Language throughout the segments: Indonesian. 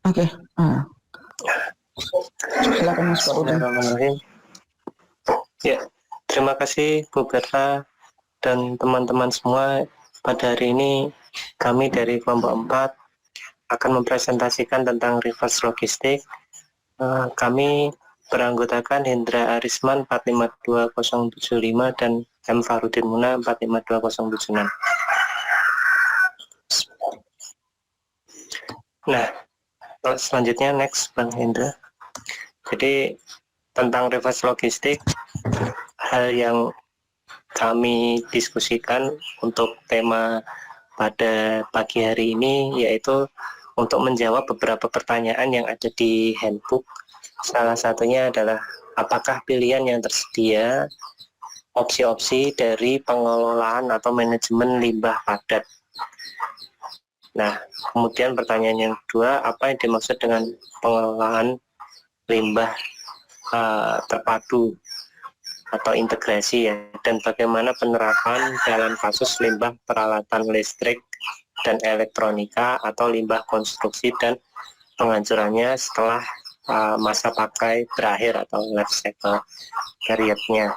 Oke, silakan Mas Farudin. Bismillahirrahmanirrahim. Ya, terima kasih Bu Berta dan teman-teman semua. Pada hari ini kami dari kelompok 4 akan mempresentasikan tentang reverse logistik. Kami beranggotakan Hendra Arisman 452075 dan M. Farudin Muna 452076. Nah, selanjutnya next Bang Hendra. Jadi tentang reverse logistik, hal yang kami diskusikan untuk tema pada pagi hari ini yaitu untuk menjawab beberapa pertanyaan yang ada di handbook. Salah satunya adalah apakah pilihan yang tersedia opsi-opsi dari pengelolaan atau manajemen limbah padat. Nah, kemudian pertanyaan yang kedua, apa yang dimaksud dengan pengelolaan limbah terpadu atau integrasi ya, dan bagaimana penerapan dalam kasus limbah peralatan listrik dan elektronika atau limbah konstruksi dan penghancurannya setelah masa pakai berakhir atau life cycle periodnya.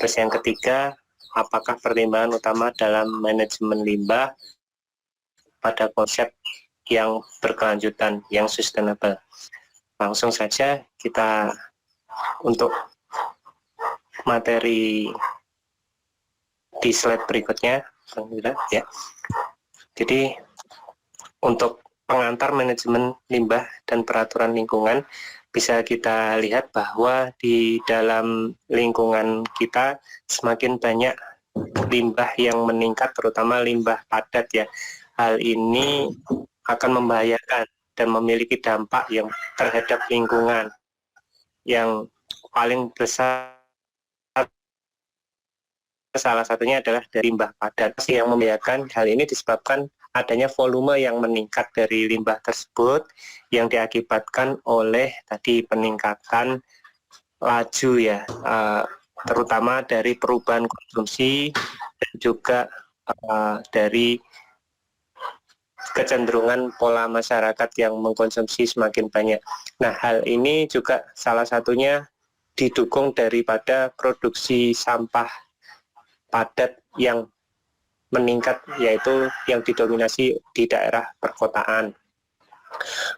Terus yang ketiga, apakah pertimbangan utama dalam manajemen limbah pada konsep yang berkelanjutan, yang sustainable. Langsung saja kita untuk materi di slide berikutnya, ya. Jadi untuk pengantar manajemen limbah dan peraturan lingkungan, bisa kita lihat bahwa di dalam lingkungan kita semakin banyak limbah yang meningkat, terutama limbah padat ya. Hal ini akan membahayakan dan memiliki dampak yang terhadap lingkungan. Yang paling besar salah satunya adalah dari limbah padat yang membahayakan. Hal ini disebabkan adanya volume yang meningkat dari limbah tersebut yang diakibatkan oleh tadi peningkatan laju ya, terutama dari perubahan konsumsi dan juga dari kecenderungan pola masyarakat yang mengkonsumsi semakin banyak. Nah, hal ini juga salah satunya didukung daripada produksi sampah padat yang meningkat, yaitu yang didominasi di daerah perkotaan.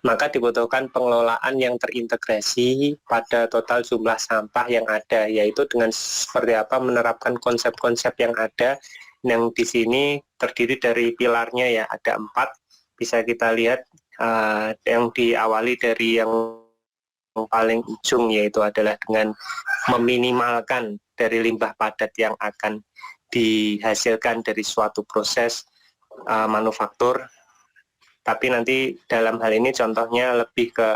Maka dibutuhkan pengelolaan yang terintegrasi pada total jumlah sampah yang ada, yaitu dengan seperti apa menerapkan konsep-konsep yang ada, yang di sini terdiri dari pilarnya ya, ada 4. Bisa kita lihat yang diawali dari yang paling ujung, yaitu adalah dengan meminimalkan dari limbah padat yang akan dihasilkan dari suatu proses manufaktur. Tapi nanti dalam hal ini contohnya lebih ke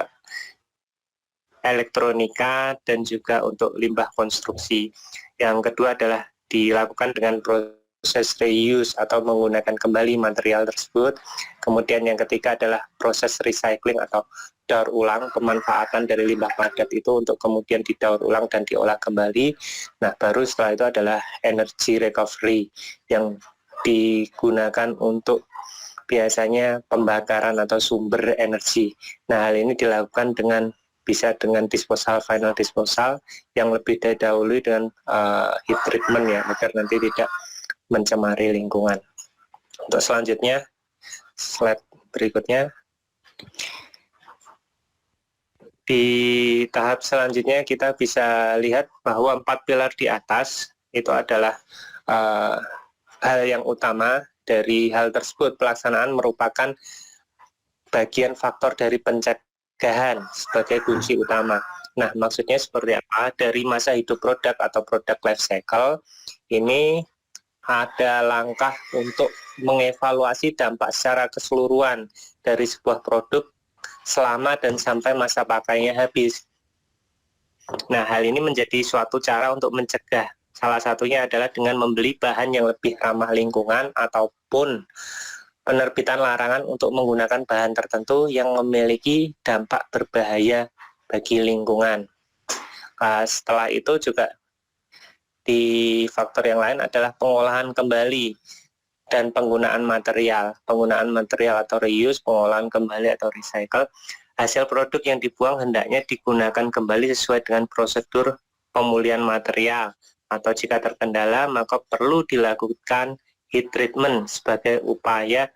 elektronika dan juga untuk limbah konstruksi. Yang kedua adalah dilakukan dengan proses reuse atau menggunakan kembali material tersebut. Kemudian yang ketiga adalah proses recycling atau daur ulang, pemanfaatan dari limbah padat itu untuk kemudian didaur ulang dan diolah kembali. Nah, baru setelah itu adalah energy recovery yang digunakan untuk biasanya pembakaran atau sumber energi. Nah, hal ini dilakukan dengan bisa dengan disposal, final disposal yang lebih dahulu dengan heat treatment ya, agar nanti tidak mencemari lingkungan. Untuk selanjutnya, slide berikutnya. Di tahap selanjutnya kita bisa lihat bahwa 4 pilar di atas itu adalah hal yang utama dari hal tersebut. Pelaksanaan merupakan bagian faktor dari pencegahan sebagai kunci utama. Nah, maksudnya seperti apa? Dari masa hidup produk atau produk life cycle, ini ada langkah untuk mengevaluasi dampak secara keseluruhan dari sebuah produk selama dan sampai masa pakainya habis. Nah, hal ini menjadi suatu cara untuk mencegah. Salah satunya adalah dengan membeli bahan yang lebih ramah lingkungan ataupun penerbitan larangan untuk menggunakan bahan tertentu yang memiliki dampak berbahaya bagi lingkungan. Setelah itu juga di faktor yang lain adalah pengolahan kembali dan penggunaan material atau reuse, pengolahan kembali atau recycle. hasil produk yang dibuang hendaknya digunakan kembali sesuai dengan prosedur pemulihan material, atau jika terkendala maka perlu dilakukan heat treatment sebagai upaya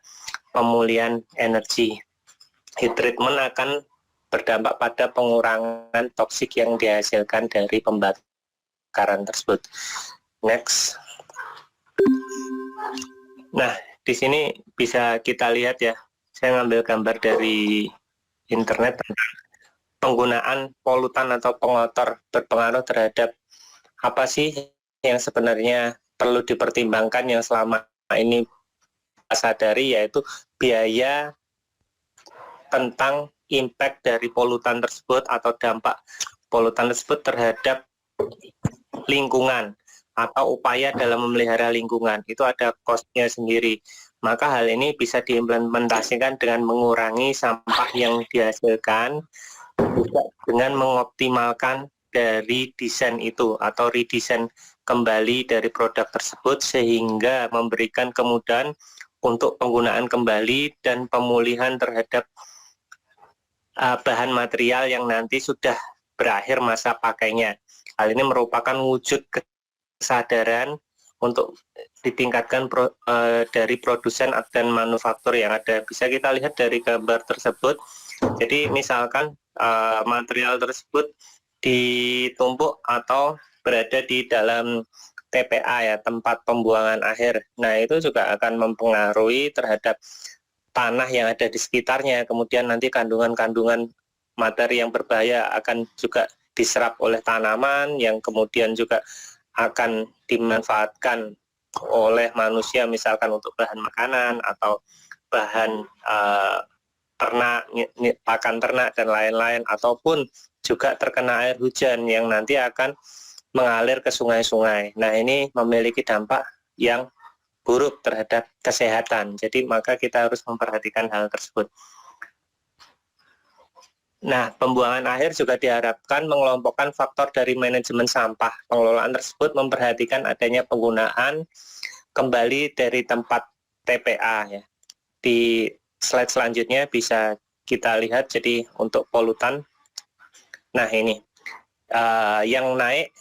pemulihan energi. Heat treatment akan berdampak pada pengurangan toksik yang dihasilkan dari pembakaran tersebut. Next. Nah, di sini bisa kita lihat ya, saya ngambil gambar dari internet tentang penggunaan polutan atau pengotor berpengaruh terhadap apa sih yang sebenarnya perlu dipertimbangkan yang selama ini sadari, yaitu biaya tentang impact dari polutan tersebut atau dampak polutan tersebut terhadap lingkungan atau upaya dalam memelihara lingkungan. Itu ada cost-nya sendiri. Maka hal ini bisa diimplementasikan dengan mengurangi sampah yang dihasilkan, juga dengan mengoptimalkan dari desain itu atau redesign kembali dari produk tersebut sehingga memberikan kemudahan untuk penggunaan kembali dan pemulihan terhadap bahan material yang nanti sudah berakhir masa pakainya. Hal ini merupakan wujud kesadaran untuk ditingkatkan dari produsen dan manufaktur yang ada. Bisa kita lihat dari gambar tersebut. Jadi misalkan material tersebut ditumpuk atau berada di dalam TPA ya, tempat pembuangan akhir. Nah, itu juga akan mempengaruhi terhadap tanah yang ada di sekitarnya. Kemudian nanti kandungan-kandungan materi yang berbahaya akan juga diserap oleh tanaman yang kemudian juga akan dimanfaatkan oleh manusia, misalkan untuk bahan makanan atau bahan ternak, pakan ternak dan lain-lain, ataupun juga terkena air hujan yang nanti akan mengalir ke sungai-sungai. Nah, ini memiliki dampak yang buruk terhadap kesehatan. Jadi maka kita harus memperhatikan hal tersebut. Nah, pembuangan akhir juga diharapkan mengelompokkan faktor dari manajemen sampah. Pengelolaan tersebut memperhatikan adanya penggunaan kembali dari tempat TPA ya. Di slide selanjutnya bisa kita lihat, jadi untuk polutan. Nah, ini yang naik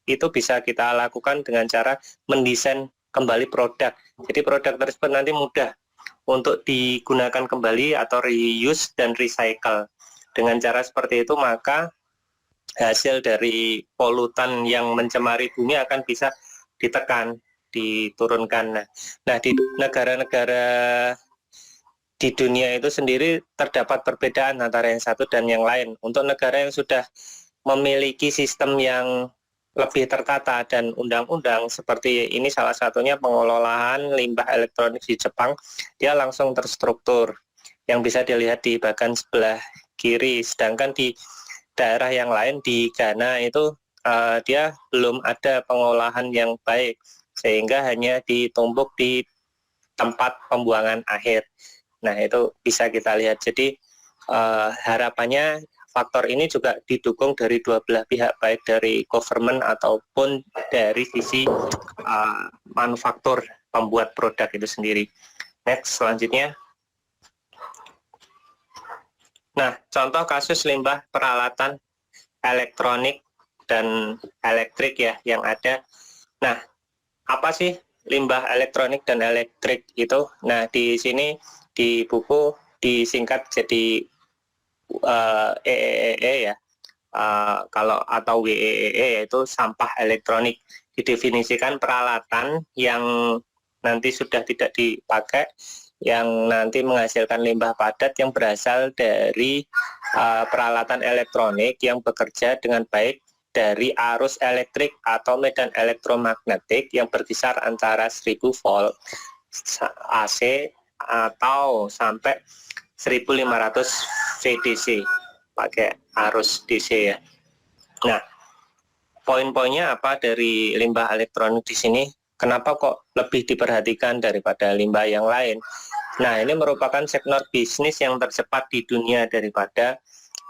itu bisa kita lakukan dengan cara mendesain kembali produk. Jadi produk tersebut nanti mudah untuk digunakan kembali atau reuse dan recycle. Dengan cara seperti itu maka hasil dari polutan yang mencemari bumi akan bisa ditekan, diturunkan. Nah, di negara-negara di dunia itu sendiri terdapat perbedaan antara yang satu dan yang lain. Untuk negara yang sudah memiliki sistem yang lebih tertata dan undang-undang seperti ini, salah satunya pengelolaan limbah elektronik di Jepang, dia langsung terstruktur yang bisa dilihat di bagian sebelah kiri. Sedangkan di daerah yang lain di Ghana itu dia belum ada pengolahan yang baik sehingga hanya ditumpuk di tempat pembuangan akhir. Nah, itu bisa kita lihat. Jadi harapannya faktor ini juga didukung dari dua belah pihak, baik dari government ataupun dari sisi manufaktur pembuat produk itu sendiri. Next, selanjutnya. Nah, contoh kasus limbah peralatan elektronik dan elektrik ya yang ada. Nah, apa sih limbah elektronik dan elektrik itu? Nah, di sini di buku disingkat jadi EEE ya. Kalau atau WEEE yaitu sampah elektronik. Didefinisikan peralatan yang nanti sudah tidak dipakai, yang nanti menghasilkan limbah padat yang berasal dari peralatan elektronik yang bekerja dengan baik dari arus elektrik atau medan elektromagnetik yang berkisar antara 1000 volt AC atau sampai 1500 VDC pakai arus DC ya. Nah, poin-poinnya apa dari limbah elektronik di sini? Kenapa kok lebih diperhatikan daripada limbah yang lain? Nah, ini merupakan sektor bisnis yang tercepat di dunia daripada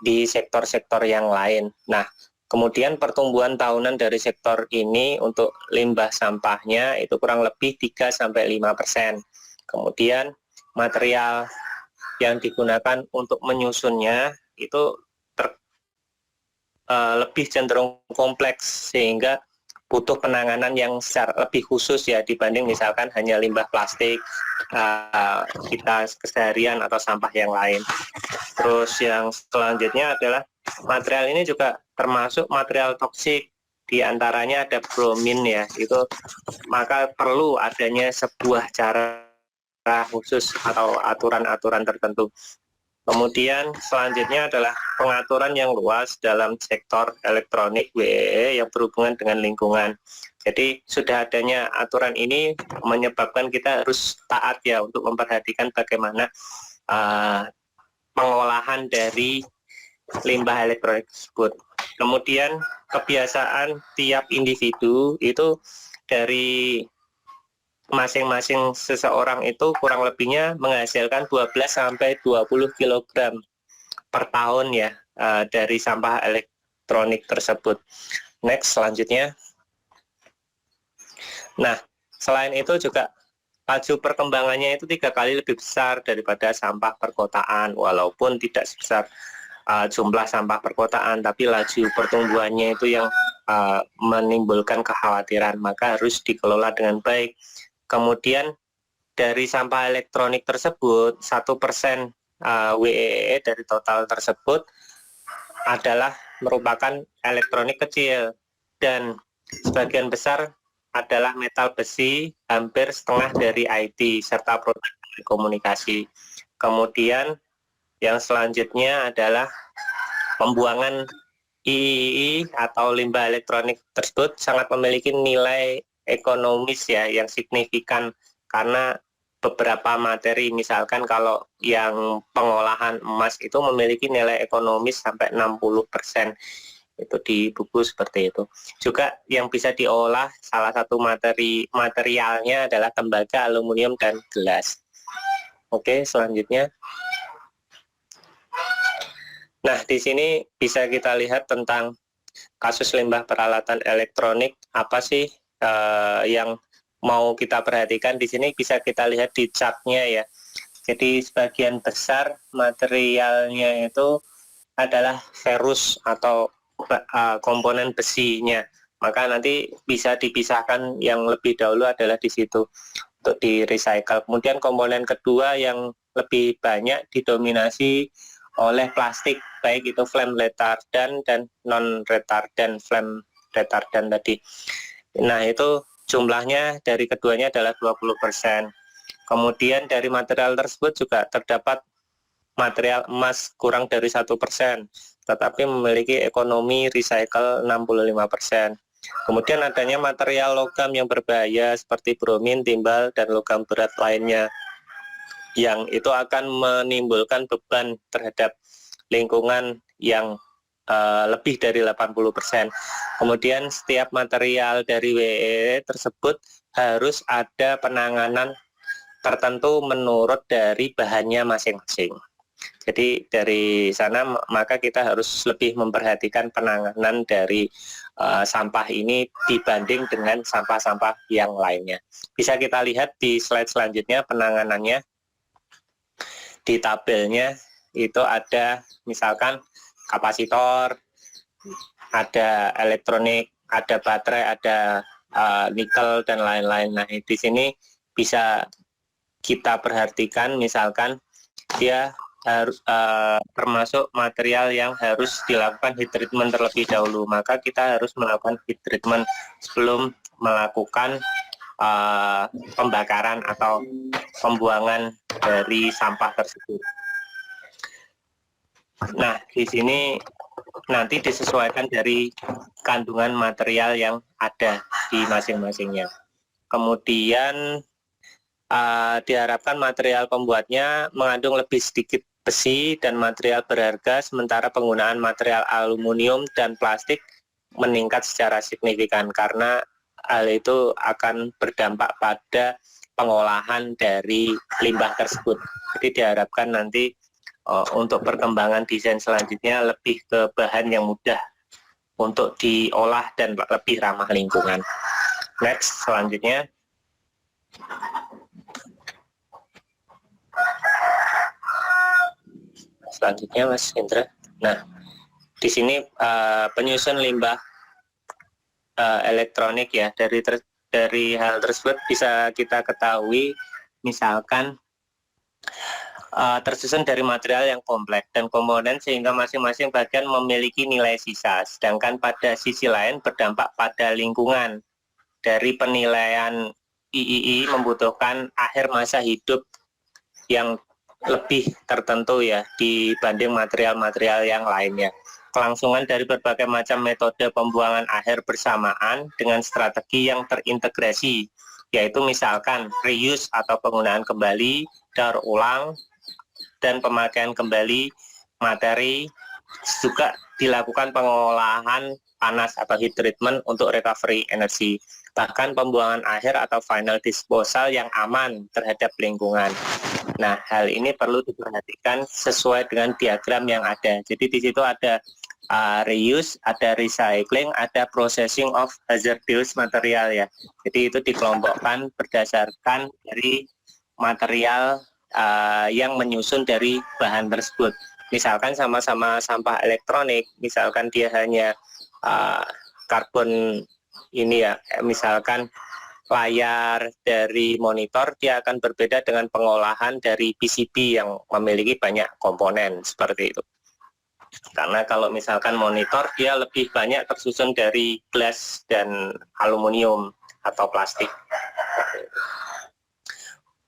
di sektor-sektor yang lain. Nah, kemudian pertumbuhan tahunan dari sektor ini untuk limbah sampahnya itu kurang lebih 3-5%. Kemudian material yang digunakan untuk menyusunnya itu lebih cenderung kompleks, sehingga butuh penanganan yang secara lebih khusus ya dibanding misalkan hanya limbah plastik kita keseharian atau sampah yang lain. Terus yang selanjutnya adalah material ini juga termasuk material toksik, diantaranya ada bromin ya, itu maka perlu adanya sebuah cara khusus atau aturan-aturan tertentu. Kemudian selanjutnya adalah pengaturan yang luas dalam sektor elektronik WEE yang berhubungan dengan lingkungan. Jadi sudah adanya aturan ini menyebabkan kita harus taat ya untuk memperhatikan bagaimana pengolahan dari limbah elektronik tersebut. Kemudian kebiasaan tiap individu itu dari masing-masing seseorang itu kurang lebihnya menghasilkan 12 sampai 20 kg per tahun ya dari sampah elektronik tersebut. Next, selanjutnya. Nah, selain itu juga laju perkembangannya itu 3 kali lebih besar daripada sampah perkotaan, walaupun tidak sebesar jumlah sampah perkotaan, tapi laju pertumbuhannya itu yang menimbulkan kekhawatiran, maka harus dikelola dengan baik. Kemudian dari sampah elektronik tersebut 1% WEE dari total tersebut adalah merupakan elektronik kecil, dan sebagian besar adalah metal besi, hampir setengah dari IT serta produk komunikasi. Kemudian yang selanjutnya adalah pembuangan III atau limbah elektronik tersebut sangat memiliki nilai ekonomis ya yang signifikan, karena beberapa materi misalkan kalau yang pengolahan emas itu memiliki nilai ekonomis sampai 60%, itu di buku seperti itu. Juga yang bisa diolah salah satu materialnya adalah tembaga, aluminium, dan gelas. Oke, selanjutnya. Nah, di sini bisa kita lihat tentang kasus limbah peralatan elektronik, apa sih yang mau kita perhatikan. Di sini bisa kita lihat di chartnya ya. Jadi sebagian besar materialnya itu adalah ferrous atau komponen besinya. Maka nanti bisa dipisahkan, yang lebih dahulu adalah di situ untuk di recycle. Kemudian komponen kedua yang lebih banyak didominasi oleh plastik, baik itu flame retardant dan non retardant flame retardant tadi. Nah, itu jumlahnya dari keduanya adalah 20%. Kemudian dari material tersebut juga terdapat material emas kurang dari 1%, tetapi memiliki ekonomi recycle 65%. Kemudian adanya material logam yang berbahaya seperti bromin, timbal, dan logam berat lainnya, yang itu akan menimbulkan beban terhadap lingkungan yang lebih dari 80%. Kemudian setiap material dari WEE tersebut harus ada penanganan tertentu menurut dari bahannya masing-masing. Jadi dari sana maka kita harus lebih memperhatikan penanganan dari sampah ini dibanding dengan sampah-sampah yang lainnya. Bisa kita lihat di slide selanjutnya penanganannya. Di tabelnya itu ada misalkan kapasitor, ada elektronik, ada baterai, ada nikel, dan lain-lain. Nah, di sini bisa kita perhatikan misalkan dia harus termasuk material yang harus dilakukan heat treatment terlebih dahulu, maka kita harus melakukan heat treatment sebelum melakukan pembakaran atau pembuangan dari sampah tersebut. Nah, di sini nanti disesuaikan dari kandungan material yang ada di masing-masingnya. Kemudian diharapkan material pembuatnya mengandung lebih sedikit besi dan material berharga, sementara penggunaan material aluminium dan plastik meningkat secara signifikan, karena hal itu akan berdampak pada pengolahan dari limbah tersebut. Jadi diharapkan nanti untuk perkembangan desain selanjutnya lebih ke bahan yang mudah untuk diolah dan lebih ramah lingkungan. Next, selanjutnya. selanjutnya Mas Indra. Nah, di sini penyusun limbah elektronik ya, dari hal tersebut bisa kita ketahui misalkan tersusun dari material yang kompleks dan komponen sehingga masing-masing bagian memiliki nilai sisa, sedangkan pada sisi lain berdampak pada lingkungan. Dari penilaian III membutuhkan akhir masa hidup yang lebih tertentu ya dibanding material-material yang lainnya. Kelangsungan dari berbagai macam metode pembuangan akhir bersamaan dengan strategi yang terintegrasi, yaitu misalkan reuse atau penggunaan kembali, daur ulang, dan pemakaian kembali materi, juga dilakukan pengolahan panas atau heat treatment untuk recovery energi, bahkan pembuangan akhir atau final disposal yang aman terhadap lingkungan. Nah, hal ini perlu diperhatikan sesuai dengan diagram yang ada. Jadi di situ ada reuse, ada recycling, ada processing of hazardous material ya. Jadi itu dikelompokkan berdasarkan dari material yang menyusun dari bahan tersebut. Misalkan sama-sama sampah elektronik, misalkan dia hanya karbon ini ya, misalkan layar dari monitor, dia akan berbeda dengan pengolahan dari PCB yang memiliki banyak komponen seperti itu. Karena kalau misalkan monitor, dia lebih banyak tersusun dari gelas dan aluminium atau plastik.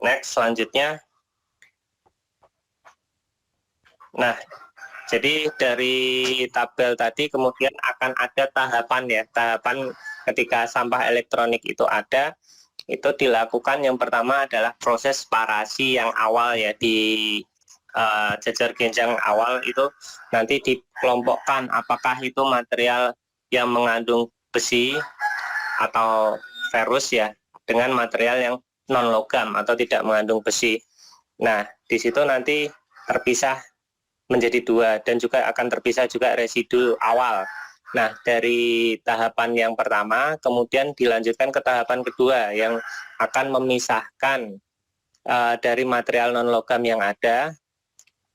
Next, selanjutnya. Nah, jadi dari tabel tadi kemudian akan ada tahapan ya, tahapan ketika sampah elektronik itu ada, itu dilakukan yang pertama adalah proses separasi yang awal ya, di jajar genjang awal itu nanti dikelompokkan apakah itu material yang mengandung besi atau ferrous ya, dengan material yang non logam atau tidak mengandung besi. Nah, di situ nanti terpisah menjadi dua dan juga akan terpisah juga residu awal. Nah, dari tahapan yang pertama kemudian dilanjutkan ke tahapan kedua yang akan memisahkan dari material non logam yang ada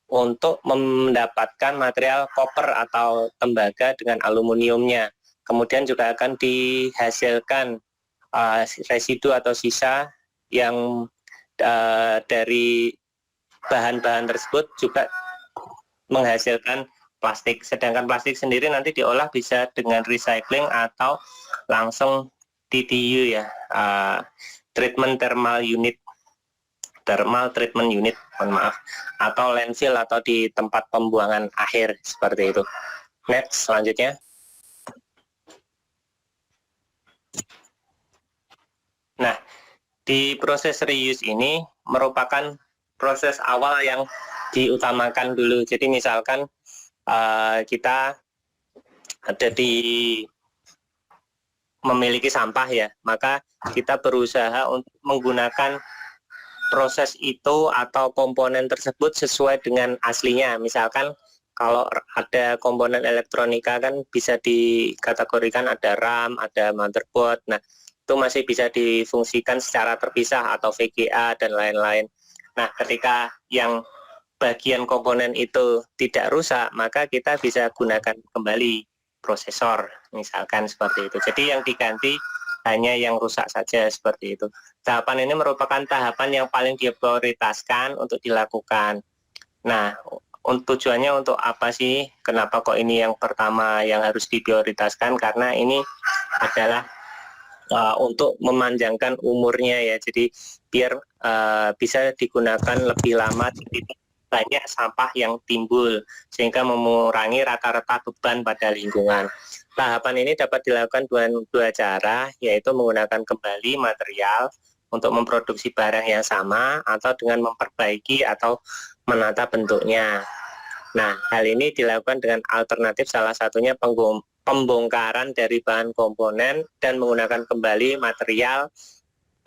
untuk mendapatkan material koper atau tembaga dengan aluminiumnya. Kemudian juga akan dihasilkan residu atau sisa yang dari bahan-bahan tersebut juga menghasilkan plastik. Sedangkan plastik sendiri nanti diolah bisa dengan recycling atau langsung TTU ya, treatment thermal unit, mohon maaf, atau landfill atau di tempat pembuangan akhir seperti itu. Next, selanjutnya. Nah, di proses reuse ini merupakan proses awal yang diutamakan dulu. Jadi misalkan kita ada memiliki sampah ya, maka kita berusaha untuk menggunakan proses itu atau komponen tersebut sesuai dengan aslinya. Misalkan kalau ada komponen elektronika kan bisa dikategorikan ada RAM, ada motherboard. Nah, itu masih bisa difungsikan secara terpisah atau VGA dan lain-lain. Nah, ketika yang bagian komponen itu tidak rusak, maka kita bisa gunakan kembali prosesor, misalkan seperti itu. Jadi yang diganti hanya yang rusak saja seperti itu. Tahapan ini merupakan tahapan yang paling diprioritaskan untuk dilakukan. Nah, tujuannya untuk apa sih? Kenapa kok ini yang pertama yang harus diprioritaskan? Karena ini adalah untuk memanjangkan umurnya ya. Jadi biar bisa digunakan lebih lama, jadi banyak sampah yang timbul sehingga mengurangi rata-rata beban pada lingkungan. Tahapan ini dapat dilakukan dua cara, yaitu menggunakan kembali material untuk memproduksi barang yang sama atau dengan memperbaiki atau menata bentuknya. Nah, hal ini dilakukan dengan alternatif salah satunya pembongkaran dari bahan komponen dan menggunakan kembali material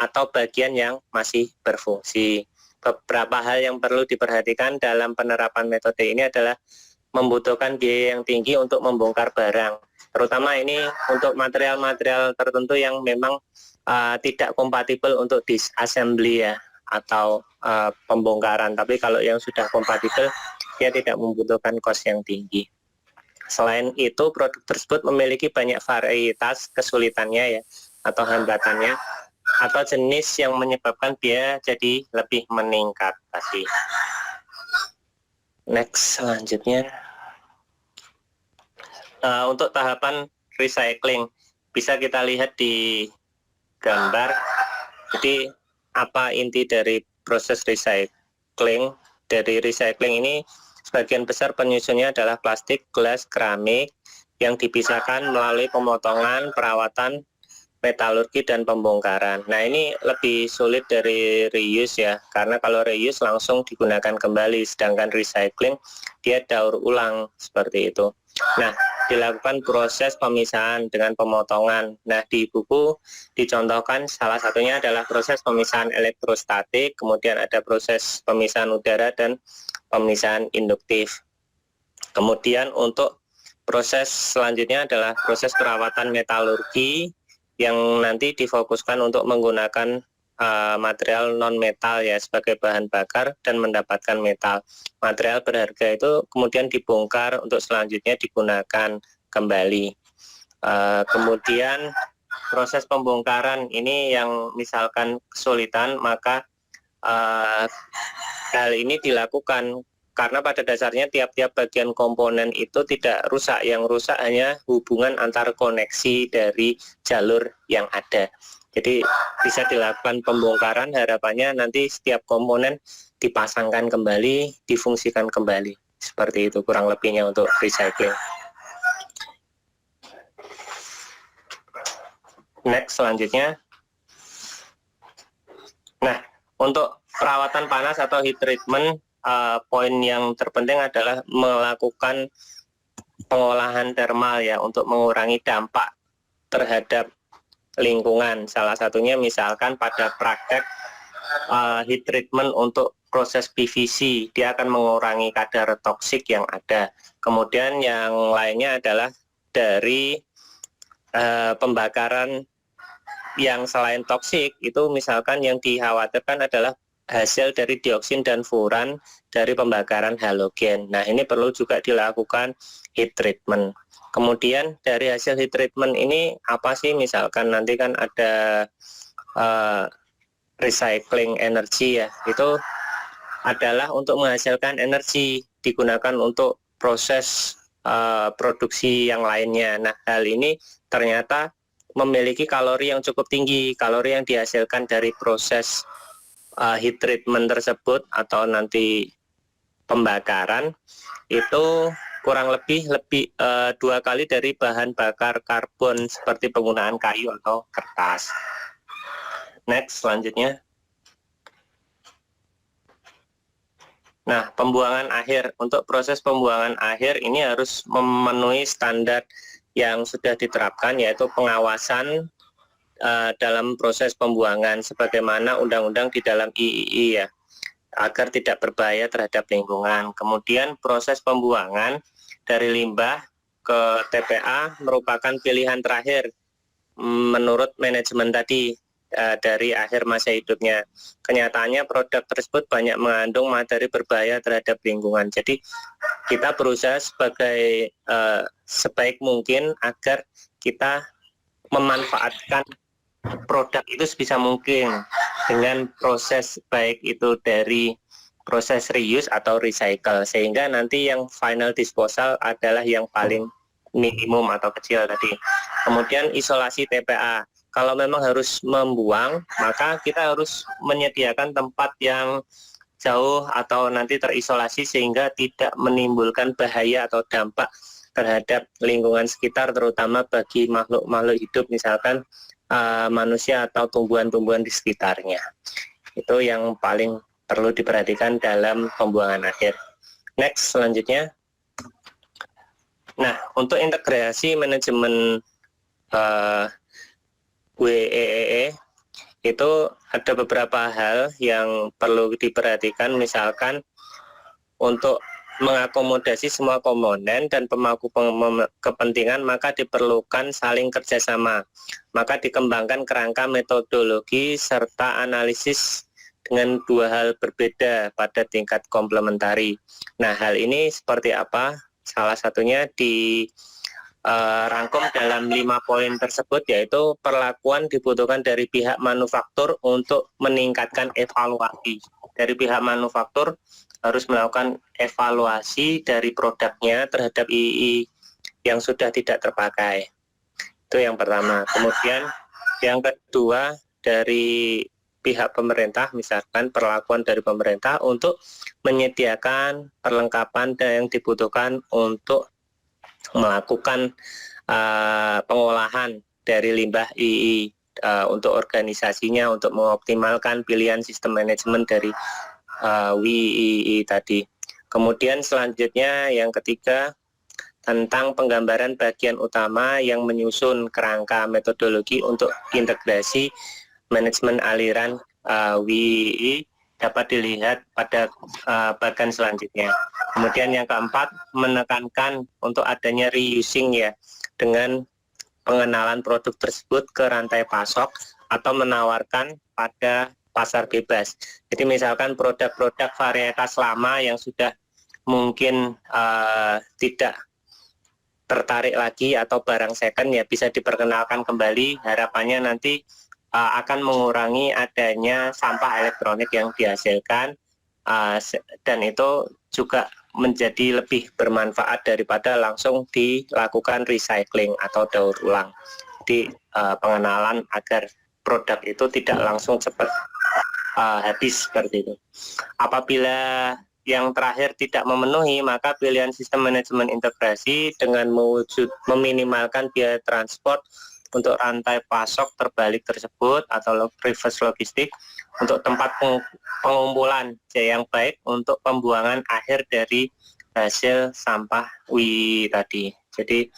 atau bagian yang masih berfungsi. Beberapa hal yang perlu diperhatikan dalam penerapan metode ini adalah membutuhkan biaya yang tinggi untuk membongkar barang. Terutama ini untuk material-material tertentu yang memang tidak kompatibel untuk disassembly ya, atau pembongkaran. Tapi kalau yang sudah kompatibel, dia tidak membutuhkan cost yang tinggi. Selain itu, produk tersebut memiliki banyak varietas kesulitannya ya, atau hambatannya, atau jenis yang menyebabkan dia jadi lebih meningkat tadi. Next, selanjutnya. Untuk tahapan recycling, bisa kita lihat di gambar. Jadi apa inti dari proses recycling? Dari recycling ini sebagian besar penyusunnya adalah plastik, gelas, keramik yang dipisahkan melalui pemotongan, perawatan, metalurgi, dan pembongkaran. Nah, ini lebih sulit dari reuse ya, karena kalau reuse langsung digunakan kembali, sedangkan recycling dia daur ulang seperti itu. Nah, dilakukan proses pemisahan dengan pemotongan. Nah, di buku dicontohkan salah satunya adalah proses pemisahan elektrostatik, kemudian ada proses pemisahan udara dan pemisahan induktif. Kemudian untuk proses selanjutnya adalah proses perawatan metalurgi yang nanti difokuskan untuk menggunakan material non-metal ya sebagai bahan bakar dan mendapatkan metal. Material berharga itu kemudian dibongkar untuk selanjutnya digunakan kembali. Kemudian proses pembongkaran ini yang misalkan kesulitan, maka hal ini dilakukan karena pada dasarnya tiap-tiap bagian komponen itu tidak rusak, yang rusak hanya hubungan antar koneksi dari jalur yang ada. Jadi bisa dilakukan pembongkaran, harapannya nanti setiap komponen dipasangkan kembali, difungsikan kembali. Seperti itu kurang lebihnya untuk recycling. Next, selanjutnya. Nah, untuk perawatan panas atau heat treatment, poin yang terpenting adalah melakukan pengolahan termal ya untuk mengurangi dampak terhadap lingkungan. Salah satunya misalkan pada praktek heat treatment untuk proses PVC, dia akan mengurangi kadar toksik yang ada. Kemudian yang lainnya adalah dari pembakaran yang selain toksik, itu misalkan yang dikhawatirkan adalah hasil dari dioksin dan furan dari pembakaran halogen. Nah, ini perlu juga dilakukan heat treatment. Kemudian dari hasil heat treatment ini apa sih? Misalkan nanti kan ada recycling energi ya, itu adalah untuk menghasilkan energi digunakan untuk proses produksi yang lainnya. Nah, hal ini ternyata memiliki kalori yang cukup tinggi. Kalori yang dihasilkan dari proses heat treatment tersebut atau nanti pembakaran itu kurang lebih 2 kali dari bahan bakar karbon seperti penggunaan kayu atau kertas. Next, selanjutnya. Nah, pembuangan akhir. Untuk proses pembuangan akhir ini harus memenuhi standar yang sudah diterapkan, yaitu pengawasan dalam proses pembuangan sebagaimana undang-undang di dalam III ya, agar tidak berbahaya terhadap lingkungan. Kemudian proses pembuangan dari limbah ke TPA merupakan pilihan terakhir menurut manajemen tadi dari akhir masa hidupnya. Kenyataannya produk tersebut banyak mengandung materi berbahaya terhadap lingkungan. Jadi kita berusaha sebaik mungkin agar kita memanfaatkan produk itu sebisa mungkin dengan proses baik itu dari proses reuse atau recycle, sehingga nanti yang final disposal adalah yang paling minimum atau kecil tadi. Kemudian isolasi TPA. Kalau memang harus membuang, maka kita harus menyediakan tempat yang jauh atau nanti terisolasi sehingga tidak menimbulkan bahaya atau dampak terhadap lingkungan sekitar, terutama bagi makhluk-makhluk hidup, misalkan manusia atau tumbuhan-tumbuhan di sekitarnya. Itu yang paling perlu diperhatikan dalam pembuangan akhir. Next, selanjutnya. Nah, untuk integrasi manajemen WEEE itu ada beberapa hal yang perlu diperhatikan, misalkan untuk mengakomodasi semua komponen dan pemangku kepentingan, maka diperlukan saling kerjasama. Maka dikembangkan kerangka metodologi serta analisis dengan dua hal berbeda pada tingkat komplementari. Nah, hal ini seperti apa? Salah satunya rangkum dalam 5 poin tersebut, yaitu perlakuan dibutuhkan dari pihak manufaktur untuk meningkatkan evaluasi. Dari pihak manufaktur harus melakukan evaluasi dari produknya terhadap II yang sudah tidak terpakai. Itu yang pertama. Kemudian yang kedua, dari pihak pemerintah, misalkan perlakuan dari pemerintah untuk menyediakan perlengkapan yang dibutuhkan untuk melakukan pengolahan dari limbah II untuk organisasinya, untuk mengoptimalkan pilihan sistem manajemen dari WII tadi. Kemudian selanjutnya yang ketiga, tentang penggambaran bagian utama yang menyusun kerangka metodologi untuk integrasi manajemen aliran WII dapat dilihat pada bagian selanjutnya. Kemudian yang keempat, menekankan untuk adanya reusing ya, dengan pengenalan produk tersebut ke rantai pasok atau menawarkan pada pasar bebas. Jadi misalkan produk-produk varietas lama yang sudah mungkin tidak tertarik lagi atau barang second ya bisa diperkenalkan kembali, harapannya nanti akan mengurangi adanya sampah elektronik yang dihasilkan dan itu juga menjadi lebih bermanfaat daripada langsung dilakukan recycling atau daur ulang. Jadi pengenalan agar produk itu tidak langsung cepat habis seperti itu. Apabila yang terakhir tidak memenuhi, maka pilihan sistem manajemen integrasi dengan meminimalkan biaya transport untuk rantai pasok terbalik tersebut atau reverse logistik untuk tempat pengumpulan yang baik untuk pembuangan akhir dari hasil sampah WII tadi. Jadi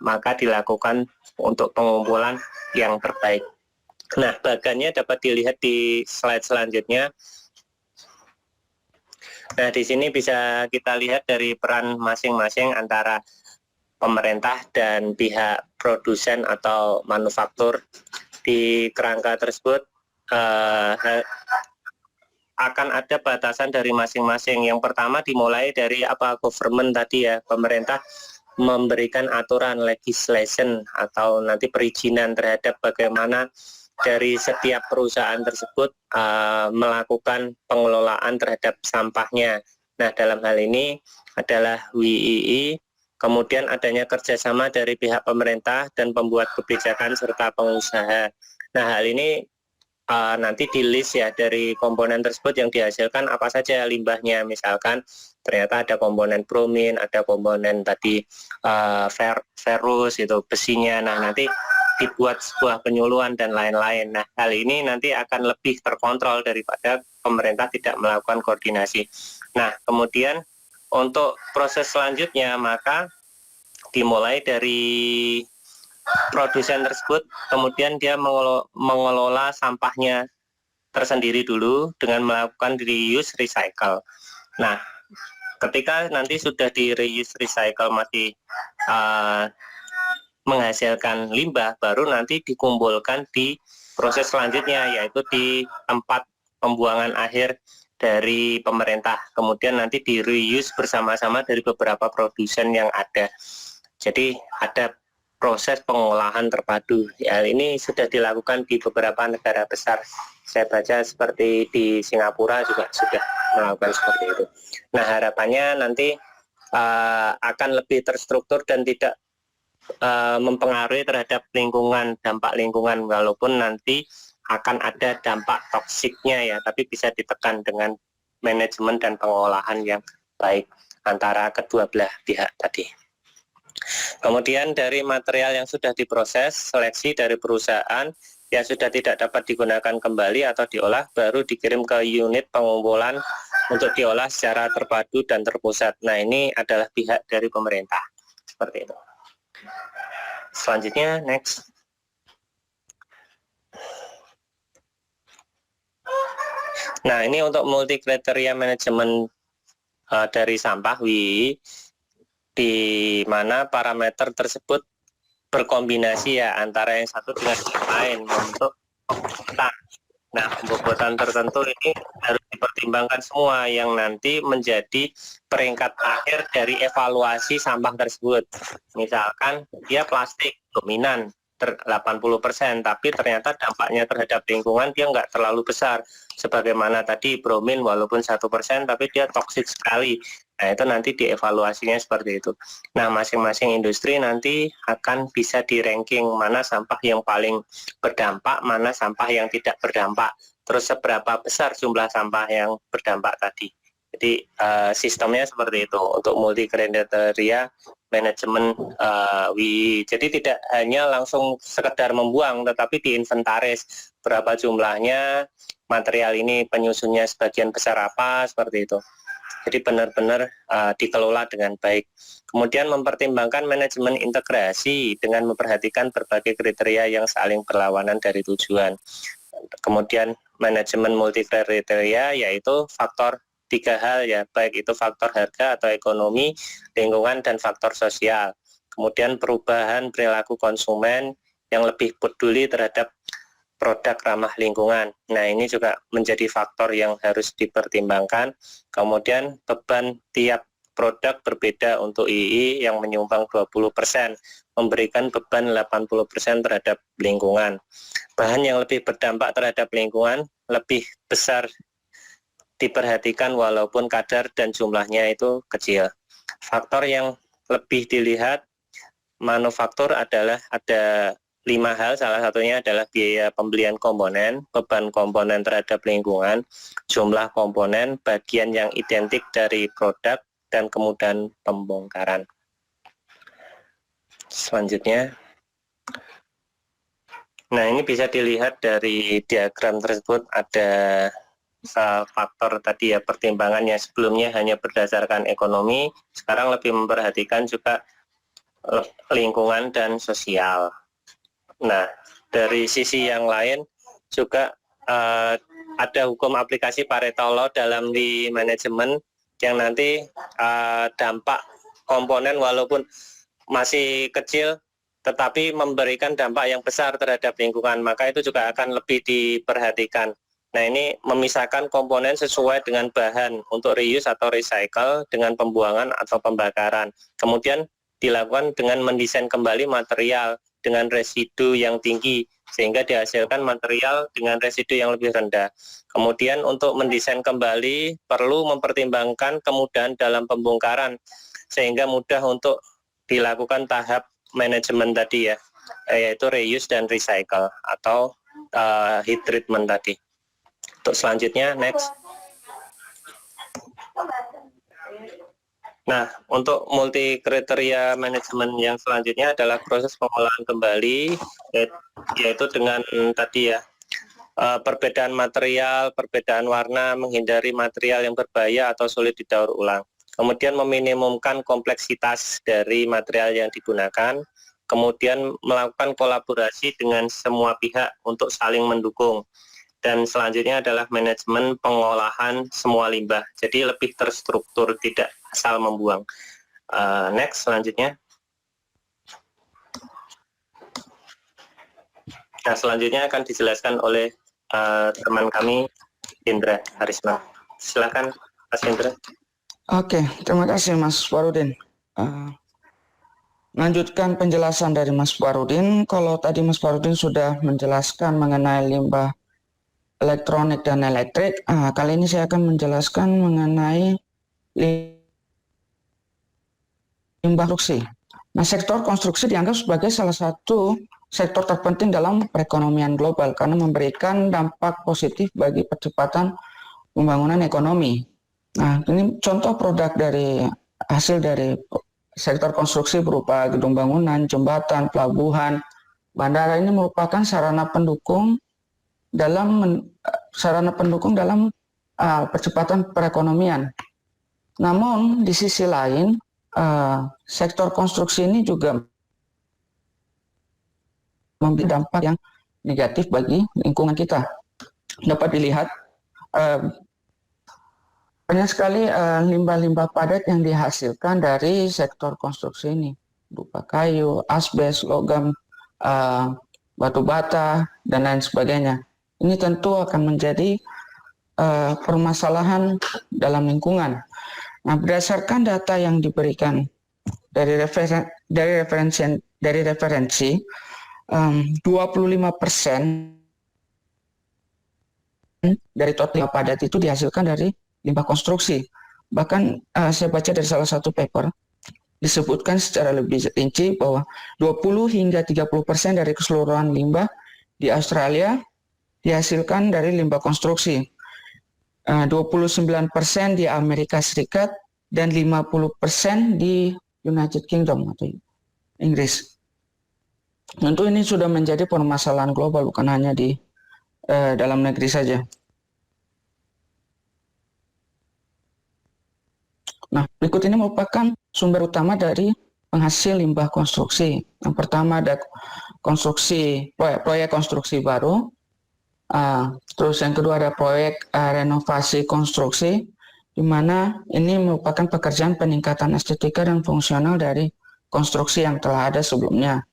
maka dilakukan untuk pengumpulan yang terbaik. Nah, bagannya dapat dilihat di slide selanjutnya. Nah, di sini bisa kita lihat dari peran masing-masing antara pemerintah dan pihak produsen atau manufaktur. Di kerangka tersebut akan ada batasan dari masing-masing. Yang pertama dimulai dari government tadi ya, pemerintah memberikan aturan legislation atau nanti perizinan terhadap bagaimana dari setiap perusahaan tersebut melakukan pengelolaan terhadap sampahnya. Nah, dalam hal ini adalah WII, kemudian adanya kerjasama dari pihak pemerintah dan pembuat kebijakan serta pengusaha. Nah, hal ini nanti di list ya dari komponen tersebut yang dihasilkan apa saja limbahnya. Misalkan ternyata ada komponen bromin, ada komponen tadi ferrus itu besinya. Nah, nanti dibuat sebuah penyuluhan dan lain-lain. Nah, hal ini nanti akan lebih terkontrol daripada pemerintah tidak melakukan koordinasi. Nah, kemudian untuk proses selanjutnya maka dimulai dari produsen tersebut, kemudian dia mengelola sampahnya tersendiri dulu dengan melakukan reuse recycle. Nah, ketika nanti sudah di reuse recycle masih menghasilkan limbah, baru nanti dikumpulkan di proses selanjutnya, yaitu di tempat pembuangan akhir dari pemerintah. Kemudian nanti di reuse bersama-sama dari beberapa produsen yang ada. Jadi ada proses pengolahan terpadu. Ya, ini sudah dilakukan di beberapa negara besar. Saya baca seperti di Singapura juga sudah melakukan seperti itu. Nah, harapannya nanti akan lebih terstruktur dan tidak mempengaruhi terhadap lingkungan, dampak lingkungan, walaupun nanti akan ada dampak toksiknya ya, tapi bisa ditekan dengan manajemen dan pengolahan yang baik antara kedua belah pihak tadi. Kemudian dari material yang sudah diproses, seleksi dari perusahaan yang sudah tidak dapat digunakan kembali atau diolah baru dikirim ke unit pengumpulan untuk diolah secara terpadu dan terpusat. Nah, ini adalah pihak dari pemerintah. Seperti itu. Selanjutnya, next. Nah, ini untuk multi kriteria manajemen dari sampah WII, di mana parameter tersebut berkombinasi ya antara yang satu dengan yang lain untuk Nah, pembobotan tertentu ini harus dipertimbangkan semua yang nanti menjadi peringkat akhir dari evaluasi sampah tersebut. Misalkan dia plastik dominan 80%, tapi ternyata dampaknya terhadap lingkungan dia nggak terlalu besar. Sebagaimana tadi bromin walaupun 1%, tapi dia toksik sekali. Nah, itu nanti dievaluasinya seperti itu. Nah, masing-masing industri nanti akan bisa di ranking mana sampah yang paling berdampak, mana sampah yang tidak berdampak. Terus seberapa besar jumlah sampah yang berdampak tadi. Jadi sistemnya seperti itu untuk multi kriteria manajemen WI. Jadi tidak hanya langsung sekedar membuang, tetapi diinventaris berapa jumlahnya, material ini penyusunnya sebagian besar apa, seperti itu. Jadi benar-benar dikelola dengan baik. Kemudian mempertimbangkan manajemen integrasi dengan memperhatikan berbagai kriteria yang saling berlawanan dari tujuan. Kemudian manajemen multi kriteria yaitu faktor 3 hal ya, baik itu faktor harga atau ekonomi, lingkungan, dan faktor sosial. Kemudian perubahan perilaku konsumen yang lebih peduli terhadap produk ramah lingkungan. Nah, ini juga menjadi faktor yang harus dipertimbangkan. Kemudian beban tiap produk berbeda untuk II yang menyumbang 20%, memberikan beban 80% terhadap lingkungan. Bahan yang lebih berdampak terhadap lingkungan lebih besar diperhatikan walaupun kadar dan jumlahnya itu kecil. Faktor yang lebih dilihat manufaktur adalah ada 5 hal, salah satunya adalah biaya pembelian komponen, beban komponen terhadap lingkungan, jumlah komponen, bagian yang identik dari produk, dan kemudahan pembongkaran. Selanjutnya, nah ini bisa dilihat dari diagram tersebut ada faktor tadi ya, pertimbangannya sebelumnya hanya berdasarkan ekonomi, sekarang lebih memperhatikan juga lingkungan dan sosial. Nah, dari sisi yang lain juga ada hukum aplikasi Pareto Law dalam di manajemen yang nanti dampak komponen walaupun masih kecil tetapi memberikan dampak yang besar terhadap lingkungan, maka itu juga akan lebih diperhatikan. Nah, ini memisahkan komponen sesuai dengan bahan untuk reuse atau recycle dengan pembuangan atau pembakaran. Kemudian dilakukan dengan mendesain kembali material dengan residu yang tinggi sehingga dihasilkan material dengan residu yang lebih rendah. Kemudian untuk mendesain kembali perlu mempertimbangkan kemudahan dalam pembongkaran sehingga mudah untuk dilakukan tahap manajemen tadi ya, yaitu reuse dan recycle atau heat treatment tadi. Untuk selanjutnya next. Nah, untuk multi kriteria manajemen yang selanjutnya adalah proses pengolahan kembali, yaitu dengan tadi ya, perbedaan material, perbedaan warna, menghindari material yang berbahaya atau sulit didaur ulang. Kemudian meminimumkan kompleksitas dari material yang digunakan, kemudian melakukan kolaborasi dengan semua pihak untuk saling mendukung. Dan selanjutnya adalah manajemen pengolahan semua limbah. Jadi lebih terstruktur, tidak asal membuang. Next, selanjutnya. Nah, selanjutnya akan dijelaskan oleh teman kami, Indra Harisman. Silakan, Mas Indra. Oke, terima kasih Mas Farudin. Lanjutkan penjelasan dari Mas Farudin. Kalau tadi Mas Farudin sudah menjelaskan mengenai limbah elektronik dan elektrik, kali ini saya akan menjelaskan mengenai limbah konstruksi. Nah, sektor konstruksi dianggap sebagai salah satu sektor terpenting dalam perekonomian global karena memberikan dampak positif bagi percepatan pembangunan ekonomi. Nah, ini contoh produk dari hasil dari sektor konstruksi berupa gedung bangunan, jembatan, pelabuhan, bandara. Ini merupakan sarana pendukung dalam percepatan perekonomian. Namun di sisi lain, sektor konstruksi ini juga memberi dampak yang negatif bagi lingkungan kita. Dapat dilihat banyak sekali limbah-limbah padat yang dihasilkan dari sektor konstruksi ini, berupa kayu, asbes, logam, batu bata, dan lain sebagainya. Ini tentu akan menjadi permasalahan dalam lingkungan. Nah, berdasarkan data yang diberikan dari referensi 25% dari total limbah padat itu dihasilkan dari limbah konstruksi. Bahkan saya baca dari salah satu paper disebutkan secara lebih rinci bahwa 20 hingga 30% dari keseluruhan limbah di Australia dihasilkan dari limbah konstruksi. 29% di Amerika Serikat dan 50% di United Kingdom atau Inggris. Tentu ini sudah menjadi permasalahan global, bukan hanya di dalam negeri saja. Nah, berikut ini merupakan sumber utama dari penghasil limbah konstruksi. Yang pertama ada proyek konstruksi baru. Terus yang kedua ada proyek renovasi konstruksi, di mana ini merupakan pekerjaan peningkatan estetika dan fungsional dari konstruksi yang telah ada sebelumnya.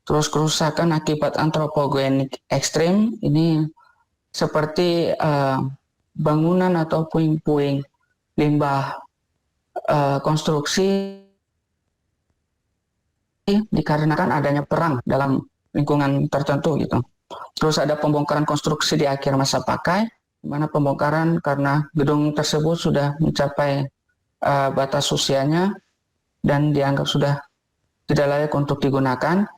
Terus kerusakan akibat antropogenik ekstrim, ini seperti bangunan atau puing-puing limbah konstruksi dikarenakan adanya perang dalam lingkungan tertentu gitu. Terus ada pembongkaran konstruksi di akhir masa pakai, di mana pembongkaran karena gedung tersebut sudah mencapai batas usianya dan dianggap sudah tidak layak untuk digunakan.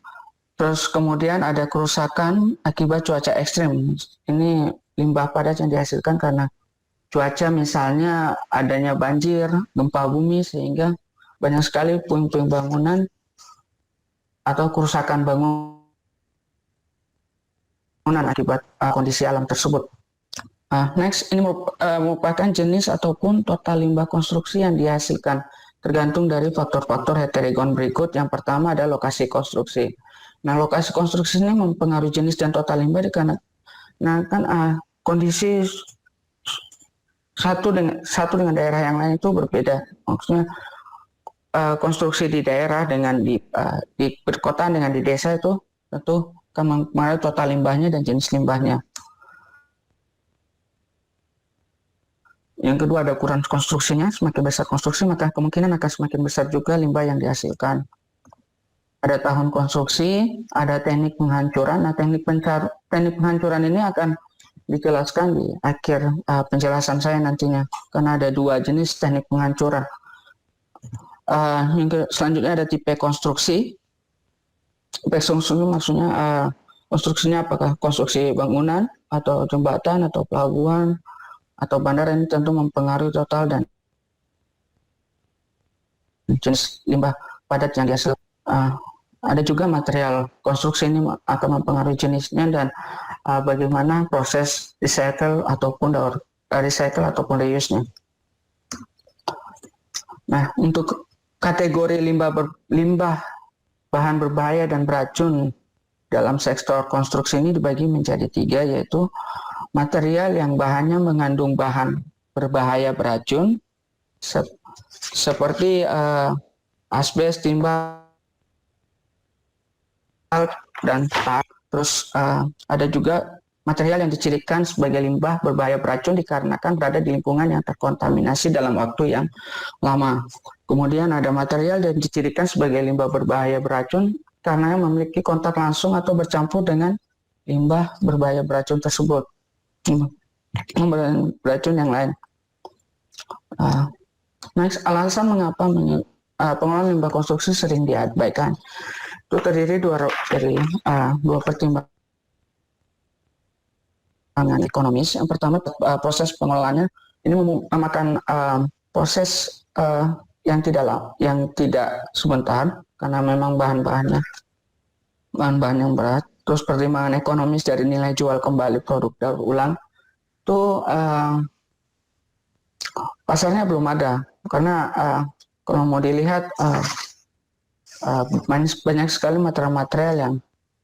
Terus kemudian ada kerusakan akibat cuaca ekstrim. Ini limbah padat yang dihasilkan karena cuaca, misalnya adanya banjir, gempa bumi, sehingga banyak sekali puing-puing bangunan atau kerusakan bangunan akibat kondisi alam tersebut. Next, ini merupakan jenis ataupun total limbah konstruksi yang dihasilkan tergantung dari faktor-faktor heterogen berikut. Yang pertama ada lokasi konstruksi. Nah, lokasi konstruksi ini mempengaruhi jenis dan total limbah dikarenakan kondisi satu dengan daerah yang lain itu berbeda. Maksudnya konstruksi di daerah dengan di perkotaan dengan di desa itu tentu akan mempengaruhi total limbahnya dan jenis limbahnya. Yang kedua ada ukuran konstruksinya, semakin besar konstruksi maka kemungkinan akan semakin besar juga limbah yang dihasilkan. Ada tahun konstruksi, ada teknik penghancuran. Nah, teknik penghancuran ini akan dijelaskan di akhir penjelasan saya nantinya, karena ada dua jenis teknik penghancuran. Selanjutnya ada tipe konstruksi. Tipe konstruksi maksudnya konstruksinya apakah konstruksi bangunan atau jembatan atau pelabuhan atau bandara, ini tentu mempengaruhi total dan jenis limbah padat yang dihasilkan. Ada juga material konstruksi, ini akan mempengaruhi jenisnya dan bagaimana proses recycle ataupun reuse-nya. Nah, untuk kategori limbah bahan berbahaya dan beracun dalam sektor konstruksi ini dibagi menjadi 3, yaitu material yang bahannya mengandung bahan berbahaya beracun seperti asbes, timbal, dan tar. Terus ada juga material yang dicirikan sebagai limbah berbahaya beracun dikarenakan berada di lingkungan yang terkontaminasi dalam waktu yang lama. Kemudian ada material yang dicirikan sebagai limbah berbahaya beracun karena memiliki kontak langsung atau bercampur dengan limbah berbahaya beracun tersebut. Beracun yang lain. Next, alasan mengapa pengelolaan limbah konstruksi sering diabaikan. Itu terdiri dari dua pertimbangan ekonomis. Yang pertama, proses pengelolaannya ini memakan proses yang tidak sebentar karena memang bahan-bahan yang berat. Terus pertimbangan ekonomis dari nilai jual kembali produk daur ulang itu pasarnya belum ada, karena kalau mau dilihat banyak sekali material-material yang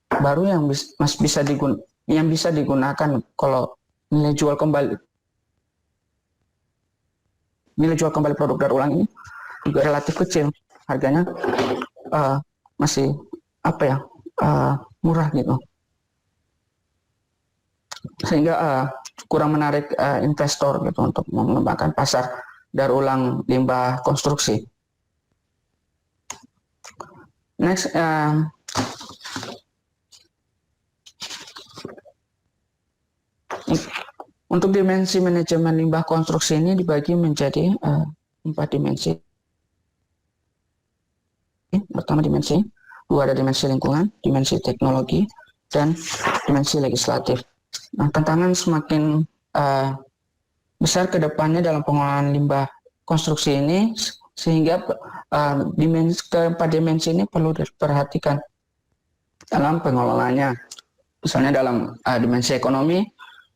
baru yang bisa digunakan. Kalau nilai jual kembali produk daur ulang ini juga relatif kecil, harganya masih murah gitu. sehingga kurang menarik investor gitu untuk mengembangkan pasar daur ulang limbah konstruksi. Next, untuk dimensi manajemen limbah konstruksi ini dibagi menjadi 4 dimensi. Pertama dimensi, dua ada dimensi lingkungan, dimensi teknologi, dan dimensi legislatif. Nah, tantangan semakin besar ke depannya dalam pengelolaan limbah konstruksi ini, sehingga keempat dimensi ini perlu diperhatikan dalam pengelolaannya. Misalnya dalam dimensi ekonomi,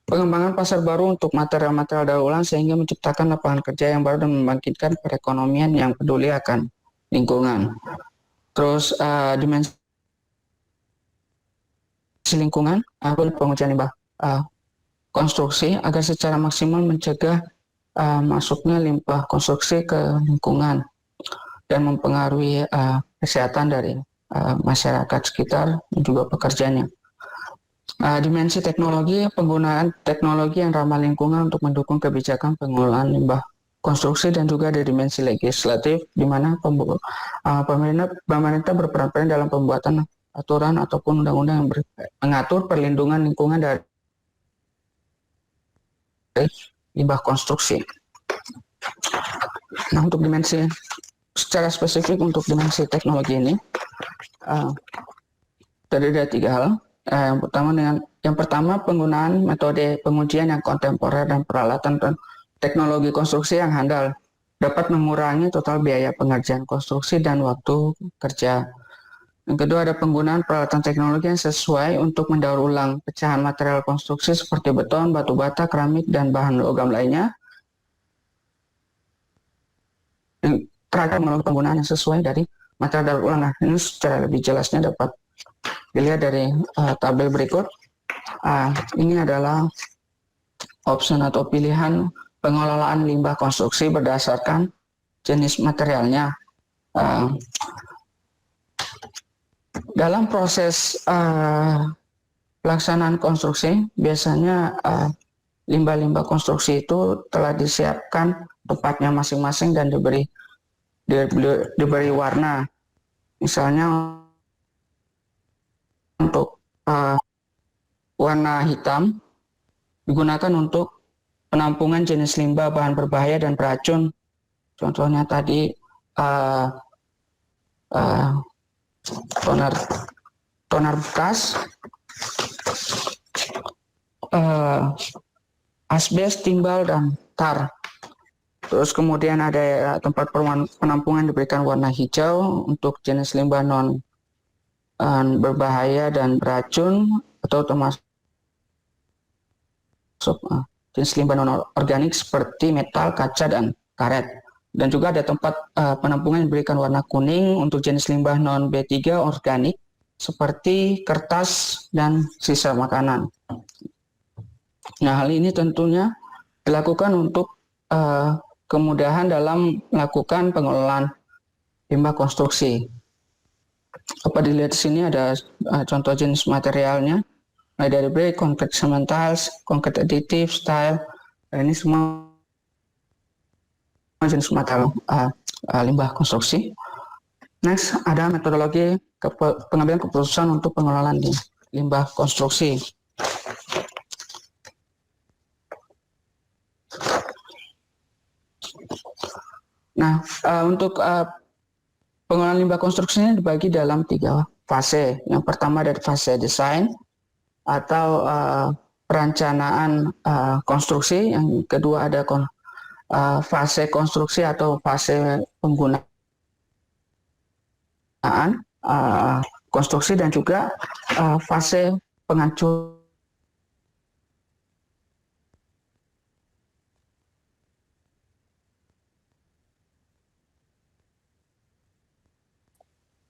pengembangan pasar baru untuk material-material daur ulang sehingga menciptakan lapangan kerja yang baru dan membangkitkan perekonomian yang peduli akan lingkungan. Terus dimensi lingkungan, pengujian limbah konstruksi agar secara maksimal mencegah masuknya limbah konstruksi ke lingkungan dan mempengaruhi kesehatan dari masyarakat sekitar dan juga pekerjanya. Dimensi teknologi, penggunaan teknologi yang ramah lingkungan untuk mendukung kebijakan pengelolaan limbah konstruksi, dan juga ada dimensi legislatif di mana pemerintah berperan dalam pembuatan aturan ataupun undang-undang yang mengatur perlindungan lingkungan dari limbah konstruksi. Nah, untuk dimensi secara spesifik untuk dimensi teknologi ini terdiri dari 3 hal. Yang pertama penggunaan metode pengujian yang kontemporer dan peralatan dan teknologi konstruksi yang handal dapat mengurangi total biaya pengerjaan konstruksi dan waktu kerja. Yang kedua ada penggunaan peralatan teknologi yang sesuai untuk mendaur ulang pecahan material konstruksi seperti beton, batu bata, keramik, dan bahan logam lainnya. Yang terakhir melalui penggunaan yang sesuai dari material daur ulang. Nah, ini secara lebih jelasnya dapat dilihat dari tabel berikut. Ini adalah opsi atau pilihan pengelolaan limbah konstruksi berdasarkan jenis materialnya. Dalam proses pelaksanaan konstruksi, biasanya limbah-limbah konstruksi itu telah disiapkan tempatnya masing-masing dan diberi warna. Misalnya untuk warna hitam digunakan untuk penampungan jenis limbah bahan berbahaya dan beracun. Contohnya tadi toner bekas, asbes, timbal, dan tar. Terus kemudian ada tempat penampungan diberikan warna hijau untuk jenis limbah non berbahaya dan beracun atau termasuk jenis limbah non organik seperti metal, kaca, dan karet. Dan juga ada tempat penampungan yang diberikan warna kuning untuk jenis limbah non B3 organik seperti kertas dan sisa makanan. Nah, hal ini tentunya dilakukan untuk kemudahan dalam melakukan pengelolaan limbah konstruksi. Apa dilihat di sini ada contoh jenis materialnya, mulai dari brick, concrete cement tiles, concrete additive, style. Ini semua jenis material limbah konstruksi. Next, ada metodologi pengambilan keputusan untuk pengelolaan limbah konstruksi. Nah, untuk pengelolaan limbah konstruksi ini dibagi dalam 3 fase. Yang pertama dari fase desain atau perencanaan konstruksi. Yang kedua ada fase konstruksi atau fase penggunaan konstruksi, dan juga fase penghancuran.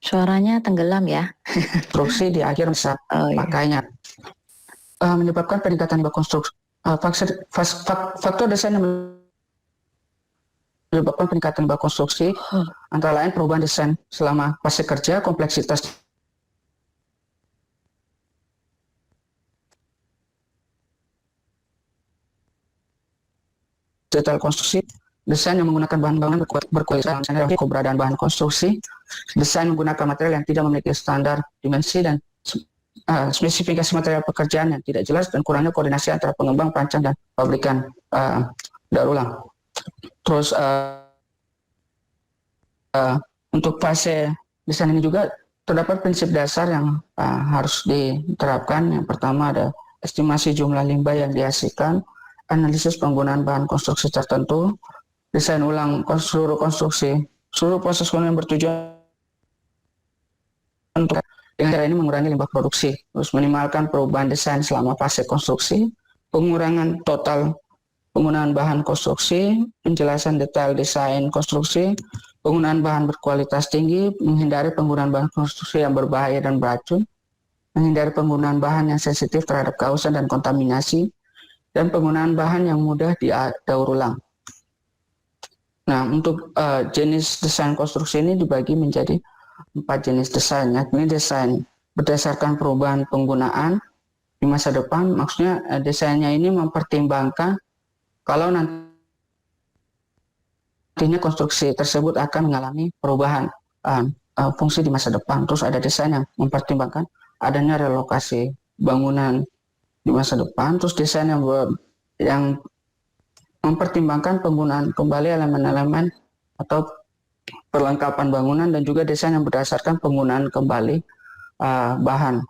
Suaranya tenggelam ya. Konstruksi di akhir masa pakainya. Menyebabkan peningkatan limbah konstruksi. Faktor desain yang menyebabkan peningkatan limbah konstruksi antara lain perubahan desain selama fase kerja, kompleksitas detail konstruksi, desain yang menggunakan bahan bangunan berkualitas, misalnya keberadaan bahan konstruksi, desain menggunakan material yang tidak memiliki standar dimensi dan spesifikasi material pekerjaan yang tidak jelas, dan kurangnya koordinasi antara pengembang, perancang, dan pabrikan daur ulang. Terus untuk fase desain ini juga terdapat prinsip dasar yang harus diterapkan. Yang pertama ada estimasi jumlah limbah yang dihasilkan, analisis penggunaan bahan konstruksi tertentu, desain ulang seluruh konstruksi, seluruh proses yang bertujuan untuk dengan cara ini mengurangi limbah produksi, terus minimalkan perubahan desain selama fase konstruksi, pengurangan total penggunaan bahan konstruksi, penjelasan detail desain konstruksi, penggunaan bahan berkualitas tinggi, menghindari penggunaan bahan konstruksi yang berbahaya dan beracun, menghindari penggunaan bahan yang sensitif terhadap kausan dan kontaminasi, dan penggunaan bahan yang mudah didaur ulang. Nah, untuk jenis desain konstruksi ini dibagi menjadi 4 jenis desain, yakni desain berdasarkan perubahan penggunaan di masa depan. Maksudnya desainnya ini mempertimbangkan kalau nantinya konstruksi tersebut akan mengalami perubahan fungsi di masa depan. Terus ada desain yang mempertimbangkan adanya relokasi bangunan di masa depan. Terus desain yang mempertimbangkan penggunaan kembali elemen-elemen atau perlengkapan bangunan, dan juga desain yang berdasarkan penggunaan kembali bahan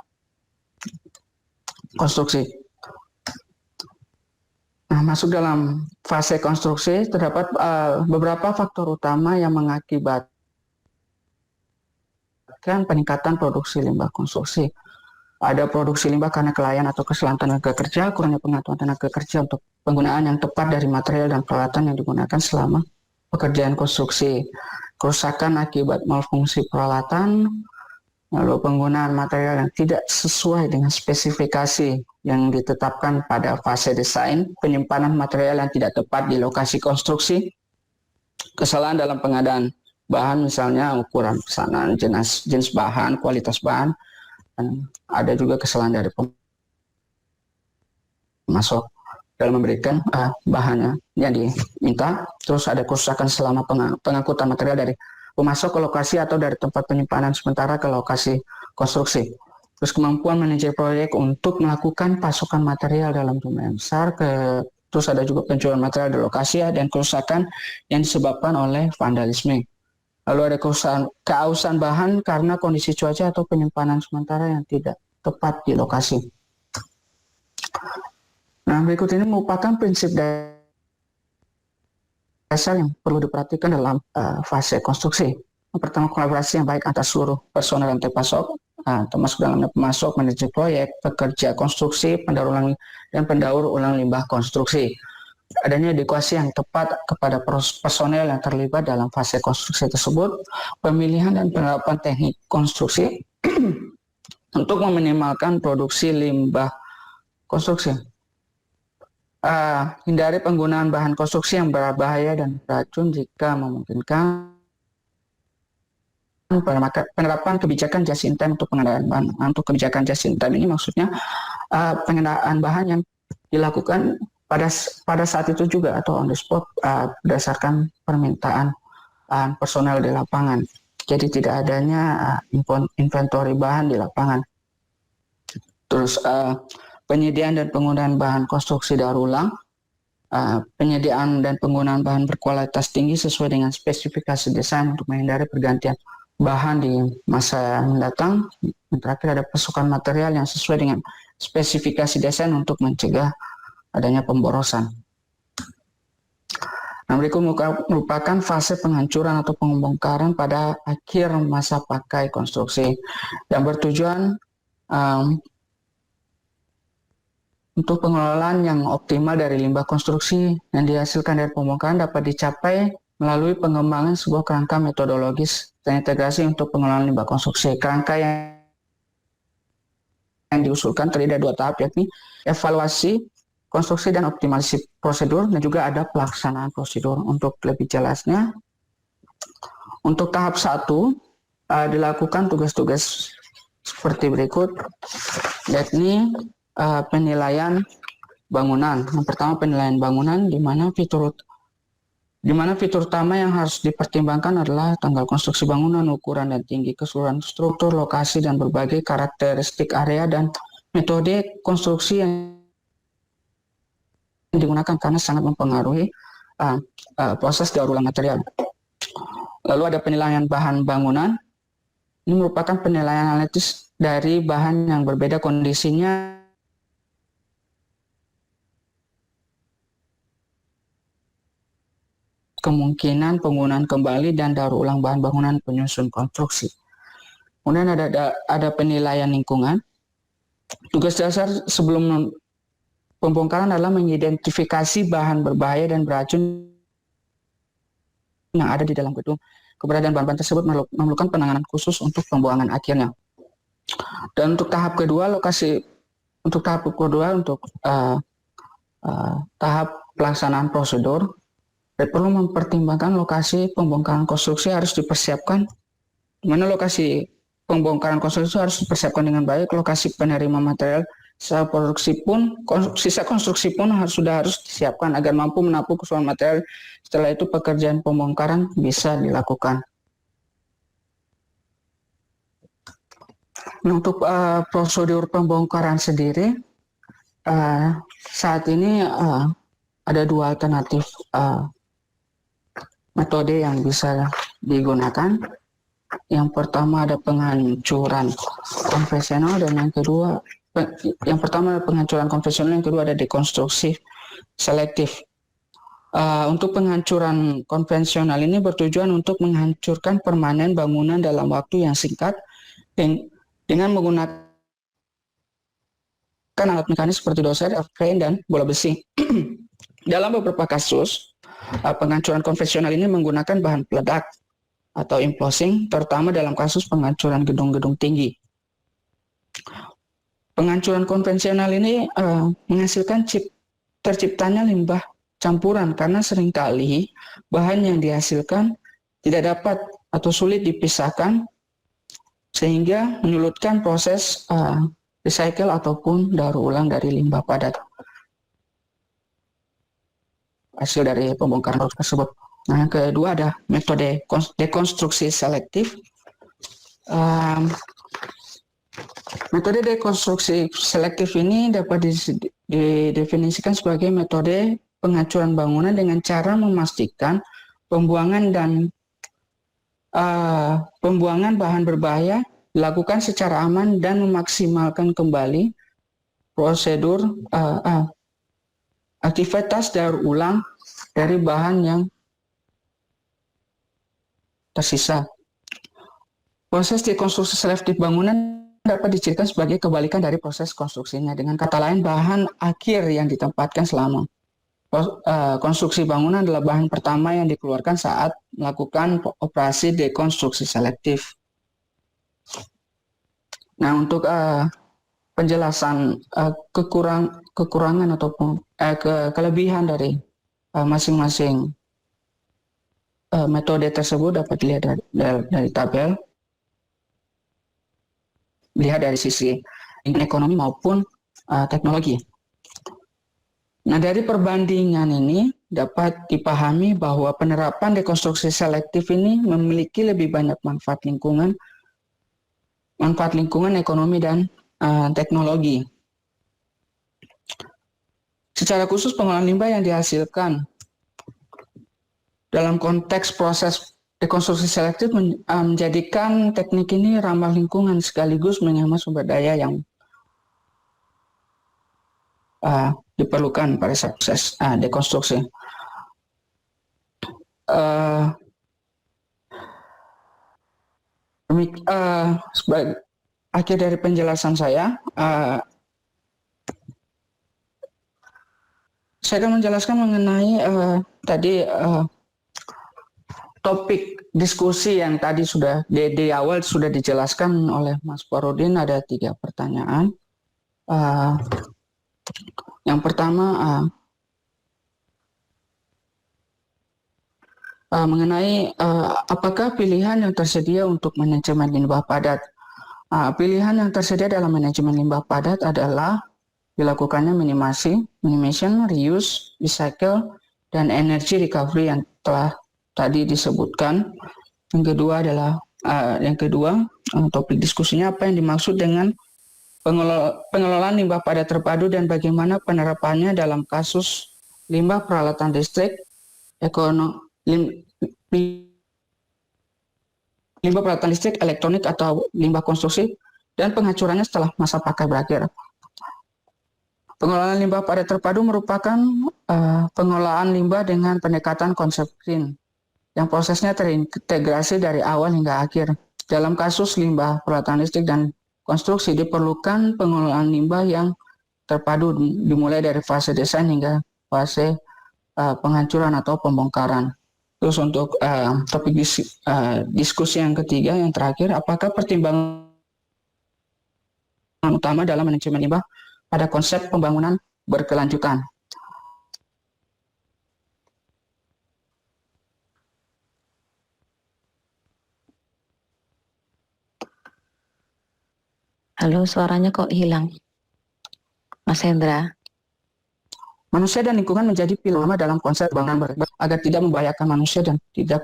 konstruksi. Nah, masuk dalam fase konstruksi terdapat beberapa faktor utama yang mengakibatkan peningkatan produksi limbah konstruksi. Ada produksi limbah karena kelalaian atau kesalahan tenaga kerja, kurangnya pengetahuan tenaga kerja untuk penggunaan yang tepat dari material dan peralatan yang digunakan selama pekerjaan konstruksi, kerusakan akibat malfungsi peralatan, lalu penggunaan material yang tidak sesuai dengan spesifikasi yang ditetapkan pada fase desain, penyimpanan material yang tidak tepat di lokasi konstruksi, kesalahan dalam pengadaan bahan, misalnya ukuran pesanan, jenis bahan, kualitas bahan, dan ada juga kesalahan dari pemasok dalam memberikan bahannya yang diminta. Terus ada kerusakan selama pengangkutan material dari pemasok ke lokasi atau dari tempat penyimpanan sementara ke lokasi konstruksi. Terus kemampuan manajer proyek untuk melakukan pasokan material dalam jumlah yang besar. Terus ada juga penjualan material di lokasi dan kerusakan yang disebabkan oleh vandalisme. Lalu ada keausan bahan karena kondisi cuaca atau penyimpanan sementara yang tidak tepat di lokasi. Nah, berikut ini merupakan prinsip dasar yang perlu diperhatikan dalam fase konstruksi. Yang pertama, kolaborasi yang baik antara seluruh personel rantai pasok, termasuk dalamnya pemasok, manajer proyek, pekerja konstruksi, pendaur ulang, dan pendaur ulang limbah konstruksi. Adanya edukasi yang tepat kepada personel yang terlibat dalam fase konstruksi tersebut, pemilihan dan penerapan teknik konstruksi untuk meminimalkan produksi limbah konstruksi. Hindari penggunaan bahan konstruksi yang berbahaya dan beracun jika memungkinkan. Penerapan kebijakan just in time untuk pengadaan bahan. Untuk kebijakan just in time ini maksudnya pengadaan bahan yang dilakukan pada saat itu juga atau on the spot berdasarkan permintaan personel di lapangan. Jadi tidak adanya inventory bahan di lapangan. Terus penyediaan dan penggunaan bahan konstruksi daur ulang, penyediaan dan penggunaan bahan berkualitas tinggi sesuai dengan spesifikasi desain untuk menghindari pergantian bahan di masa mendatang. Yang terakhir ada pasokan material yang sesuai dengan spesifikasi desain untuk mencegah adanya pemborosan. Nah, berikut merupakan fase penghancuran atau pembongkaran pada akhir masa pakai konstruksi yang bertujuan untuk pengelolaan yang optimal dari limbah konstruksi yang dihasilkan dari pembongkaran dapat dicapai melalui pengembangan sebuah kerangka metodologis terintegrasi untuk pengelolaan limbah konstruksi. Kerangka yang diusulkan terdiri dari 2 tahap, yakni evaluasi konstruksi dan optimalisasi prosedur, dan juga ada pelaksanaan prosedur. Untuk lebih jelasnya, untuk tahap 1 dilakukan tugas-tugas seperti berikut, yakni penilaian bangunan. Yang pertama, penilaian bangunan, di mana fitur di mana fitur utama yang harus dipertimbangkan adalah tanggal konstruksi bangunan, ukuran dan tinggi keseluruhan struktur, lokasi, dan berbagai karakteristik area dan metode konstruksi yang digunakan karena sangat mempengaruhi proses daur ulang material. Lalu ada penilaian bahan bangunan. Ini merupakan penilaian analitis dari bahan yang berbeda kondisinya kemungkinan penggunaan kembali dan daur ulang bahan bangunan penyusun konstruksi. Kemudian ada penilaian lingkungan. Tugas dasar sebelum pembongkaran adalah mengidentifikasi bahan berbahaya dan beracun yang ada di dalam gedung. Keberadaan bahan-bahan tersebut memerlukan penanganan khusus untuk pembuangan akhirnya. Dan untuk tahap kedua, tahap pelaksanaan prosedur, perlu mempertimbangkan lokasi pembongkaran konstruksi harus dipersiapkan. Di mana lokasi pembongkaran konstruksi harus dipersiapkan dengan baik, lokasi penerima material, sisa konstruksi pun harus disiapkan agar mampu menampung keseluruhan material. Setelah itu pekerjaan pembongkaran bisa dilakukan. Nah, untuk prosedur pembongkaran sendiri, saat ini ada dua alternatif metode yang bisa digunakan. Yang pertama ada penghancuran konvensional dan yang pertama ada penghancuran konvensional, yang kedua ada dekonstruksi selektif. Untuk penghancuran konvensional ini bertujuan untuk menghancurkan permanen bangunan dalam waktu yang singkat dengan menggunakan alat mekanis seperti doser, crane, dan bola besi. Dalam beberapa kasus, penghancuran konvensional ini menggunakan bahan peledak atau implosing, terutama dalam kasus penghancuran gedung-gedung tinggi. Penghancuran konvensional ini menghasilkan terciptanya limbah campuran karena seringkali bahan yang dihasilkan tidak dapat atau sulit dipisahkan sehingga menyulitkan proses recycle ataupun daur ulang dari limbah padat hasil dari pembongkaran tersebut. Nah, yang kedua ada metode dekonstruksi selektif. Metode dekonstruksi selektif ini dapat didefinisikan sebagai metode penghancuran bangunan dengan cara memastikan pembuangan bahan berbahaya dilakukan secara aman dan memaksimalkan kembali prosedur aktivitas daur ulang dari bahan yang tersisa. Proses dekonstruksi selektif bangunan dapat dicirikan sebagai kebalikan dari proses konstruksinya. Dengan kata lain, bahan akhir yang ditempatkan selama konstruksi bangunan adalah bahan pertama yang dikeluarkan saat melakukan operasi dekonstruksi selektif. Nah, untuk penjelasan kekurangan ataupun kelebihan dari masing-masing metode tersebut dapat dilihat dari tabel. Lihat dari sisi ekonomi maupun teknologi. Nah, dari perbandingan ini dapat dipahami bahwa penerapan dekonstruksi selektif ini memiliki lebih banyak manfaat lingkungan, ekonomi, dan teknologi. Secara khusus, pengolahan limbah yang dihasilkan dalam konteks proses dekonstruksi selektif menjadikan teknik ini ramah lingkungan sekaligus menghemat sumber daya yang diperlukan pada proses dekonstruksi. Sebagai akhir dari penjelasan saya akan menjelaskan mengenai topik diskusi yang tadi sudah di awal sudah dijelaskan oleh Mas Farudin. Ada 3 pertanyaan. Yang pertama mengenai apakah pilihan yang tersedia untuk manajemen limbah padat. Pilihan yang tersedia dalam manajemen limbah padat adalah dilakukannya minimation, reuse, recycle, dan energy recovery yang telah tadi disebutkan. Yang kedua, topik diskusinya apa yang dimaksud dengan pengelolaan limbah padat terpadu dan bagaimana penerapannya dalam kasus limbah peralatan listrik, limbah peralatan listrik, elektronik atau limbah konstruksi dan penghancurannya setelah masa pakai berakhir. Pengelolaan limbah padat terpadu merupakan pengelolaan limbah dengan pendekatan konsep green yang prosesnya terintegrasi dari awal hingga akhir. Dalam kasus limbah peralatan listrik dan konstruksi diperlukan pengelolaan limbah yang terpadu dimulai dari fase desain hingga fase penghancuran atau pembongkaran. Terus untuk topik diskusi yang ketiga, yang terakhir, apakah pertimbangan utama dalam manajemen limbah pada konsep pembangunan berkelanjutan? Halo, suaranya kok hilang, Mas Hendra? Manusia dan lingkungan menjadi pilar utama dalam konsep pembangunan berkelanjutan agar tidak membahayakan manusia dan tidak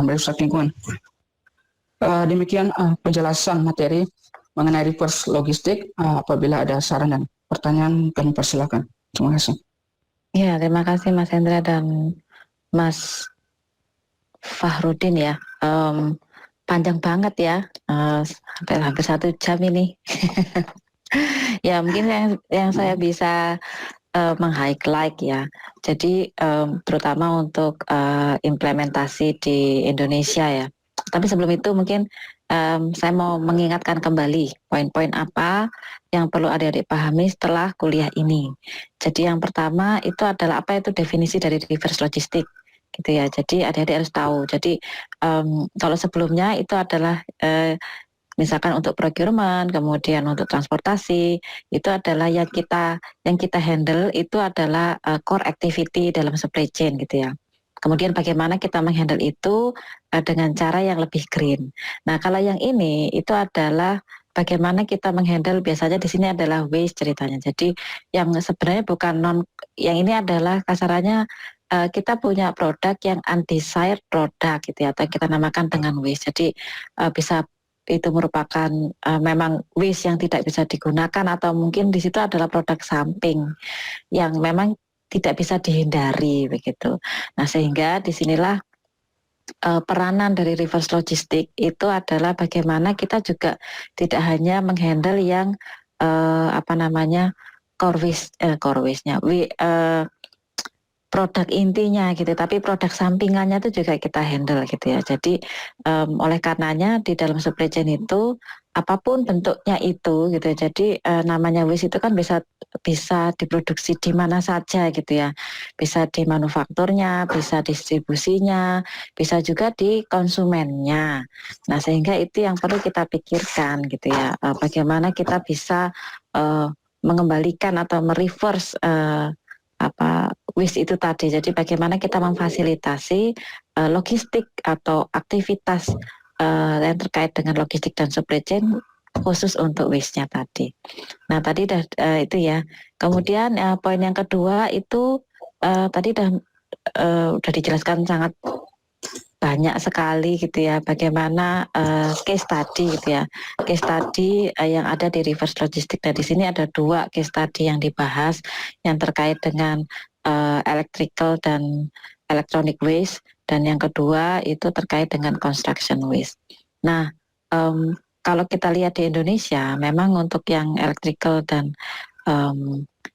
merusak lingkungan. Demikian penjelasan materi mengenai reverse logistik. Apabila ada saran dan pertanyaan, kami persilakan. Terima kasih. Ya, terima kasih Mas Hendra dan Mas Fahrudin ya. Panjang banget ya, sampai hampir 1 jam ini. Ya mungkin yang saya bisa meng-highlight ya. Jadi terutama untuk implementasi di Indonesia ya. Tapi sebelum itu mungkin saya mau mengingatkan kembali poin-poin apa yang perlu adik-adik pahami setelah kuliah ini. Jadi yang pertama itu adalah apa itu definisi dari reverse logistik gitu ya. Jadi adik-adik harus tahu. Jadi kalau sebelumnya itu adalah misalkan untuk procurement, kemudian untuk transportasi, itu adalah yang kita handle itu adalah core activity dalam supply chain gitu ya. Kemudian bagaimana kita menghandle itu dengan cara yang lebih green. Nah, kalau yang ini itu adalah bagaimana kita menghandle, biasanya di sini adalah waste ceritanya. Jadi yang sebenarnya bukan yang ini adalah kasarannya kita punya produk yang undesired product gitu ya, atau kita namakan dengan waste. Jadi bisa itu merupakan memang waste yang tidak bisa digunakan, atau mungkin di situ adalah produk samping yang memang tidak bisa dihindari begitu. Nah, sehingga disinilah peranan dari reverse logistik itu adalah bagaimana kita juga tidak hanya menghandle yang core waste-nya, produk intinya gitu, tapi produk sampingannya itu juga kita handle gitu ya. Jadi oleh karenanya di dalam supply chain itu apapun bentuknya itu gitu ya. Jadi namanya waste itu kan bisa diproduksi di mana saja gitu ya. Bisa di manufakturnya, bisa distribusinya, bisa juga di konsumennya. Nah, sehingga itu yang perlu kita pikirkan gitu ya. Bagaimana kita bisa mengembalikan atau mereverse waste itu tadi. Jadi bagaimana kita memfasilitasi logistik atau aktivitas yang terkait dengan logistik dan supply chain khusus untuk waste-nya tadi. Nah, tadi itu ya. Kemudian poin yang kedua itu tadi udah dijelaskan sangat banyak sekali gitu ya, bagaimana case study gitu ya, case study yang ada di reverse logistik. Dan di sini ada 2 case study yang dibahas yang terkait dengan electrical dan electronic waste, dan yang kedua itu terkait dengan construction waste. Nah, kalau kita lihat di Indonesia, memang untuk yang electrical dan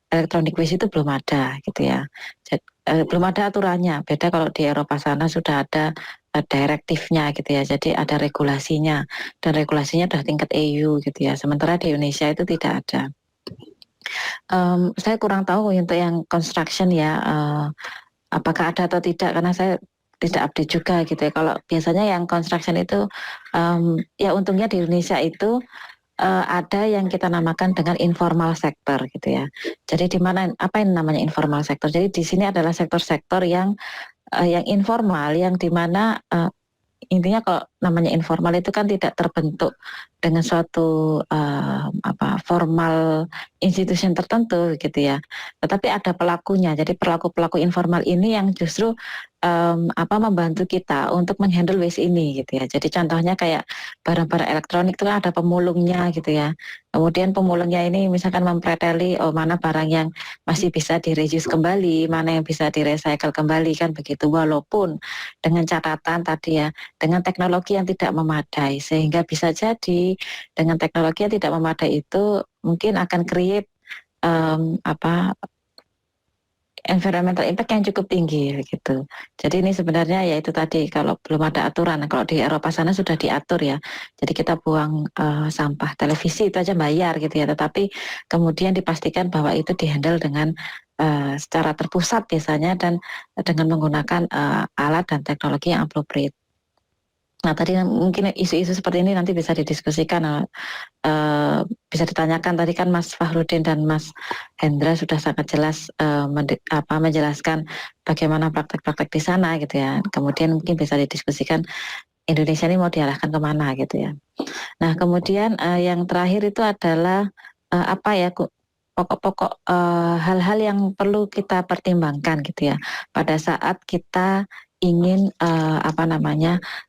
electronic waste itu belum ada gitu ya. Jadi, belum ada aturannya. Beda kalau di Eropa sana sudah ada direktifnya gitu ya. Jadi ada regulasinya, dan regulasinya sudah tingkat EU gitu ya. Sementara di Indonesia itu tidak ada. Saya kurang tahu untuk yang construction ya, apakah ada atau tidak, karena saya tidak update juga gitu ya. Kalau biasanya yang construction itu ya untungnya di Indonesia itu ada yang kita namakan dengan informal sector gitu ya. Jadi di mana apa yang namanya informal sector? Jadi di sini adalah sektor-sektor yang informal, yang di mana intinya kalau namanya informal itu kan tidak terbentuk dengan suatu formal institusi tertentu gitu ya. Tetapi ada pelakunya. Jadi pelaku-pelaku informal ini yang justru membantu kita untuk menghandle waste ini gitu ya. Jadi contohnya kayak barang-barang elektronik itu kan ada pemulungnya gitu ya. Kemudian pemulungnya ini misalkan mempreteli mana barang yang masih bisa direuse kembali, mana yang bisa direcycle kembali kan begitu. Walaupun dengan catatan tadi ya, dengan teknologi yang tidak memadai, sehingga bisa jadi dengan teknologi yang tidak memadai itu mungkin akan create environmental impact yang cukup tinggi gitu. Jadi ini sebenarnya ya itu tadi, kalau belum ada aturan. Kalau di Eropa sana sudah diatur ya. Jadi kita buang sampah televisi itu aja bayar gitu ya. Tetapi kemudian dipastikan bahwa itu dihandle dengan secara terpusat biasanya dan dengan menggunakan alat dan teknologi yang appropriate. Nah tadi mungkin isu-isu seperti ini nanti bisa didiskusikan, bisa ditanyakan. Tadi kan Mas Fahrudin dan Mas Hendra sudah sangat jelas menjelaskan bagaimana praktek-praktek di sana gitu ya. Kemudian mungkin bisa didiskusikan Indonesia ini mau diarahkan kemana gitu ya. Nah kemudian yang terakhir itu adalah pokok-pokok hal-hal yang perlu kita pertimbangkan gitu ya pada saat kita ingin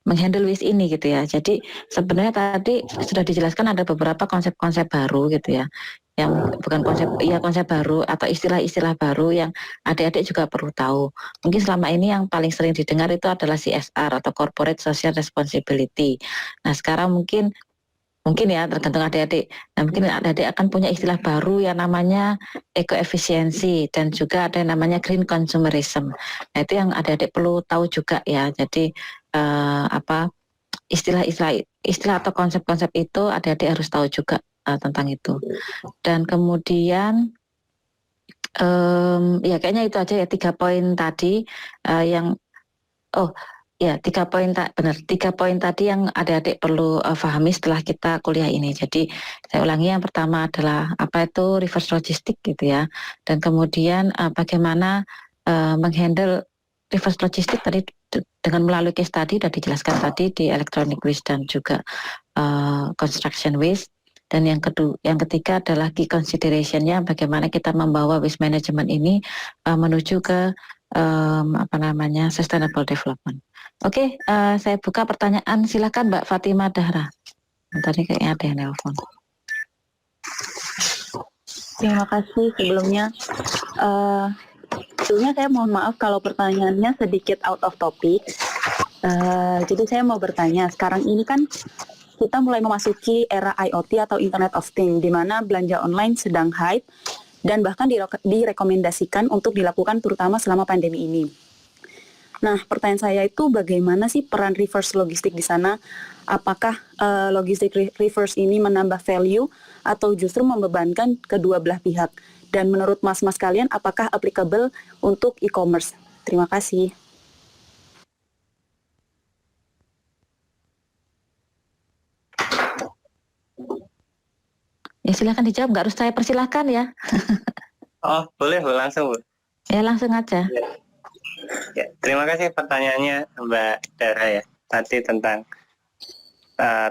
menghandle waste ini gitu ya. Jadi sebenarnya tadi sudah dijelaskan ada beberapa konsep-konsep baru gitu ya, yang bukan konsep baru atau istilah-istilah baru yang adik-adik juga perlu tahu. Mungkin selama ini yang paling sering didengar itu adalah CSR atau Corporate Social Responsibility. Nah sekarang mungkin ya tergantung adik-adik. Nah mungkin adik-adik akan punya istilah baru yang namanya ekoefisiensi dan juga ada yang namanya green consumerism. Nah itu yang adik-adik perlu tahu juga ya. Jadi istilah atau konsep-konsep itu adik-adik harus tahu juga tentang itu. Dan kemudian ya kayaknya itu aja ya 3 poin tadi yang ya 3 poin tadi yang adik-adik perlu pahami setelah kita kuliah ini. Jadi saya ulangi, yang pertama adalah apa itu reverse logistik gitu ya, dan kemudian bagaimana menghandle reverse logistik tadi dengan melalui case tadi sudah dijelaskan tadi di electronic waste dan juga construction waste. Dan yang ketiga adalah key consideration-nya bagaimana kita membawa waste management ini menuju ke sustainable development. Oke, saya buka pertanyaan. Silakan Mbak Fatima Dahra. Tadi kayaknya ada yang nelpon. Terima kasih sebelumnya. Sebelumnya saya mohon maaf kalau pertanyaannya sedikit out of topic. Jadi saya mau bertanya, sekarang ini kan kita mulai memasuki era IoT atau Internet of Things, di mana belanja online sedang hype dan bahkan direkomendasikan untuk dilakukan terutama selama pandemi ini. Nah, pertanyaan saya itu bagaimana sih peran reverse logistik di sana? Apakah logistik reverse ini menambah value atau justru membebankan kedua belah pihak? Dan menurut mas-mas kalian, apakah applicable untuk e-commerce? Terima kasih. Ya silakan dijawab, nggak harus saya persilahkan ya. Oh, boleh langsung, Bu. Ya langsung aja. Ya, terima kasih pertanyaannya Mbak Dara ya. Tadi tentang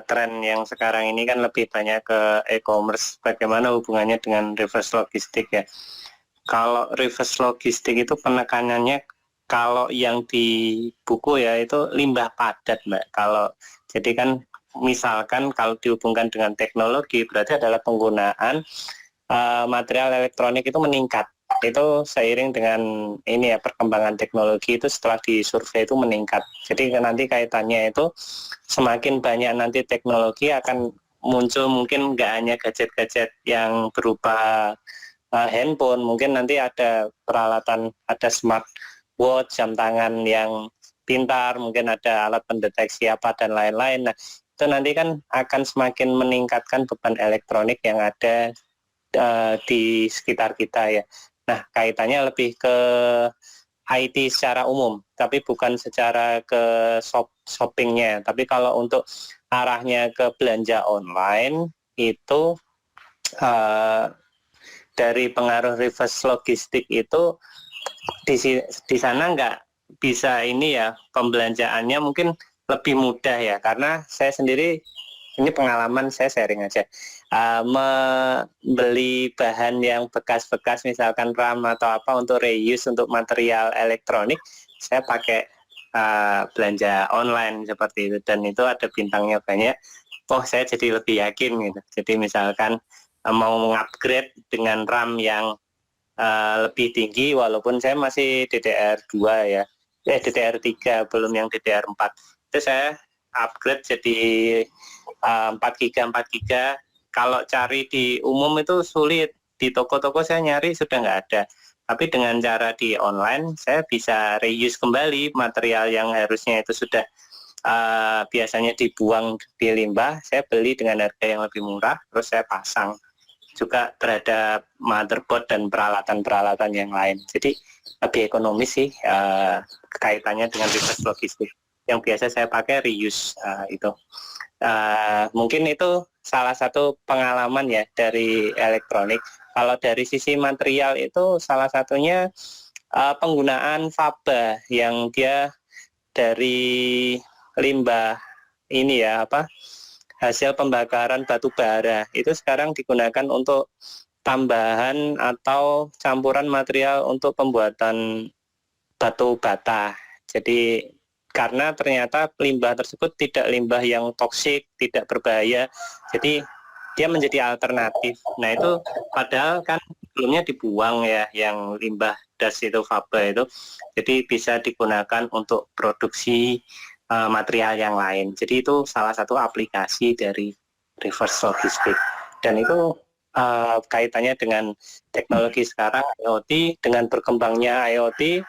tren yang sekarang ini kan lebih banyak ke e-commerce. Bagaimana hubungannya dengan reverse logistik ya? Kalau reverse logistik itu penekanannya, kalau yang di buku ya itu limbah padat, Mbak. Jadi kan misalkan kalau dihubungkan dengan teknologi berarti adalah penggunaan material elektronik itu meningkat. Itu seiring dengan ini ya, perkembangan teknologi itu setelah disurvei itu meningkat. Jadi nanti kaitannya itu semakin banyak nanti teknologi akan muncul, mungkin nggak hanya gadget-gadget yang berupa handphone, mungkin nanti ada peralatan, ada smart watch, jam tangan yang pintar, mungkin ada alat pendeteksi apa dan lain-lain. Nah itu nanti kan akan semakin meningkatkan beban elektronik yang ada di sekitar kita ya. Nah, kaitannya lebih ke IT secara umum, tapi bukan secara ke shoppingnya. Tapi kalau untuk arahnya ke belanja online, itu dari pengaruh reverse logistik itu di sana nggak bisa ini ya, pembelanjaannya mungkin lebih mudah ya, karena saya sendiri, ini pengalaman saya sharing aja, membeli bahan yang bekas-bekas misalkan RAM atau apa untuk reuse untuk material elektronik, saya pakai belanja online seperti itu, dan itu ada bintangnya banyak. Saya jadi lebih yakin gitu. Jadi misalkan mau mengupgrade dengan RAM yang lebih tinggi, walaupun saya masih DDR2 ya, DDR3 belum yang DDR4, itu saya upgrade jadi 4 GB. Kalau cari di umum itu sulit, di toko-toko saya nyari sudah nggak ada, tapi dengan cara di online saya bisa reuse kembali material yang harusnya itu sudah biasanya dibuang di limbah, saya beli dengan harga yang lebih murah, terus saya pasang juga terhadap motherboard dan peralatan-peralatan yang lain. Jadi lebih ekonomis sih kaitannya dengan reverse logistik. Yang biasa saya pakai reuse itu. Mungkin itu salah satu pengalaman ya dari elektronik. Kalau dari sisi material itu salah satunya penggunaan faba yang dia dari limbah ini ya, hasil pembakaran batu bara, itu sekarang digunakan untuk tambahan atau campuran material untuk pembuatan batu bata. Jadi karena ternyata limbah tersebut tidak limbah yang toksik, tidak berbahaya, jadi dia menjadi alternatif. Nah itu padahal kan sebelumnya dibuang ya, yang limbah das itu, faba itu, jadi bisa digunakan untuk produksi material yang lain. Jadi itu salah satu aplikasi dari reverse logistik, dan itu kaitannya dengan teknologi sekarang IoT. Dengan berkembangnya IoT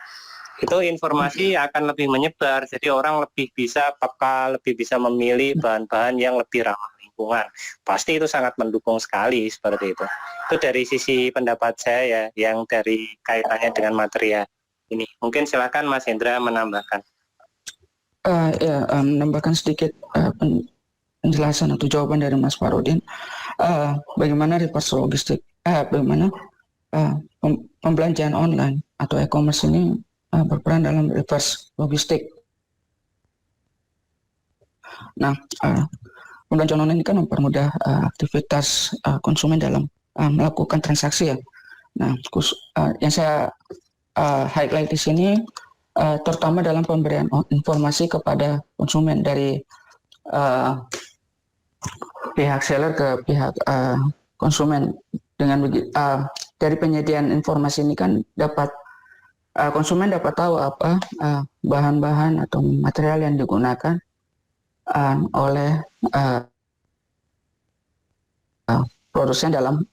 itu informasi akan lebih menyebar, jadi orang lebih bisa peka, lebih bisa memilih bahan-bahan yang lebih ramah lingkungan. Pasti itu sangat mendukung sekali seperti itu. Itu dari sisi pendapat saya ya, yang dari kaitannya dengan material ini. Mungkin silakan Mas Hendra menambahkan. Menambahkan sedikit penjelasan atau jawaban dari Mas Farudin. Bagaimana reverse logistik, bagaimana pembelanjaan online atau e-commerce ini berperan dalam reverse logistik. Nah, pembelanjaan online ini kan mempermudah aktivitas konsumen dalam melakukan transaksi ya. Nah, yang saya highlight di sini terutama dalam pemberian informasi kepada konsumen dari pihak seller ke pihak konsumen. Dengan dari penyediaan informasi ini kan dapat konsumen dapat tahu apa bahan-bahan atau material yang digunakan oleh produsen dalam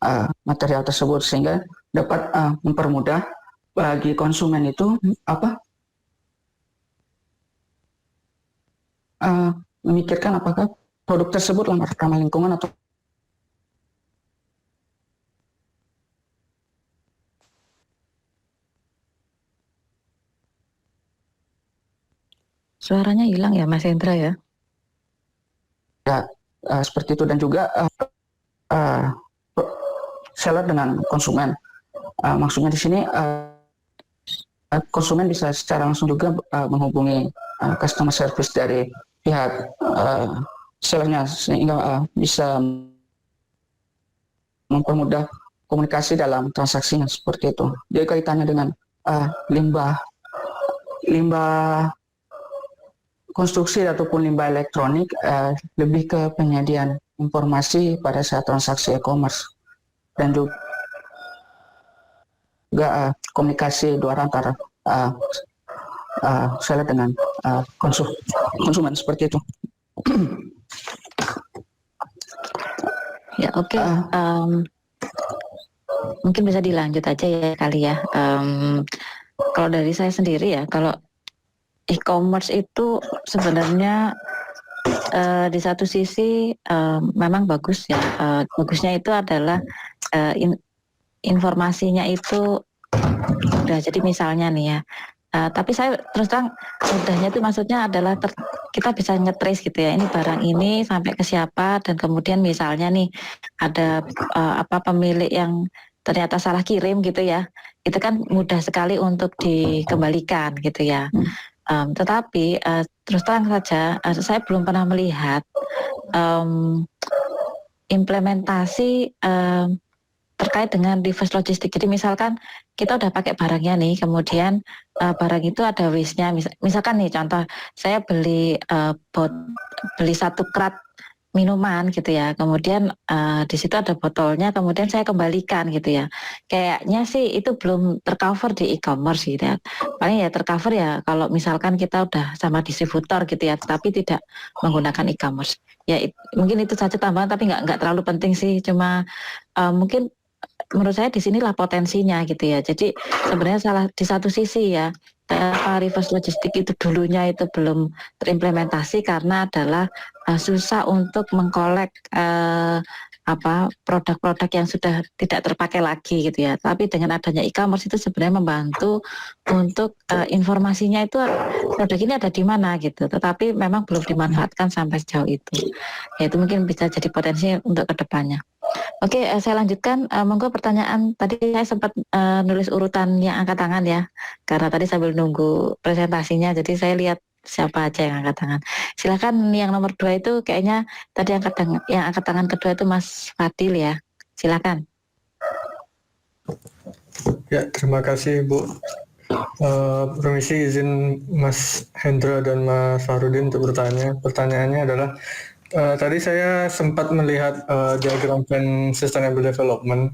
material tersebut, sehingga dapat mempermudah bagi konsumen itu memikirkan apakah produk tersebut ramah lingkungan atau Suaranya hilang ya Mas Hendra ya? Seperti itu. Dan juga seller dengan konsumen. Maksudnya di sini konsumen bisa secara langsung juga menghubungi customer service dari pihak sellernya, sehingga bisa mempermudah komunikasi dalam transaksinya seperti itu. Jadi kaitannya dengan limbah konstruksi ataupun limbah elektronik, lebih ke penyediaan informasi pada saat transaksi e-commerce, dan juga komunikasi dua antara seller dengan konsumen seperti itu. Ya oke. Mungkin bisa dilanjut aja ya kali ya. Kalau dari saya sendiri ya, kalau e-commerce itu sebenarnya di satu sisi memang bagus ya. Bagusnya itu adalah informasinya itu udah, jadi misalnya nih ya. Tapi saya terus terang mudahnya itu maksudnya adalah kita bisa nge-trace gitu ya, ini barang ini sampai ke siapa, dan kemudian misalnya nih ada pemilik yang ternyata salah kirim gitu ya, itu kan mudah sekali untuk dikembalikan gitu ya. Tetapi terus terang saja, saya belum pernah melihat implementasi terkait dengan reverse logistik. Jadi misalkan kita udah pakai barangnya nih, kemudian barang itu ada waste-nya. Misalkan nih contoh, saya beli satu krat minuman gitu ya, kemudian di situ ada botolnya, kemudian saya kembalikan gitu ya. Kayaknya sih itu belum tercover di e-commerce gitu ya. Paling ya tercover ya kalau misalkan kita udah sama distributor gitu ya, tapi tidak menggunakan e-commerce. Ya mungkin itu saja tambahan, tapi nggak terlalu penting sih. Cuma mungkin menurut saya di sinilah potensinya gitu ya. Jadi sebenarnya salah di satu sisi ya, reverse logistik itu dulunya itu belum terimplementasi karena adalah susah untuk mengkolek produk-produk yang sudah tidak terpakai lagi gitu ya. Tapi dengan adanya e-commerce itu sebenarnya membantu untuk informasinya itu produk ini ada di mana gitu. Tetapi memang belum dimanfaatkan sampai sejauh itu. Ya itu mungkin bisa jadi potensi untuk kedepannya. Oke, saya lanjutkan. Monggo pertanyaan. Tadi saya sempat nulis urutan yang angkat tangan ya, karena tadi sambil nunggu presentasinya, jadi saya lihat siapa aja yang angkat tangan. Silakan yang nomor 2 itu kayaknya tadi yang angkat tangan kedua itu Mas Fadil ya. Silakan. Ya, terima kasih Bu. Permisi izin Mas Hendra dan Mas Fahrudin untuk bertanya. Pertanyaannya adalah tadi saya sempat melihat diagram plan sustainable development.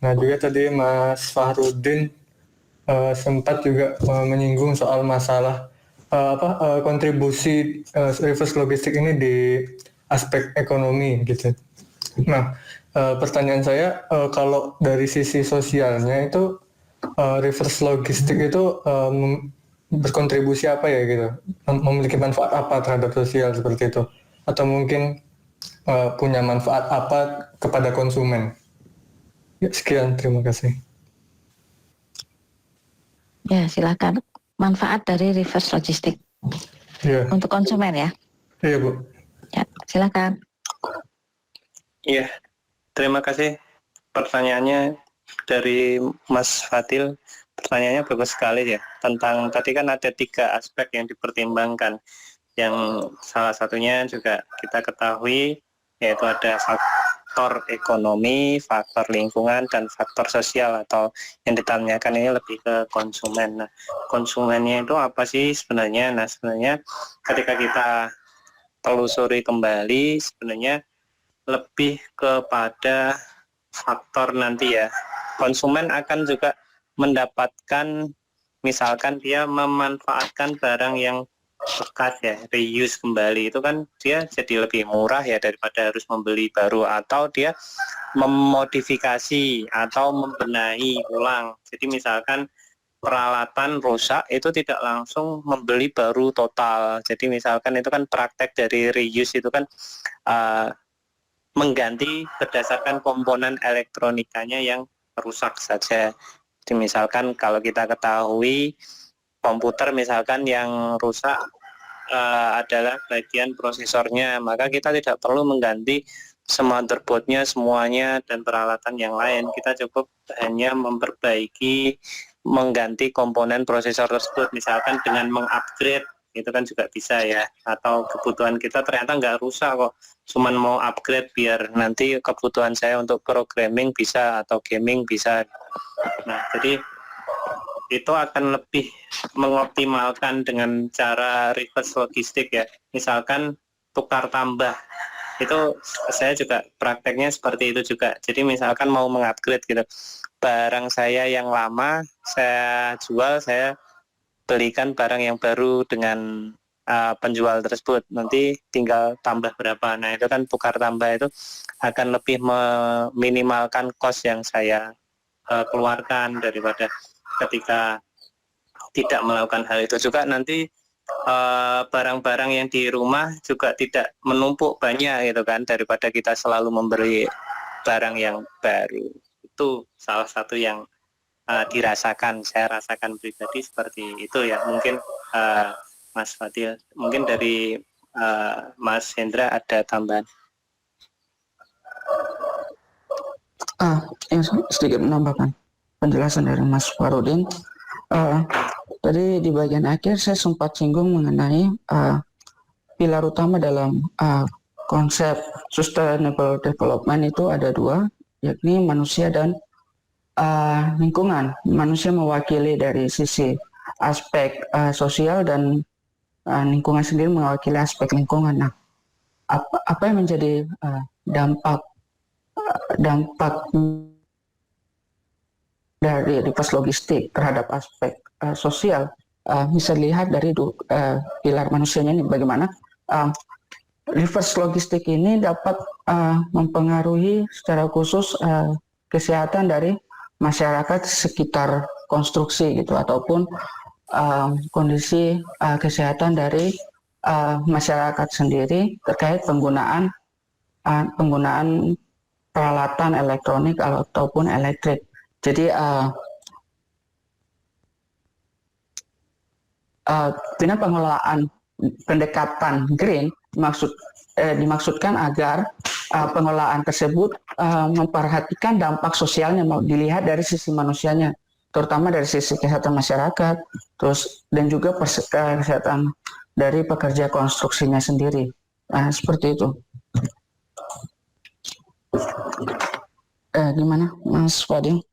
Nah juga tadi Mas Fahrudin sempat juga menyinggung soal masalah kontribusi reverse logistik ini di aspek ekonomi gitu. Nah pertanyaan saya kalau dari sisi sosialnya itu reverse logistik itu berkontribusi apa ya gitu, memiliki manfaat apa terhadap sosial seperti itu? Atau mungkin punya manfaat apa kepada konsumen. Ya, sekian, terima kasih. Ya, silakan. Manfaat dari reverse logistik untuk konsumen ya. Iya, Bu. Ya, silakan. Iya, terima kasih pertanyaannya dari Mas Fadil. Pertanyaannya bagus sekali ya. Tentang tadi kan ada 3 aspek yang dipertimbangkan. Yang salah satunya juga kita ketahui yaitu ada faktor ekonomi, faktor lingkungan, dan faktor sosial, atau yang ditanyakan ini lebih ke konsumen. Nah, konsumennya itu apa sih sebenarnya? Nah, sebenarnya ketika kita telusuri kembali sebenarnya lebih kepada faktor nanti ya. Konsumen akan juga mendapatkan, misalkan dia memanfaatkan barang yang bekas ya, reuse kembali, itu kan dia jadi lebih murah ya daripada harus membeli baru, atau dia memodifikasi atau membenahi ulang. Jadi misalkan peralatan rusak itu tidak langsung membeli baru total. Jadi misalkan itu kan praktek dari reuse itu kan mengganti berdasarkan komponen elektronikanya yang rusak saja. Jadi misalkan kalau kita ketahui komputer misalkan yang rusak adalah bagian prosesornya, maka kita tidak perlu mengganti motherboardnya semuanya dan peralatan yang lain. Kita cukup hanya memperbaiki, mengganti komponen prosesor tersebut, misalkan dengan mengupgrade, itu kan juga bisa ya. Atau kebutuhan kita ternyata nggak rusak kok, cuman mau upgrade biar nanti kebutuhan saya untuk programming bisa atau gaming bisa. Nah, jadi itu akan lebih mengoptimalkan dengan cara reverse logistik ya. Misalkan tukar tambah, itu saya juga prakteknya seperti itu juga. Jadi misalkan mau mengupgrade gitu, barang saya yang lama saya jual, saya belikan barang yang baru dengan penjual tersebut, nanti tinggal tambah berapa. Nah itu kan tukar tambah itu akan lebih meminimalkan cost yang saya keluarkan daripada ketika tidak melakukan hal itu. Juga nanti barang-barang yang di rumah juga tidak menumpuk banyak gitu kan, daripada kita selalu membeli barang yang baru. Itu salah satu yang dirasakan, saya rasakan pribadi seperti itu ya. Mungkin Mas Fadil, mungkin dari Mas Hendra ada tambahan. Yang sedikit menambahkan penjelasan dari Mas Farudin. Tadi di bagian akhir saya sempat singgung mengenai pilar utama dalam konsep sustainable development itu ada dua, yakni manusia dan lingkungan. Manusia mewakili dari sisi aspek sosial dan lingkungan sendiri mewakili aspek lingkungan. Nah, apa yang menjadi dampak dari reverse logistik terhadap aspek sosial bisa dilihat dari pilar manusianya ini, bagaimana reverse logistik ini dapat mempengaruhi secara khusus kesehatan dari masyarakat sekitar konstruksi gitu, ataupun kondisi kesehatan dari masyarakat sendiri terkait penggunaan peralatan elektronik ataupun elektrik. Jadi dengan pengelolaan pendekatan green dimaksudkan agar pengelolaan tersebut memperhatikan dampak sosialnya, mau dilihat dari sisi manusianya, terutama dari sisi kesehatan masyarakat, dan juga kesehatan dari pekerja konstruksinya sendiri. Seperti itu. Gimana, Mas Fadil?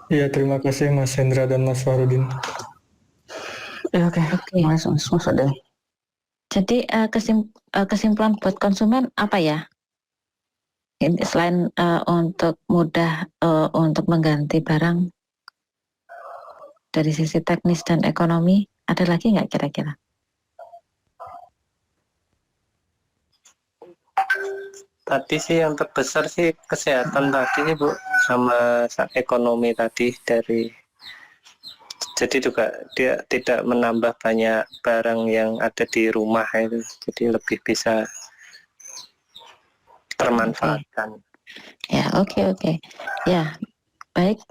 Iya, terima kasih Mas Hendra dan Mas Fahrudin. Oke. Mas Fadil. Jadi kesimpulan buat konsumen apa ya? Selain untuk mudah untuk mengganti barang dari sisi teknis dan ekonomi, ada lagi nggak kira-kira? Tadi sih yang terbesar sih kesehatan tadi nih Bu, sama ekonomi tadi dari. Jadi juga dia tidak menambah banyak barang yang ada di rumah itu, jadi lebih bisa termanfaatkan. Ya, oke. Ya, baik,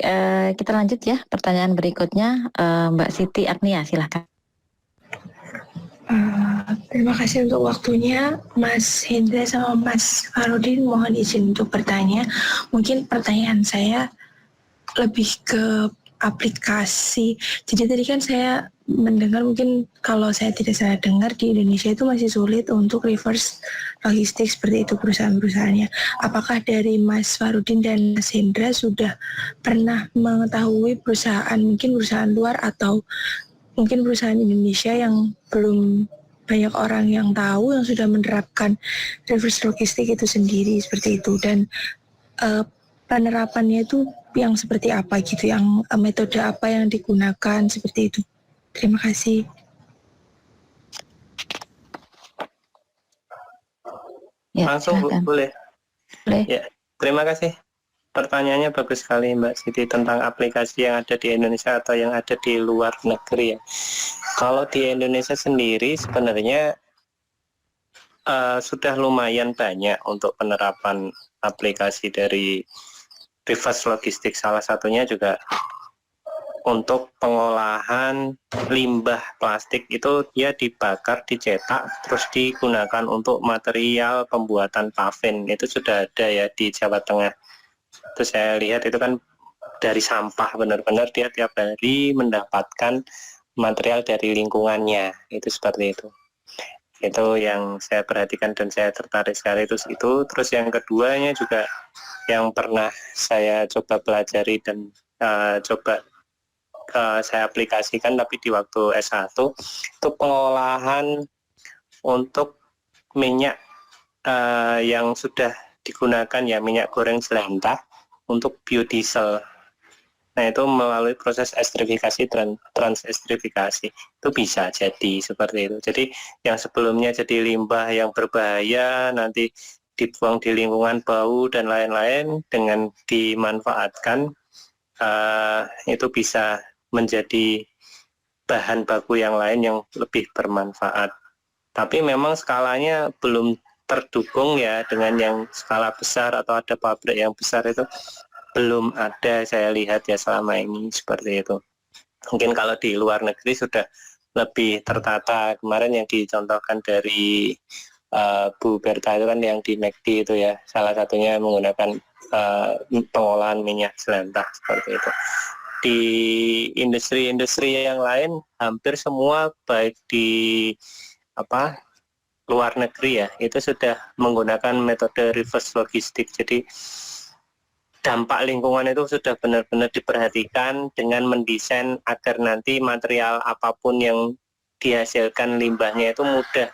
kita lanjut ya. Pertanyaan berikutnya, Mbak Siti Agnia, silahkan. Terima kasih untuk waktunya, Mas Hendra sama Mas Farudin. Mohon izin untuk bertanya. Mungkin pertanyaan saya lebih ke aplikasi. Jadi tadi kan saya mendengar, mungkin kalau saya tidak salah dengar, di Indonesia itu masih sulit untuk reverse logistik seperti itu perusahaan-perusahaannya. Apakah dari Mas Farudin dan Mas Hendra sudah pernah mengetahui perusahaan, mungkin perusahaan luar atau mungkin perusahaan Indonesia yang belum banyak orang yang tahu, yang sudah menerapkan reverse logistik itu sendiri seperti itu, dan penerapannya itu yang seperti apa gitu, yang metode apa yang digunakan seperti itu. Terima kasih. Ya, Langsung Bu, silakan. boleh? Boleh. Ya, terima kasih. Pertanyaannya bagus sekali Mbak Siti tentang aplikasi yang ada di Indonesia atau yang ada di luar negeri ya. Kalau di Indonesia sendiri sebenarnya sudah lumayan banyak untuk penerapan aplikasi dari reverse logistik. Salah satunya juga untuk pengolahan limbah plastik, itu dia dibakar, dicetak, terus digunakan untuk material pembuatan paving. Itu sudah ada ya di Jawa Tengah. Terus saya lihat itu kan dari sampah, benar-benar dia tiap hari mendapatkan material dari lingkungannya, itu seperti itu. Itu yang saya perhatikan dan saya tertarik sekali itu. Terus yang keduanya juga yang pernah saya coba pelajari dan saya aplikasikan tapi di waktu S1, itu pengolahan untuk minyak yang sudah digunakan ya, minyak goreng jelantah untuk biodiesel. Nah, itu melalui proses estrifikasi dan transestrifikasi. Itu bisa jadi seperti itu. Jadi yang sebelumnya jadi limbah yang berbahaya, nanti dibuang di lingkungan, bau dan lain-lain, dengan dimanfaatkan itu bisa menjadi bahan baku yang lain yang lebih bermanfaat. Tapi memang skalanya belum terdukung ya dengan yang skala besar atau ada pabrik yang besar, itu belum ada saya lihat ya selama ini seperti itu. Mungkin kalau di luar negeri sudah lebih tertata. Kemarin yang dicontohkan dari Bu Berta itu kan yang di McD itu ya, salah satunya menggunakan pengolahan minyak jelantah seperti itu. di industri-industri yang lain hampir semua baik di luar negeri ya itu sudah menggunakan metode reverse logistik. Jadi dampak lingkungan itu sudah benar-benar diperhatikan dengan mendesain agar nanti material apapun yang dihasilkan limbahnya itu mudah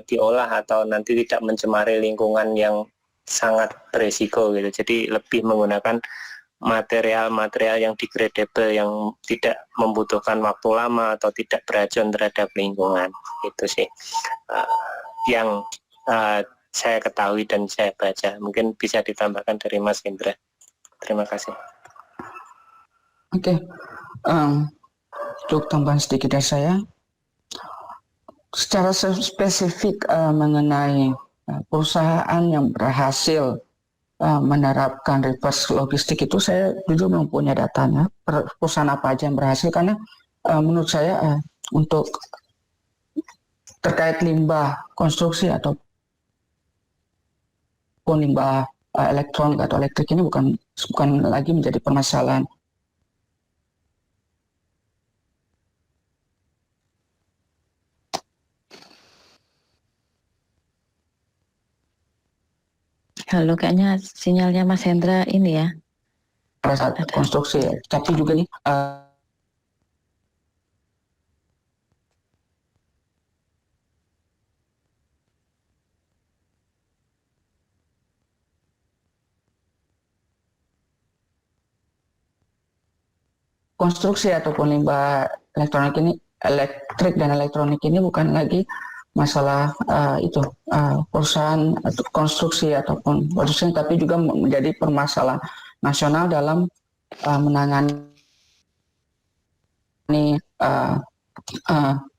diolah atau nanti tidak mencemari lingkungan yang sangat beresiko gitu. Jadi lebih menggunakan material-material yang degradable yang tidak membutuhkan waktu lama atau tidak beracun terhadap lingkungan. Itu sih yang saya ketahui dan saya baca. Mungkin bisa ditambahkan dari Mas Hendra. Terima kasih. Oke, untuk tambahan sedikit dari saya, secara spesifik mengenai perusahaan yang berhasil menerapkan reverse logistik itu saya jujur belum punya datanya perusahaan apa aja yang berhasil, karena menurut saya untuk terkait limbah konstruksi ataupun limbah elektronik atau elektrik ini bukan lagi menjadi permasalahan. Halo, kayaknya sinyalnya Mas Hendra ini ya. Pada saat konstruksi, tapi juga nih konstruksi ataupun limbah elektrik dan elektronik ini bukan lagi masalah perusahaan atau konstruksi ataupun produsen, tapi juga menjadi permasalahan nasional dalam menangani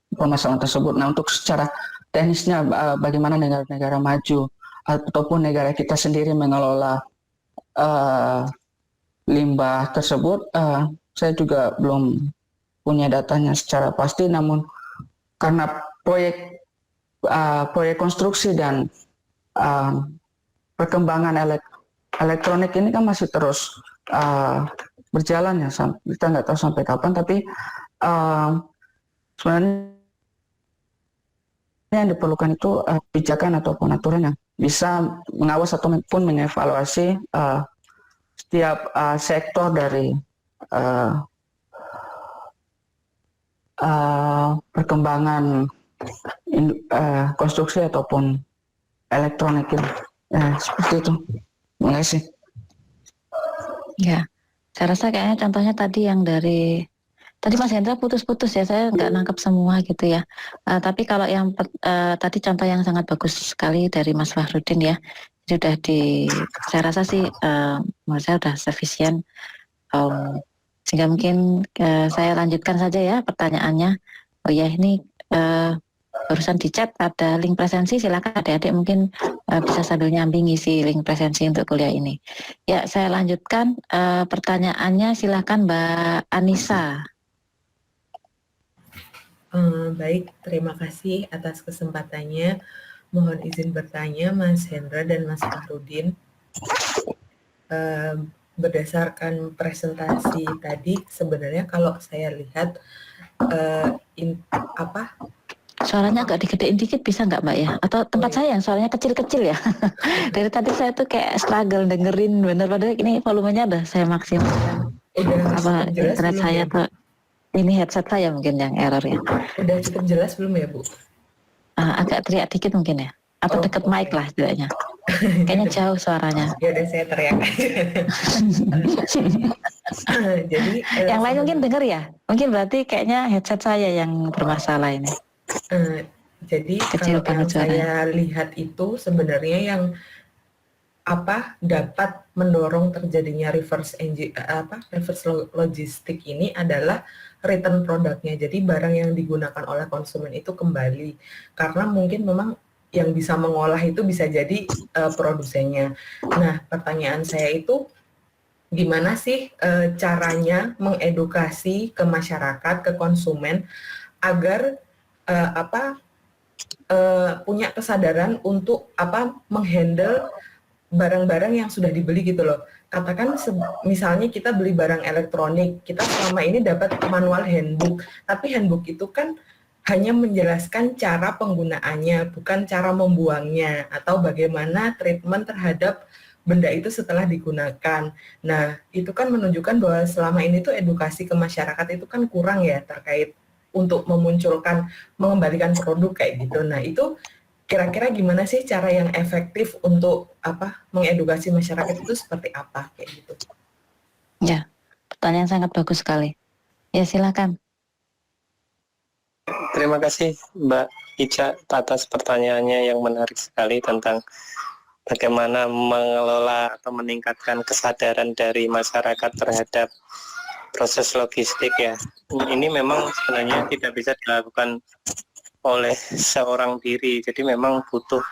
permasalahan tersebut. Nah, untuk secara teknisnya bagaimana negara-negara maju ataupun negara kita sendiri mengelola limbah tersebut, saya juga belum punya datanya secara pasti. Namun karena proyek konstruksi dan perkembangan elektronik ini kan masih terus berjalan ya, kita nggak tahu sampai kapan, tapi sebenarnya yang diperlukan itu kebijakan ataupun aturan yang bisa mengawas ataupun mengevaluasi setiap sektor dari perkembangan konstruksi ataupun elektronik ini. Seperti itu. Terima kasih. Ya, saya rasa kayaknya contohnya tadi yang tadi Mas Hendra putus-putus ya, saya nggak nangkep semua gitu ya. Tapi kalau yang tadi contoh yang sangat bagus sekali dari Mas Fahrudin ya, sudah saya rasa sih menurut saya sudah sufficient. Sehingga mungkin saya lanjutkan saja ya pertanyaannya. Oh ya, ini barusan di chat ada link presensi, silakan adik-adik mungkin bisa sambil nyambi ngisi link presensi untuk kuliah ini. Ya, saya lanjutkan pertanyaannya, silakan Mbak Anissa. Baik, terima kasih atas kesempatannya. Mohon izin bertanya Mas Hendra dan Mas Fahrudin. Berdasarkan presentasi tadi, sebenarnya kalau saya lihat Suaranya agak digedein dikit bisa nggak Mbak ya? Atau tempat saya yang suaranya kecil-kecil ya? Dari tadi saya tuh kayak struggle dengerin bener, padahal ini volumenya udah saya maksimalkan. Udah jelas internet belum saya ya? tuh, ini headset saya mungkin yang error ya. Udah cukup jelas belum ya Bu? Agak teriak dikit mungkin ya? Atau deket mic lah setidaknya. Kayaknya jauh suaranya. Ya udah saya teriak aja. Jadi yang lain mungkin denger ya? Mungkin berarti kayaknya headset saya yang bermasalah ini. Jadi Kecil kalau yang banget suaranya. saya lihat itu sebenarnya yang dapat mendorong terjadinya reverse logistik ini adalah return produknya. Jadi barang yang digunakan oleh konsumen itu kembali, karena mungkin memang yang bisa mengolah itu bisa jadi produsennya. Nah, pertanyaan saya itu gimana sih caranya mengedukasi ke masyarakat, ke konsumen agar punya kesadaran untuk menghandle barang-barang yang sudah dibeli gitu loh. Katakan misalnya kita beli barang elektronik, kita selama ini dapat manual handbook, tapi handbook itu kan hanya menjelaskan cara penggunaannya, bukan cara membuangnya atau bagaimana treatment terhadap benda itu setelah digunakan. Nah, itu kan menunjukkan bahwa selama ini tuh edukasi ke masyarakat itu kan kurang ya terkait untuk memunculkan, mengembalikan produk kayak gitu. Nah, itu kira-kira gimana sih cara yang efektif untuk mengedukasi masyarakat itu seperti apa kayak gitu? Ya, pertanyaan sangat bagus sekali. Ya, silakan. Terima kasih Mbak Ica atas pertanyaannya yang menarik sekali tentang bagaimana mengelola atau meningkatkan kesadaran dari masyarakat terhadap proses logistik ya. Ini memang sebenarnya tidak bisa dilakukan oleh seorang diri, jadi memang butuh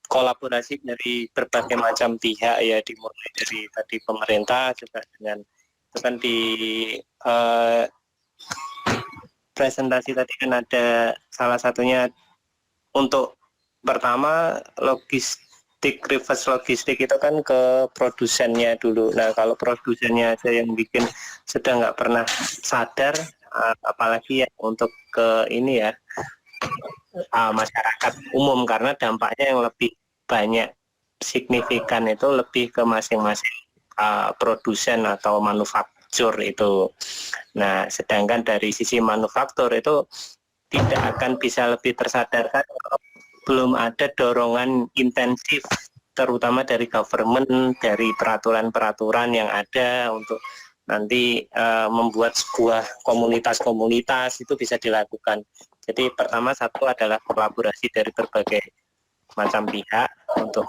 kolaborasi dari berbagai macam pihak ya, dimulai dari tadi pemerintah juga dengan itu kan di presentasi tadi kan ada salah satunya untuk pertama reverse logistik itu kan ke produsennya dulu. Nah kalau produsennya aja yang bikin sudah nggak pernah sadar, apalagi ya untuk ke ini ya masyarakat umum, karena dampaknya yang lebih banyak signifikan itu lebih ke masing-masing produsen atau manufaktur itu. Nah sedangkan dari sisi manufaktur itu tidak akan bisa lebih tersadarkan kalau belum ada dorongan intensif terutama dari government, dari peraturan-peraturan yang ada untuk nanti membuat sebuah komunitas-komunitas itu bisa dilakukan. Jadi pertama satu adalah kolaborasi dari berbagai macam pihak untuk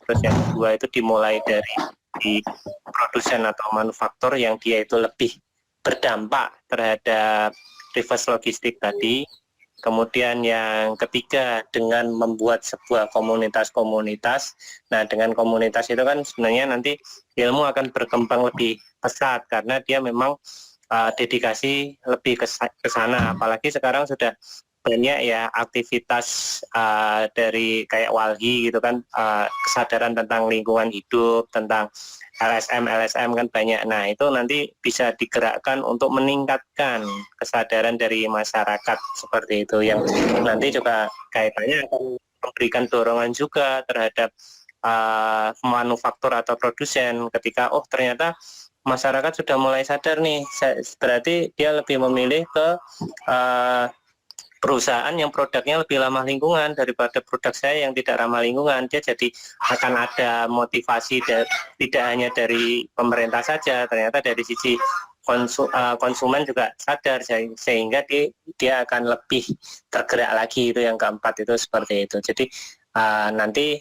terus yang kedua itu dimulai dari di produsen atau manufaktur yang dia itu lebih berdampak terhadap reverse logistik tadi. Kemudian yang ketiga dengan membuat sebuah komunitas-komunitas. Nah dengan komunitas itu kan sebenarnya nanti ilmu akan berkembang lebih pesat karena dia memang dedikasi lebih ke sana. Apalagi sekarang sudah banyak ya aktivitas dari kayak Walhi gitu kan, kesadaran tentang lingkungan hidup, tentang LSM kan banyak. Nah itu nanti bisa digerakkan untuk meningkatkan kesadaran dari masyarakat seperti itu, yang nanti juga kaitannya akan memberikan dorongan juga terhadap manufaktur atau produsen ketika ternyata masyarakat sudah mulai sadar nih, berarti dia lebih memilih ke perusahaan yang produknya lebih ramah lingkungan daripada produk saya yang tidak ramah lingkungan. Dia jadi akan ada motivasi tidak hanya dari pemerintah saja, ternyata dari sisi konsumen juga sadar, sehingga dia akan lebih tergerak lagi. Itu yang keempat itu seperti itu. Jadi nanti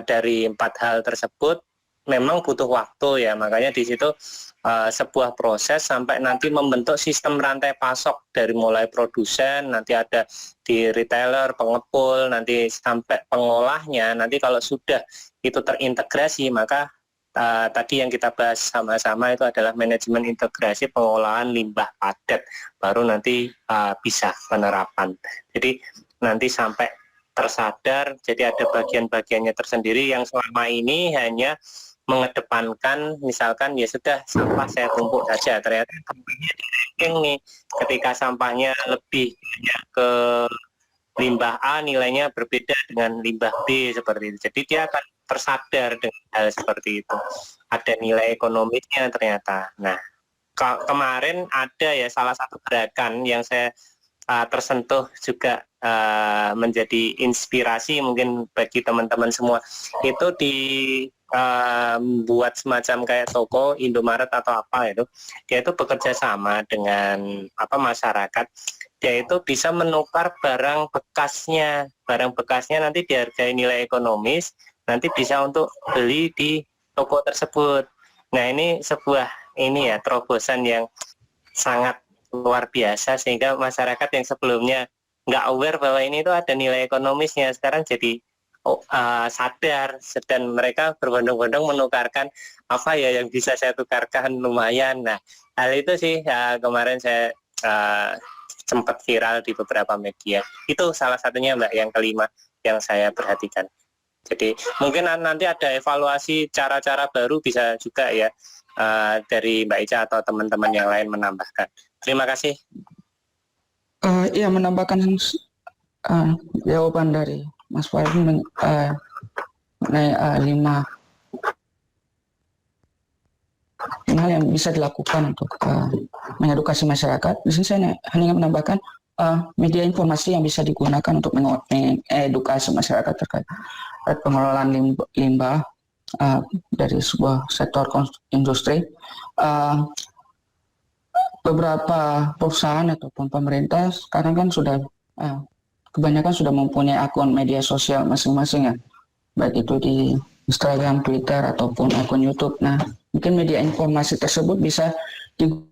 dari 4 hal tersebut memang butuh waktu ya, makanya di situ sebuah proses sampai nanti membentuk sistem rantai pasok dari mulai produsen, nanti ada di retailer, pengepul, nanti sampai pengolahnya. Nanti kalau sudah itu terintegrasi, maka tadi yang kita bahas sama-sama itu adalah manajemen integrasi pengolahan limbah padat, baru nanti bisa penerapan. Jadi nanti sampai tersadar, jadi ada bagian-bagiannya tersendiri yang selama ini hanya mengedepankan misalkan ya sudah sampah saya tumpuk saja, ternyata sampahnya di ranking nih, ketika sampahnya lebih banyak ke limbah A nilainya berbeda dengan limbah B seperti itu. Jadi dia akan tersadar dengan hal seperti itu. Ada nilai ekonomisnya ternyata. Nah, kemarin ada ya salah satu gerakan yang saya tersentuh juga menjadi inspirasi mungkin bagi teman-teman semua. Itu buat semacam kayak toko Indomaret atau apa itu, dia itu bekerja sama dengan masyarakat. Dia itu bisa menukar barang bekasnya nanti dihargai nilai ekonomis, nanti bisa untuk beli di toko tersebut. Nah ini sebuah terobosan yang sangat luar biasa, sehingga masyarakat yang sebelumnya nggak aware bahwa ini itu ada nilai ekonomisnya, sekarang jadi sadar, dan mereka berbondong-bondong menukarkan apa ya yang bisa saya tukarkan lumayan. Nah hal itu sih kemarin saya sempat viral di beberapa media. Itu salah satunya Mbak, yang kelima yang saya perhatikan. Jadi mungkin nanti ada evaluasi cara-cara baru bisa juga ya dari Mbak Ica atau teman-teman yang lain menambahkan. Terima kasih. Iya, menambahkan jawaban dari Mas Fahri mengenai 5 hal yang bisa dilakukan untuk mengedukasi masyarakat. Di sini saya hanya menambahkan media informasi yang bisa digunakan untuk mengedukasi masyarakat terkait pengelolaan limbah dari sebuah sektor industri. Beberapa perusahaan ataupun pemerintah sekarang kan sudah kebanyakan sudah mempunyai akun media sosial masing-masing ya, baik itu di Instagram, Twitter, ataupun akun YouTube. Nah, mungkin media informasi tersebut bisa digunakan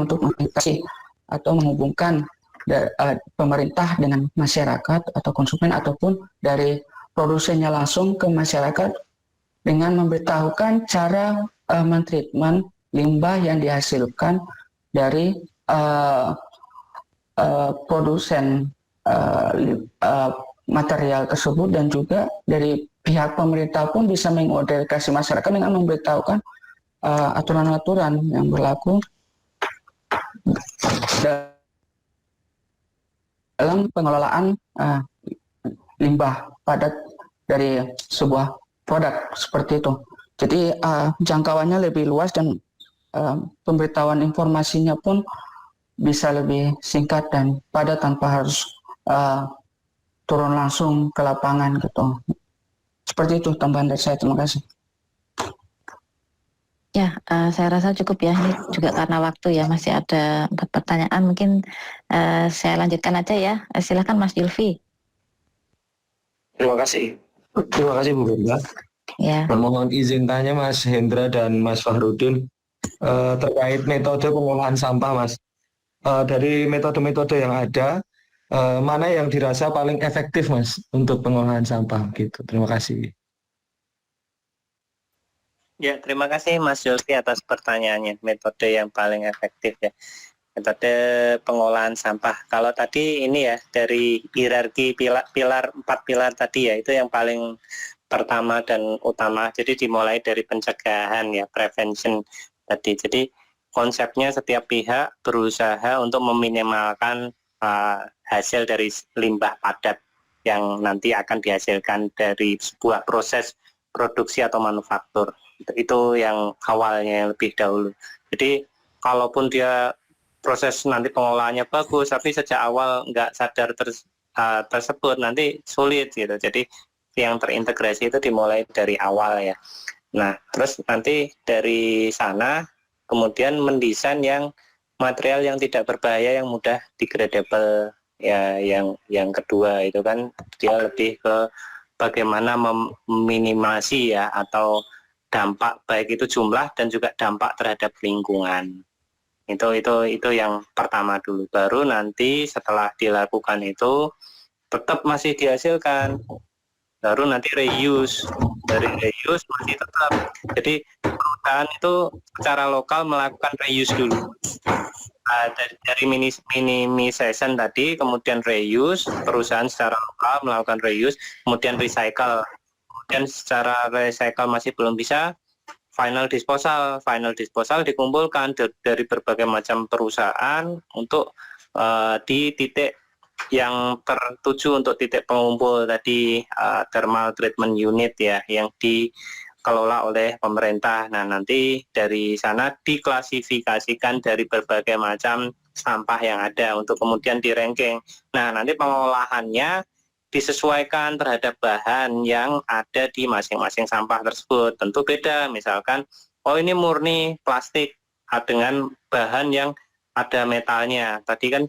untuk mengedukasi atau menghubungkan pemerintah dengan masyarakat atau konsumen, ataupun dari produsennya langsung ke masyarakat dengan memberitahukan cara mentreatment limbah yang dihasilkan dari produsen material tersebut, dan juga dari pihak pemerintah pun bisa mengedukasi masyarakat dengan memberitahukan aturan-aturan yang berlaku dalam pengelolaan limbah padat dari sebuah produk seperti itu. Jadi jangkauannya lebih luas dan pemberitahuan informasinya pun bisa lebih singkat dan padat tanpa harus turun langsung ke lapangan gitu. Seperti itu tambahan dari saya. Terima kasih. Ya, saya rasa cukup ya. Ini juga karena waktu ya, masih ada 4 pertanyaan. Mungkin saya lanjutkan aja ya. Silakan Mas Julfi. Terima kasih Bu Brenda. Ya. Mohon izin tanya Mas Hendra dan Mas Fahrudin terkait metode pengolahan sampah, Mas. Dari metode-metode yang ada, mana yang dirasa paling efektif, Mas, untuk pengolahan sampah gitu. Terima kasih. Ya, terima kasih Mas Julfi atas pertanyaannya. Metode yang paling efektif ya. Metode pengolahan sampah. Kalau tadi ini ya, dari hierarki pilar 4 pilar tadi ya, itu yang paling pertama dan utama. Jadi dimulai dari pencegahan ya, prevention tadi. Jadi konsepnya setiap pihak berusaha untuk meminimalkan hasil dari limbah padat yang nanti akan dihasilkan dari sebuah proses produksi atau manufaktur. Itu yang awalnya lebih dahulu. Jadi kalaupun dia proses nanti pengolahannya bagus, tapi sejak awal nggak sadar tersebut, nanti sulit gitu. Jadi yang terintegrasi itu dimulai dari awal ya. Nah, terus nanti dari sana kemudian mendesain yang material yang tidak berbahaya, yang mudah degradable ya. Yang kedua itu kan dia lebih ke bagaimana meminimasi ya, atau dampak baik itu jumlah dan juga dampak terhadap lingkungan. Itu yang pertama dulu. Baru nanti setelah dilakukan itu tetap masih dihasilkan, baru nanti reuse. Dari reuse masih tetap. Jadi perusahaan itu secara lokal melakukan reuse dulu. Dari minimization tadi, kemudian reuse, perusahaan secara lokal melakukan reuse, kemudian recycle. Dan secara recycle masih belum bisa, final disposal dikumpulkan dari berbagai macam perusahaan untuk di titik yang tertuju untuk titik pengumpul tadi, thermal treatment unit ya, yang dikelola oleh pemerintah. Nah, nanti dari sana diklasifikasikan dari berbagai macam sampah yang ada untuk kemudian di-ranking. Nah, nanti pengolahannya disesuaikan terhadap bahan yang ada di masing-masing sampah tersebut. Tentu beda, misalkan oh ini murni plastik dengan bahan yang ada metalnya. Tadi kan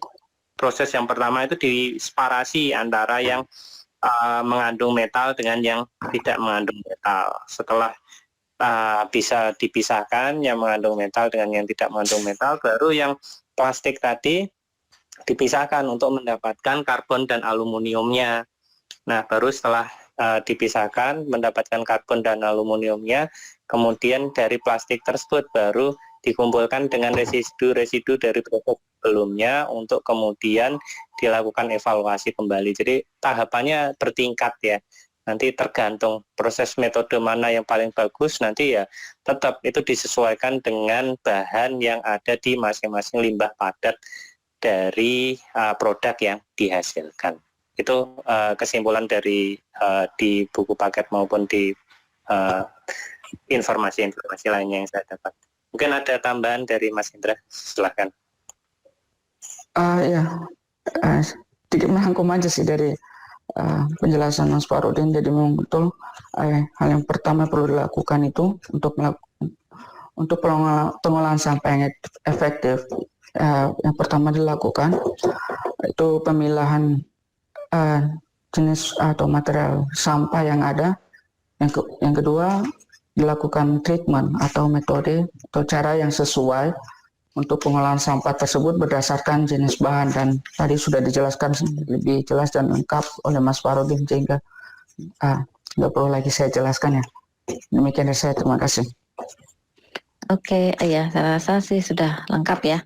proses yang pertama itu disparasi antara yang mengandung metal dengan yang tidak mengandung metal. Setelah bisa dipisahkan yang mengandung metal dengan yang tidak mengandung metal, baru yang plastik tadi dipisahkan untuk mendapatkan karbon dan aluminiumnya. Nah, baru setelah dipisahkan mendapatkan karbon dan aluminiumnya, kemudian dari plastik tersebut baru dikumpulkan dengan residu-residu dari proses sebelumnya untuk kemudian dilakukan evaluasi kembali. Jadi tahapannya bertingkat ya. Nanti tergantung proses metode mana yang paling bagus, nanti ya tetap itu disesuaikan dengan bahan yang ada di masing-masing limbah padat dari produk yang dihasilkan. Itu kesimpulan dari di buku paket maupun di informasi-informasi lainnya yang saya dapat. Mungkin ada tambahan dari Mas Indra, silahkan. Ya, sedikit merangkum aja sih dari penjelasan Mas Farudin. Jadi memang betul hal yang pertama perlu dilakukan itu untuk pengolahan sampah yang efektif. Yang pertama dilakukan itu pemilahan jenis atau material sampah yang ada. Yang kedua dilakukan treatment atau metode atau cara yang sesuai untuk pengolahan sampah tersebut berdasarkan jenis bahan, dan tadi sudah dijelaskan lebih jelas dan lengkap oleh Mas Farudin sehingga nggak perlu lagi saya jelaskan ya. Demikian dari saya, terima kasih. Oke, ya saya rasa sih sudah lengkap ya.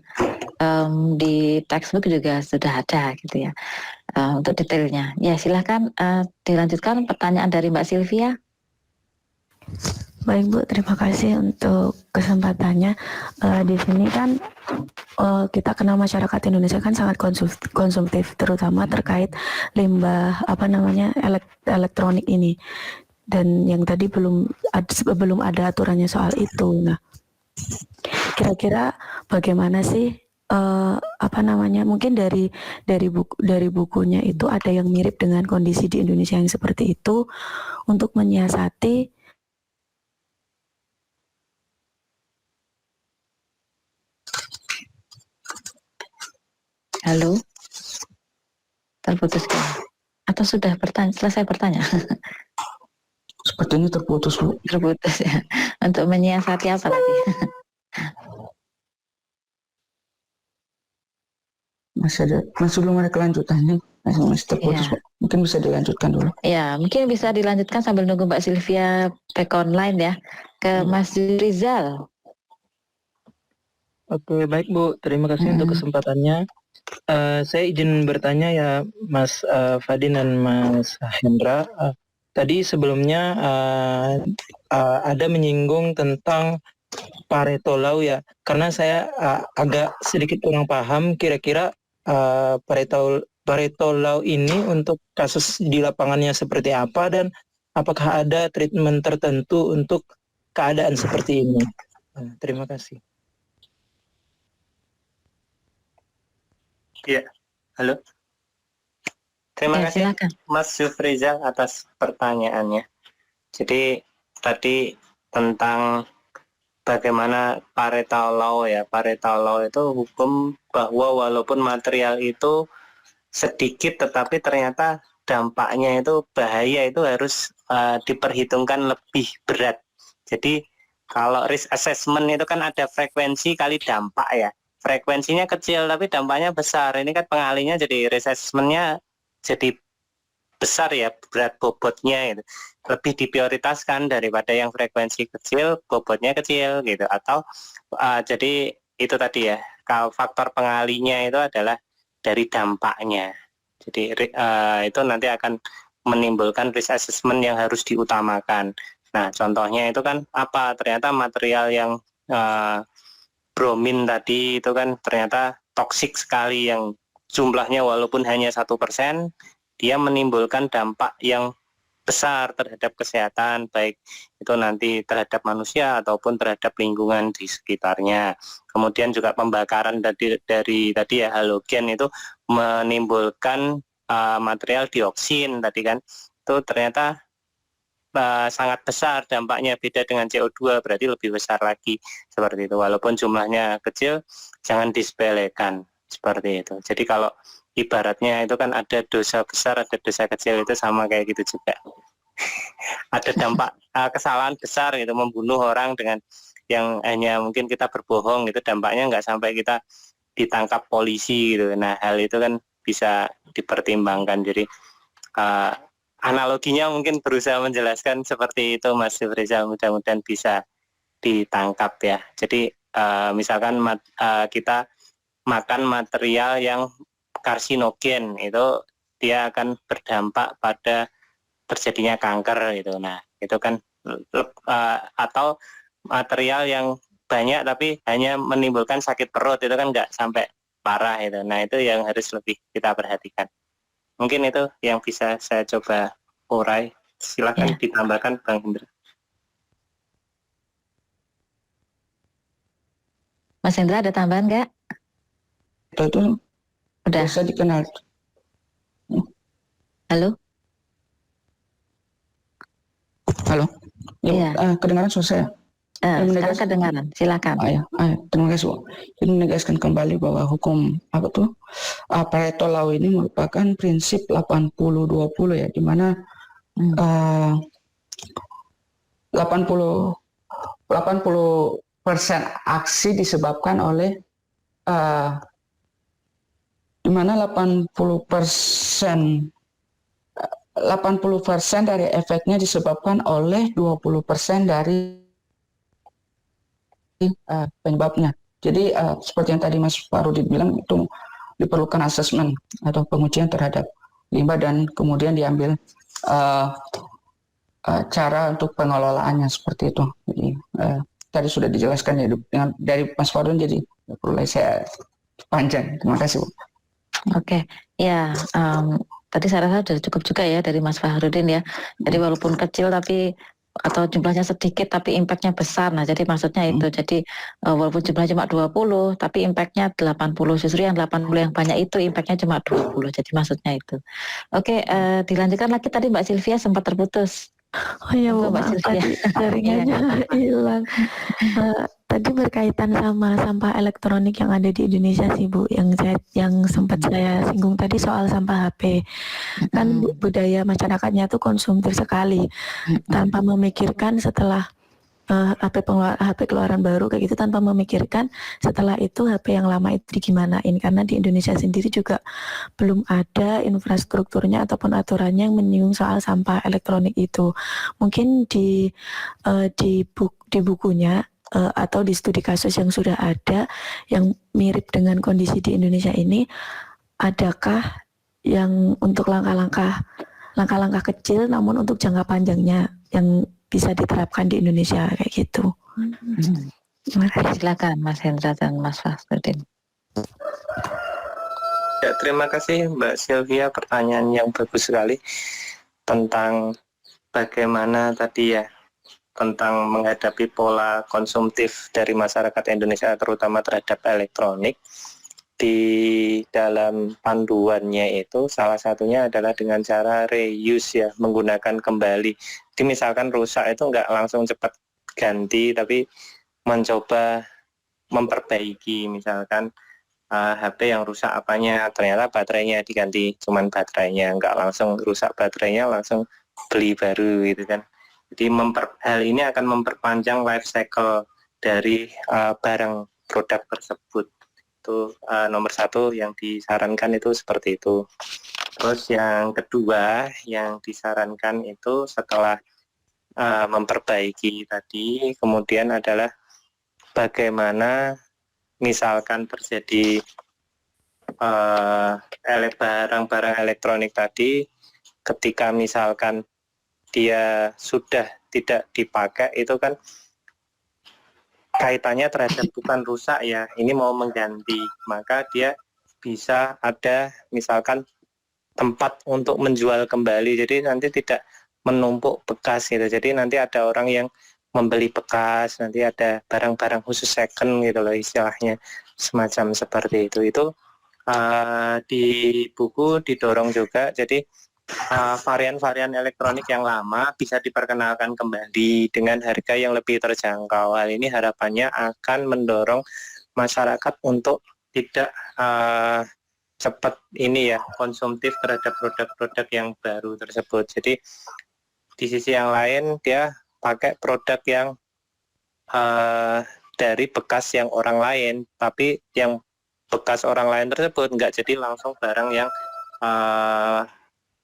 Di textbook juga sudah ada gitu ya untuk detailnya. Ya silahkan dilanjutkan pertanyaan dari Mbak Sylvia. Baik Bu, terima kasih untuk kesempatannya. Di sini kan kita kenal masyarakat Indonesia kan sangat konsumtif, terutama terkait limbah elektronik ini. Dan yang tadi belum ada aturannya soal itu. Nah, kira-kira bagaimana sih mungkin dari bukunya itu ada yang mirip dengan kondisi di Indonesia yang seperti itu untuk menyiasati Halo, terputus atau sudah selesai bertanya? Sepertinya terputus, Bu. Terputus ya. Untuk menyiasati apa tadi? Masih belum ada kelanjutannya. Masih terputus, Ya. Mungkin bisa dilanjutkan dulu. Ya, mungkin bisa dilanjutkan sambil nunggu Mbak Sylvia back online ya. Ke Mas Rizal. Oke, baik Bu. Terima kasih untuk kesempatannya. Saya izin bertanya ya Mas Fadin dan Mas Hendra. Tadi sebelumnya ada menyinggung tentang Pareto Law ya. Karena saya agak sedikit kurang paham kira-kira Pareto Law ini untuk kasus di lapangannya seperti apa dan apakah ada treatment tertentu untuk keadaan seperti ini. Terima kasih. Ya, halo. Terima kasih Silakan. Mas Yufrizal atas pertanyaannya. Jadi tadi tentang bagaimana Pareto Law ya. Pareto Law itu hukum bahwa walaupun material itu sedikit tetapi ternyata dampaknya itu bahaya itu harus diperhitungkan lebih berat. Jadi kalau risk assessment itu kan ada frekuensi kali dampak ya. Frekuensinya kecil tapi dampaknya besar. Ini kan pengalinya jadi risk assessment-nya jadi besar ya, berat bobotnya gitu. Lebih diprioritaskan daripada yang frekuensi kecil, bobotnya kecil gitu. Atau jadi itu tadi ya, kalau faktor pengalinya itu adalah dari dampaknya. Jadi itu nanti akan menimbulkan risk assessment yang harus diutamakan. Nah contohnya itu kan apa? Ternyata material yang bromin tadi itu kan ternyata toksik sekali, yang jumlahnya walaupun hanya 1%, dia menimbulkan dampak yang besar terhadap kesehatan, baik itu nanti terhadap manusia ataupun terhadap lingkungan di sekitarnya. Kemudian juga pembakaran dari tadi ya halogen itu menimbulkan material dioksin tadi kan, itu ternyata sangat besar dampaknya, beda dengan CO2 berarti lebih besar lagi seperti itu. Walaupun jumlahnya kecil, jangan disepelekan seperti itu. Jadi kalau ibaratnya itu kan ada dosa besar, ada dosa kecil, itu sama kayak gitu juga. Ada dampak kesalahan besar gitu, membunuh orang dengan yang hanya mungkin kita berbohong gitu, dampaknya nggak sampai kita ditangkap polisi gitu. Nah hal itu kan bisa dipertimbangkan. Jadi analoginya mungkin berusaha menjelaskan seperti itu Mas Rizal, mudah-mudahan bisa ditangkap ya. Jadi misalkan kita makan material yang karsinogen, itu dia akan berdampak pada terjadinya kanker gitu. Nah, itu kan atau material yang banyak tapi hanya menimbulkan sakit perut, itu kan nggak sampai parah itu. Nah, itu yang harus lebih kita perhatikan. Mungkin itu yang bisa saya coba urai. Silakan ditambahkan Bang Hendra. Mas Hendra ada tambahan nggak? Itu Udah. biasa dikenal. Halo? Halo. Ya, Iya. kedengaran suara saya? Sekarang kedengaran, silakan. Terima kasih, Bu. Jadi menegaskan kembali bahwa hukum Pareto Law ini merupakan prinsip 80-20 ya, di mana 80% aksi disebabkan oleh di mana 80% dari efeknya disebabkan oleh 20% dari penyebabnya. Jadi seperti yang tadi Mas Farudin bilang, itu diperlukan asesmen atau pengujian terhadap limbah dan kemudian diambil cara untuk pengelolaannya seperti itu. Jadi tadi sudah dijelaskan ya dari Mas Farudin, jadi perlu saya panjang. Terima kasih, Bu. Oke, ya tadi saya rasa sudah cukup juga ya dari Mas Fahrudin ya. Jadi walaupun kecil tapi atau jumlahnya sedikit tapi impactnya besar. Nah, jadi maksudnya itu. Jadi walaupun jumlahnya cuma 20 tapi impactnya 80. Justru yang 80 yang banyak itu impactnya cuma 20. Jadi maksudnya itu. Oke, dilanjutkan lagi tadi Mbak Sylvia sempat terputus. Oh iya Bu, maaf tadi jaringannya hilang. Tadi berkaitan sama sampah elektronik yang ada di Indonesia sih Bu, yang sempat saya singgung tadi soal sampah HP. Kan budaya masyarakatnya tuh konsumtif sekali, tanpa memikirkan setelah HP keluaran baru kayak gitu, tanpa memikirkan setelah itu HP yang lama itu digimanain, karena di Indonesia sendiri juga belum ada infrastrukturnya ataupun aturannya yang menyinggung soal sampah elektronik itu. Mungkin di bukunya atau di studi kasus yang sudah ada yang mirip dengan kondisi di Indonesia ini, adakah yang untuk langkah-langkah kecil namun untuk jangka panjangnya yang bisa diterapkan di Indonesia kayak gitu. Silakan Mas Hendra dan Mas Fahrudin. Ya, terima kasih Mbak Sylvia, pertanyaan yang bagus sekali tentang bagaimana tadi ya, tentang menghadapi pola konsumtif dari masyarakat Indonesia terutama terhadap elektronik. Di dalam panduannya itu salah satunya adalah dengan cara reuse ya, menggunakan kembali. Jadi misalkan rusak itu nggak langsung cepat ganti, tapi mencoba memperbaiki. Misalkan HP yang rusak apanya, ternyata baterainya diganti, cuman baterainya, nggak langsung rusak baterainya langsung beli baru gitu kan. Jadi hal ini akan memperpanjang life cycle dari barang produk tersebut. Itu nomor satu yang disarankan itu seperti itu. Terus yang kedua yang disarankan itu setelah memperbaiki tadi, kemudian adalah bagaimana misalkan terjadi barang-barang elektronik tadi, ketika misalkan dia sudah tidak dipakai, itu kan kaitannya terhadap bukan rusak ya, ini mau mengganti, maka dia bisa ada misalkan tempat untuk menjual kembali, jadi nanti tidak menumpuk bekas gitu. Jadi nanti ada orang yang membeli bekas, nanti ada barang-barang khusus second gitu loh istilahnya, semacam seperti itu. Itu di buku didorong juga, jadi varian-varian elektronik yang lama bisa diperkenalkan kembali dengan harga yang lebih terjangkau. Hal ini harapannya akan mendorong masyarakat untuk tidak cepat ini ya, konsumtif terhadap produk-produk yang baru tersebut. Jadi di sisi yang lain dia pakai produk yang dari bekas yang orang lain, tapi yang bekas orang lain tersebut nggak jadi langsung barang yang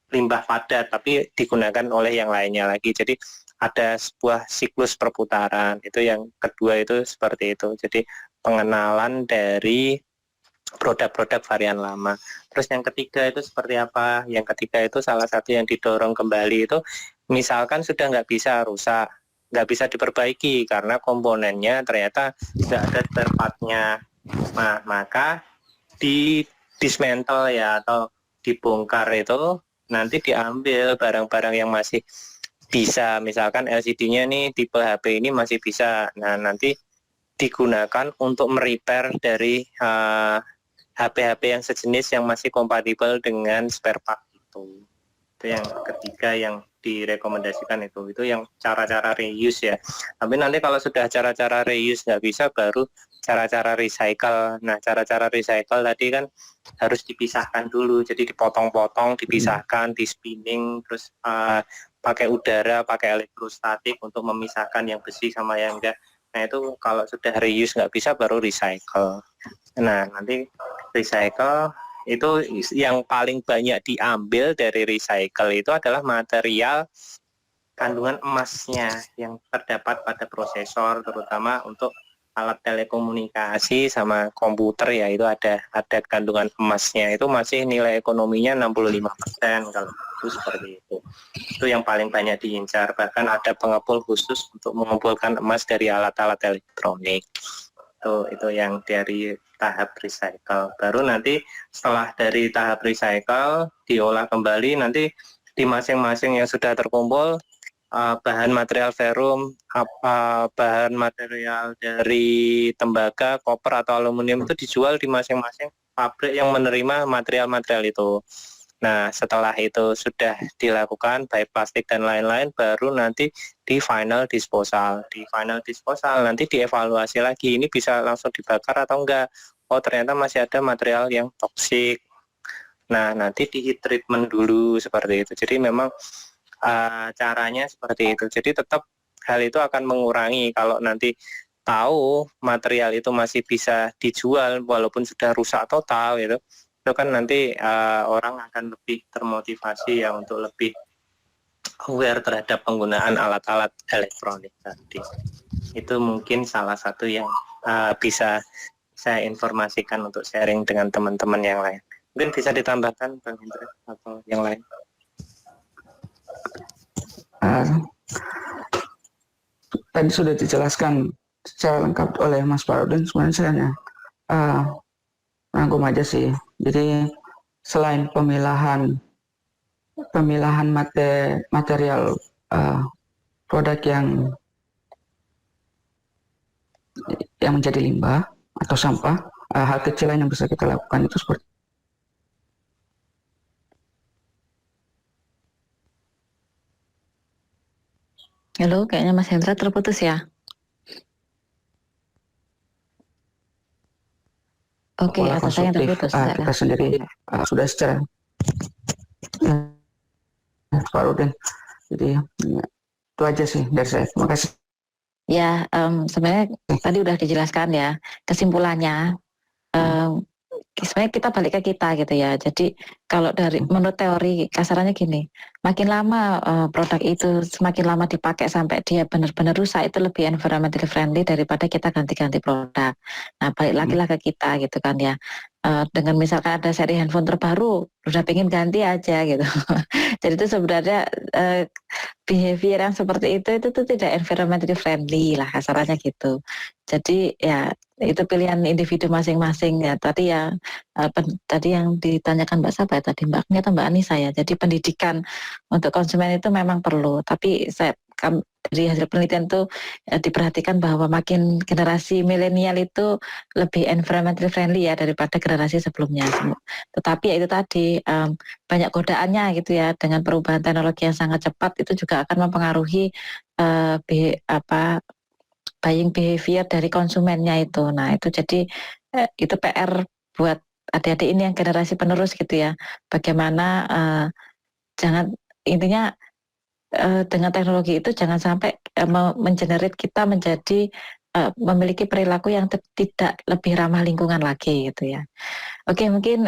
limbah padat, tapi digunakan oleh yang lainnya lagi. Jadi ada sebuah siklus perputaran. Itu yang kedua itu seperti itu. Jadi pengenalan dari produk-produk varian lama. Terus yang ketiga itu seperti apa? Yang ketiga itu salah satu yang didorong kembali itu misalkan sudah nggak bisa rusak, nggak bisa diperbaiki karena komponennya ternyata nggak ada spare part-nya. Nah, maka di dismantle ya atau dibongkar itu nanti diambil barang-barang yang masih bisa, misalkan LCD-nya nih tipe HP ini masih bisa. Nah, nanti digunakan untuk merepair dari HP-HP yang sejenis yang masih kompatibel dengan spare part itu. Itu yang ketiga yang direkomendasikan itu yang cara-cara reuse ya. Tapi nanti kalau sudah cara-cara reuse nggak bisa, baru cara-cara recycle. Nah, cara-cara recycle tadi kan harus dipisahkan dulu, jadi dipotong-potong, dipisahkan, di spinning, terus pakai udara, pakai elektrostatik untuk memisahkan yang besi sama yang enggak. Nah, itu kalau sudah reuse nggak bisa, baru recycle. Nah, nanti recycle itu yang paling banyak diambil dari recycle itu adalah material kandungan emasnya yang terdapat pada prosesor, terutama untuk alat telekomunikasi sama komputer ya, itu ada kandungan emasnya. Itu masih nilai ekonominya 65% kalau itu seperti itu. Itu yang paling banyak diincar, bahkan ada pengepul khusus untuk mengumpulkan emas dari alat-alat elektronik. Itu yang dari tahap recycle. Baru nanti setelah dari tahap recycle diolah kembali, nanti di masing-masing yang sudah terkumpul bahan material ferrum, bahan material dari tembaga, koper atau aluminium itu dijual di masing-masing pabrik yang menerima material-material itu. Nah, setelah itu sudah dilakukan baik plastik dan lain-lain, baru nanti di final disposal. Di final disposal nanti dievaluasi lagi, ini bisa langsung dibakar atau enggak. Oh, ternyata masih ada material yang toksik. Nah, nanti di heat treatment dulu seperti itu. Jadi memang caranya seperti itu. Jadi tetap hal itu akan mengurangi kalau nanti tahu material itu masih bisa dijual walaupun sudah rusak total gitu. Itu kan nanti orang akan lebih termotivasi ya untuk lebih aware terhadap penggunaan alat-alat elektronik tadi. Itu mungkin salah satu yang bisa saya informasikan untuk sharing dengan teman-teman yang lain. Mungkin bisa ditambahkan Bang Hendra atau yang lain. Tadi sudah dijelaskan secara lengkap oleh Mas Farudin. Sebenarnya saya hanya rangkum aja sih. Jadi selain pemilahan material produk yang menjadi limbah atau sampah, hal kecil lain yang bisa kita lakukan itu seperti Halo, kayaknya Mas Hendra terputus ya. Oke, pola atau saya yang konsumtif terputus. kita sendiri sudah secara Farudin. Jadi itu aja sih dari saya. Terima kasih. Ya, sebenarnya tadi udah dijelaskan ya. Kesimpulannya, sebenarnya kita balik ke kita gitu ya. Jadi kalau menurut teori kasarannya gini, makin lama produk itu semakin lama dipakai sampai dia benar-benar rusak, itu lebih environmentally friendly daripada kita ganti-ganti produk. Nah, balik lagi lah ke kita gitu kan ya. Dengan misalkan ada seri handphone terbaru, udah pengen ganti aja gitu. Jadi itu sebenarnya behavior yang seperti itu tuh tidak environmentally friendly lah kasarannya gitu. Jadi ya itu pilihan individu masing-masing ya. Tadi yang ditanyakan Mbak Sapa ya tadi, Mbak Agni atau Mbak Anissa ya. Jadi pendidikan untuk konsumen itu memang perlu. Tapi dari hasil penelitian itu diperhatikan bahwa makin generasi milenial itu lebih environmentally friendly ya daripada generasi sebelumnya. Tetapi ya itu tadi banyak godaannya gitu ya, dengan perubahan teknologi yang sangat cepat itu juga akan mempengaruhi buying behavior dari konsumennya itu. Nah itu jadi itu PR buat adik-adik ini yang generasi penerus gitu ya. Bagaimana intinya dengan teknologi itu jangan sampai mengenerate kita menjadi memiliki perilaku yang tidak lebih ramah lingkungan lagi gitu ya. Oke, mungkin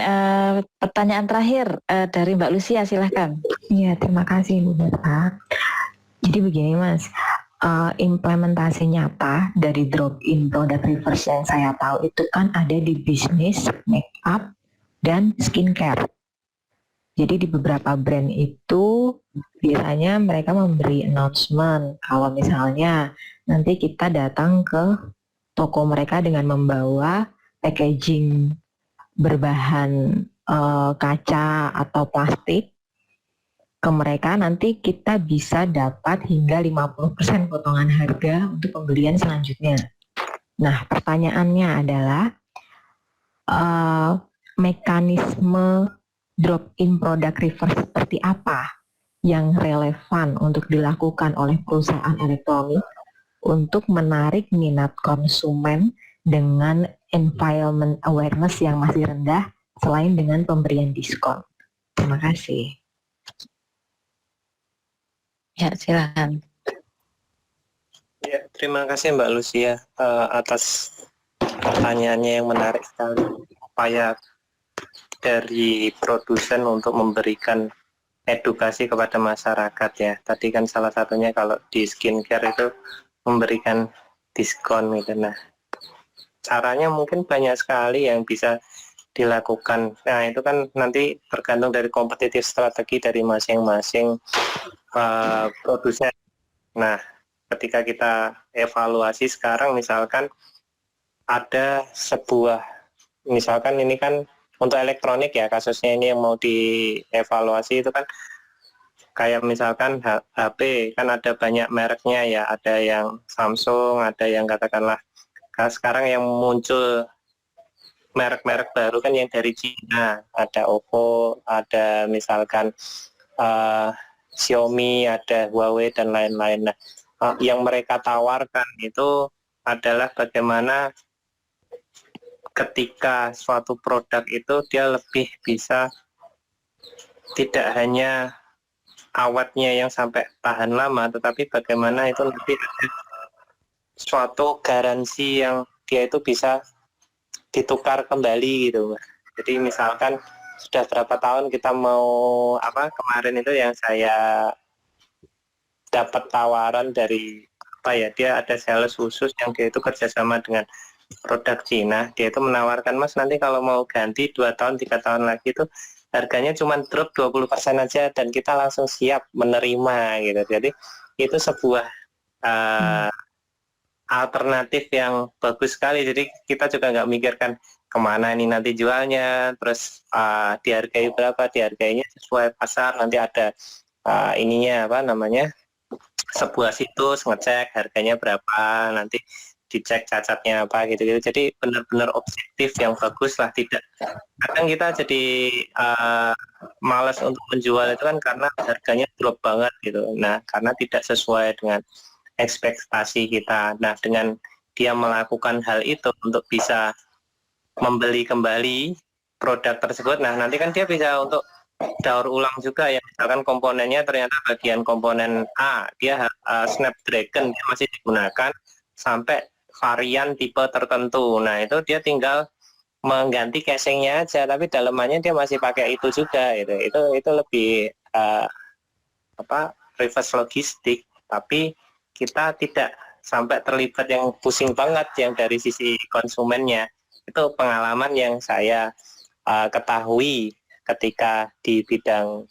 pertanyaan terakhir dari Mbak Lucia, silahkan. Iya, terima kasih Bu Beta. Jadi begini Mas, implementasi nyata dari drop-in product reverse yang saya tahu itu kan ada di bisnis make makeup, dan skincare. Jadi di beberapa brand itu biasanya mereka memberi announcement kalau misalnya nanti kita datang ke toko mereka dengan membawa packaging berbahan kaca atau plastik ke mereka, nanti kita bisa dapat hingga 50% potongan harga untuk pembelian selanjutnya. Nah, pertanyaannya adalah mekanisme drop-in product reverse seperti apa yang relevan untuk dilakukan oleh perusahaan elektronik untuk menarik minat konsumen dengan environment awareness yang masih rendah selain dengan pemberian diskon. Terima kasih. Ya, silakan. Ya, terima kasih Mbak Lucia atas pertanyaannya yang menarik sekali. Upaya dari produsen untuk memberikan edukasi kepada masyarakat ya. Tadi kan salah satunya kalau di skincare itu memberikan diskon gitu. Nah, caranya mungkin banyak sekali yang bisa dilakukan. Nah, itu kan nanti tergantung dari kompetitif strategi dari masing-masing produsen. Nah, ketika kita evaluasi sekarang misalkan ada sebuah, misalkan ini kan untuk elektronik ya kasusnya ini yang mau dievaluasi itu kan kayak misalkan HP kan ada banyak mereknya ya, ada yang Samsung, ada yang katakanlah sekarang yang muncul merek-merek baru kan yang dari Cina, ada Oppo, ada misalkan Xiaomi, ada Huawei dan lain-lain. Nah, yang mereka tawarkan itu adalah bagaimana ketika suatu produk itu dia lebih bisa tidak hanya awetnya yang sampai tahan lama, tetapi bagaimana itu nanti ada suatu garansi yang dia itu bisa ditukar kembali gitu. Jadi misalkan sudah berapa tahun kita mau kemarin itu yang saya dapat tawaran dari dia ada sales khusus yang dia itu kerjasama dengan produk Cina. Dia itu menawarkan, Mas nanti kalau mau ganti 2 tahun 3 tahun lagi itu harganya cuma drop 20% aja dan kita langsung siap menerima gitu. Jadi itu sebuah alternatif yang bagus sekali. Jadi kita juga nggak mikirkan kemana ini nanti jualnya, terus dihargai berapa, dihargainya sesuai pasar. Nanti ada sebuah situs ngecek harganya berapa, nanti dicek cacatnya apa gitu. Jadi benar-benar objektif yang bagus lah. Tidak kadang kita jadi malas untuk menjual itu kan karena harganya drop banget gitu. Nah, karena tidak sesuai dengan ekspektasi kita. Nah, dengan dia melakukan hal itu untuk bisa membeli kembali produk tersebut, nah nanti kan dia bisa untuk daur ulang juga ya. Misalkan komponennya ternyata bagian komponen A dia Snapdragon dia masih digunakan sampai varian tipe tertentu. Nah, itu dia tinggal mengganti casingnya aja, tapi dalamannya dia masih pakai itu juga gitu. Itu lebih reverse logistik, tapi kita tidak sampai terlibat yang pusing banget yang dari sisi konsumennya. Itu pengalaman yang saya ketahui ketika di bidang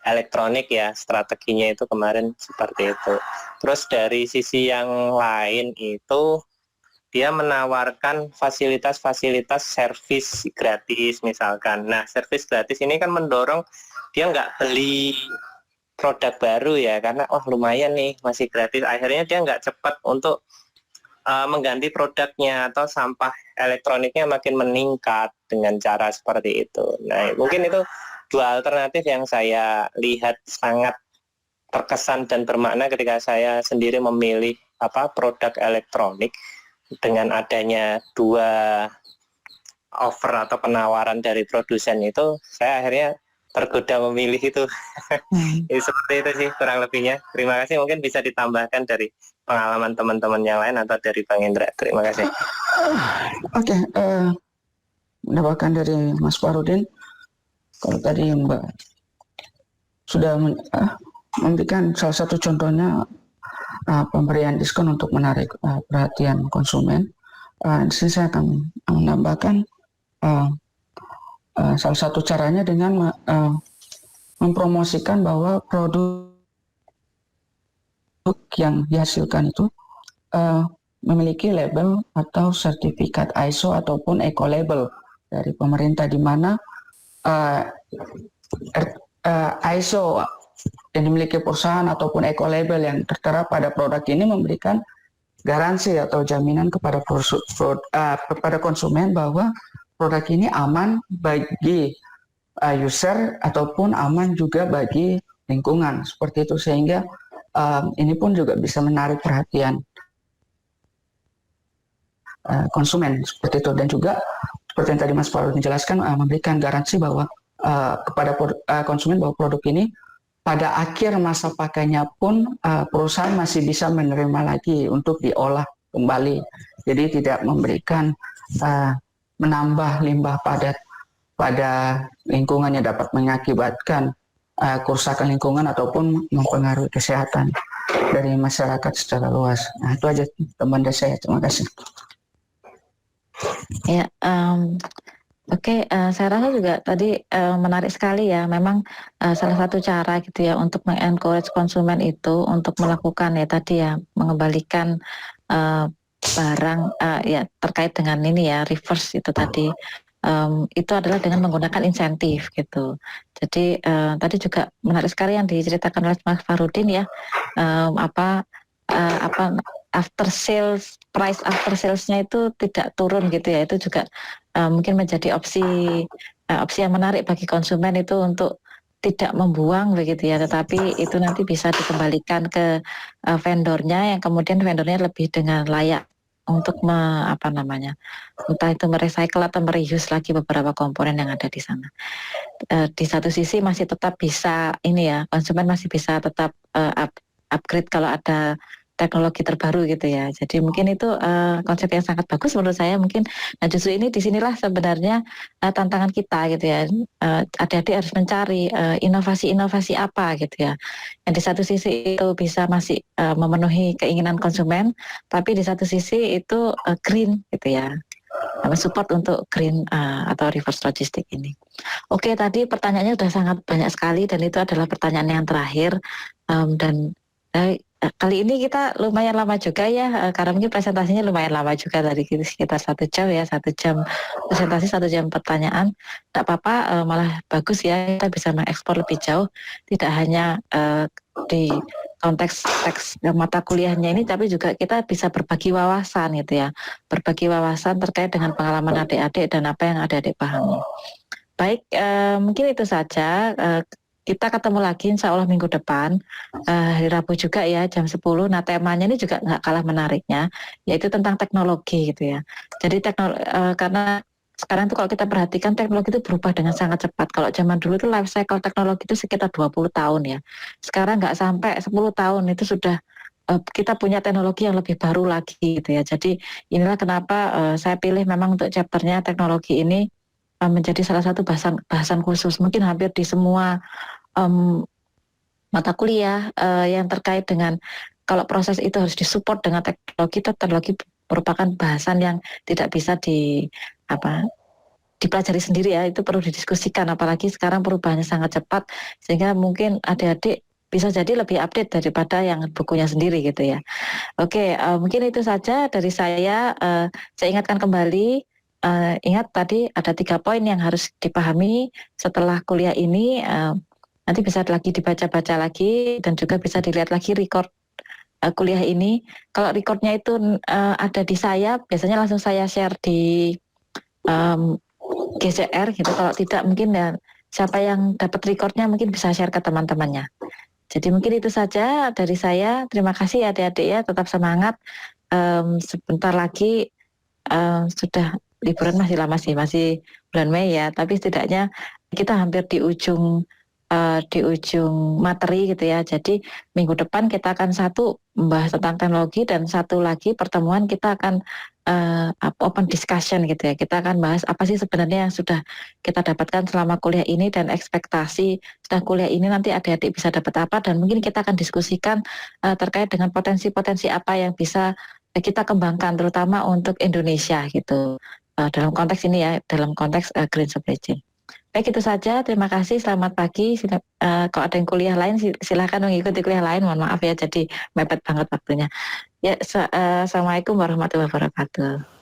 elektronik ya, strateginya itu kemarin seperti itu. Terus dari sisi yang lain itu dia menawarkan fasilitas-fasilitas servis gratis misalkan. Nah, servis gratis ini kan mendorong dia nggak beli produk baru ya, karena lumayan nih masih gratis. Akhirnya dia nggak cepat untuk mengganti produknya atau sampah elektroniknya makin meningkat dengan cara seperti itu. Nah, mungkin itu dua alternatif yang saya lihat sangat terkesan dan bermakna ketika saya sendiri memilih produk elektronik. Dengan adanya dua offer atau penawaran dari produsen itu, saya akhirnya tergoda memilih itu. Seperti itu sih kurang lebihnya. Terima kasih, mungkin bisa ditambahkan dari pengalaman teman-teman yang lain atau dari Bang Indra. Terima kasih. Oke, mendapatkan dari Mas Farudin. Kalau tadi Mbak sudah memberikan salah satu contohnya pemberian diskon untuk menarik perhatian konsumen. Di sini saya akan menambahkan salah satu caranya dengan mempromosikan bahwa produk yang dihasilkan itu memiliki label atau sertifikat ISO ataupun eco-label dari pemerintah, di mana ISO yang dimiliki perusahaan ataupun eco-label yang tertera pada produk ini memberikan garansi atau jaminan kepada kepada konsumen bahwa produk ini aman bagi user ataupun aman juga bagi lingkungan, seperti itu, sehingga ini pun juga bisa menarik perhatian konsumen, seperti itu. Dan juga seperti yang tadi Mas Farudin jelaskan, memberikan garansi bahwa kepada konsumen bahwa produk ini pada akhir masa pakainya pun perusahaan masih bisa menerima lagi untuk diolah kembali. Jadi tidak memberikan menambah limbah padat pada lingkungan yang dapat mengakibatkan kerusakan lingkungan ataupun mempengaruhi kesehatan dari masyarakat secara luas. Nah, itu aja teman dari saya. Terima kasih. Ya, oke, saya rasa juga tadi menarik sekali ya. Memang salah satu cara gitu ya untuk mengencourage konsumen itu untuk melakukan ya tadi ya, mengembalikan barang ya terkait dengan ini ya, reverse itu tadi. Itu adalah dengan menggunakan insentif gitu. Jadi tadi juga menarik sekali yang diceritakan oleh Mas Farudin ya, after sales, price after salesnya itu tidak turun gitu ya. Itu juga mungkin menjadi opsi yang menarik bagi konsumen itu untuk tidak membuang begitu ya, tetapi itu nanti bisa dikembalikan ke vendornya, yang kemudian vendornya lebih dengan layak untuk entah itu merecycle atau mereuse lagi beberapa komponen yang ada di sana. Di satu sisi masih tetap bisa ini ya, konsumen masih bisa tetap upgrade kalau ada teknologi terbaru gitu ya. Jadi mungkin itu konsep yang sangat bagus menurut saya mungkin. Nah justru ini disinilah sebenarnya tantangan kita gitu ya. Adik-adik harus mencari inovasi-inovasi apa gitu ya. Yang di satu sisi itu bisa masih memenuhi keinginan konsumen, tapi di satu sisi itu green gitu ya. Support untuk green atau reverse logistik ini. Oke, tadi pertanyaannya sudah sangat banyak sekali dan itu adalah pertanyaan yang terakhir dan kali ini kita lumayan lama juga ya, karena mungkin presentasinya lumayan lama juga tadi sekitar 1 jam ya, 1 jam presentasi, 1 jam pertanyaan. Tidak apa-apa, malah bagus ya, kita bisa mengekspor lebih jauh, tidak hanya di konteks teks mata kuliahnya ini, tapi juga kita bisa berbagi wawasan gitu ya, berbagi wawasan terkait dengan pengalaman adik-adik dan apa yang adik-adik pahami. Baik, mungkin itu saja. Kita ketemu lagi insya Allah minggu depan, hari Rabu juga ya, jam 10. Nah temanya ini juga nggak kalah menariknya, yaitu tentang teknologi gitu ya. Jadi karena sekarang tuh kalau kita perhatikan teknologi itu berubah dengan sangat cepat. Kalau zaman dulu itu life cycle teknologi itu sekitar 20 tahun ya. Sekarang nggak sampai 10 tahun itu sudah kita punya teknologi yang lebih baru lagi gitu ya. Jadi inilah kenapa saya pilih memang untuk chapternya teknologi ini menjadi salah satu bahasan khusus. Mungkin hampir di semua mata kuliah yang terkait dengan kalau proses itu harus disupport dengan teknologi merupakan bahasan yang tidak bisa dipelajari sendiri ya, itu perlu didiskusikan, apalagi sekarang perubahannya sangat cepat sehingga mungkin adik-adik bisa jadi lebih update daripada yang bukunya sendiri gitu ya. Oke, mungkin itu saja dari saya. Saya ingatkan kembali, ingat tadi ada 3 poin yang harus dipahami setelah kuliah ini. Nanti bisa lagi dibaca-baca lagi dan juga bisa dilihat lagi record kuliah ini. Kalau recordnya itu ada di saya, biasanya langsung saya share di GCR gitu. Kalau tidak mungkin ya siapa yang dapat recordnya mungkin bisa share ke teman-temannya. Jadi mungkin itu saja dari saya. Terima kasih ya adik-adik ya, tetap semangat. Sebentar lagi sudah liburan, masih lama sih, masih bulan Mei ya, tapi setidaknya kita hampir di ujung materi gitu ya. Jadi minggu depan kita akan satu membahas tentang teknologi dan satu lagi pertemuan kita akan open discussion gitu ya. Kita akan bahas apa sih sebenarnya yang sudah kita dapatkan selama kuliah ini dan ekspektasi setelah kuliah ini nanti adik-adik bisa dapat apa, dan mungkin kita akan diskusikan terkait dengan potensi-potensi apa yang bisa kita kembangkan terutama untuk Indonesia gitu. dalam konteks ini ya, dalam konteks green supply chain. Baik, itu saja. Terima kasih. Selamat pagi. Kalau ada yang kuliah lain, silahkan mengikuti kuliah lain. Mohon maaf ya, jadi mepet banget waktunya. Ya, assalamualaikum warahmatullahi wabarakatuh.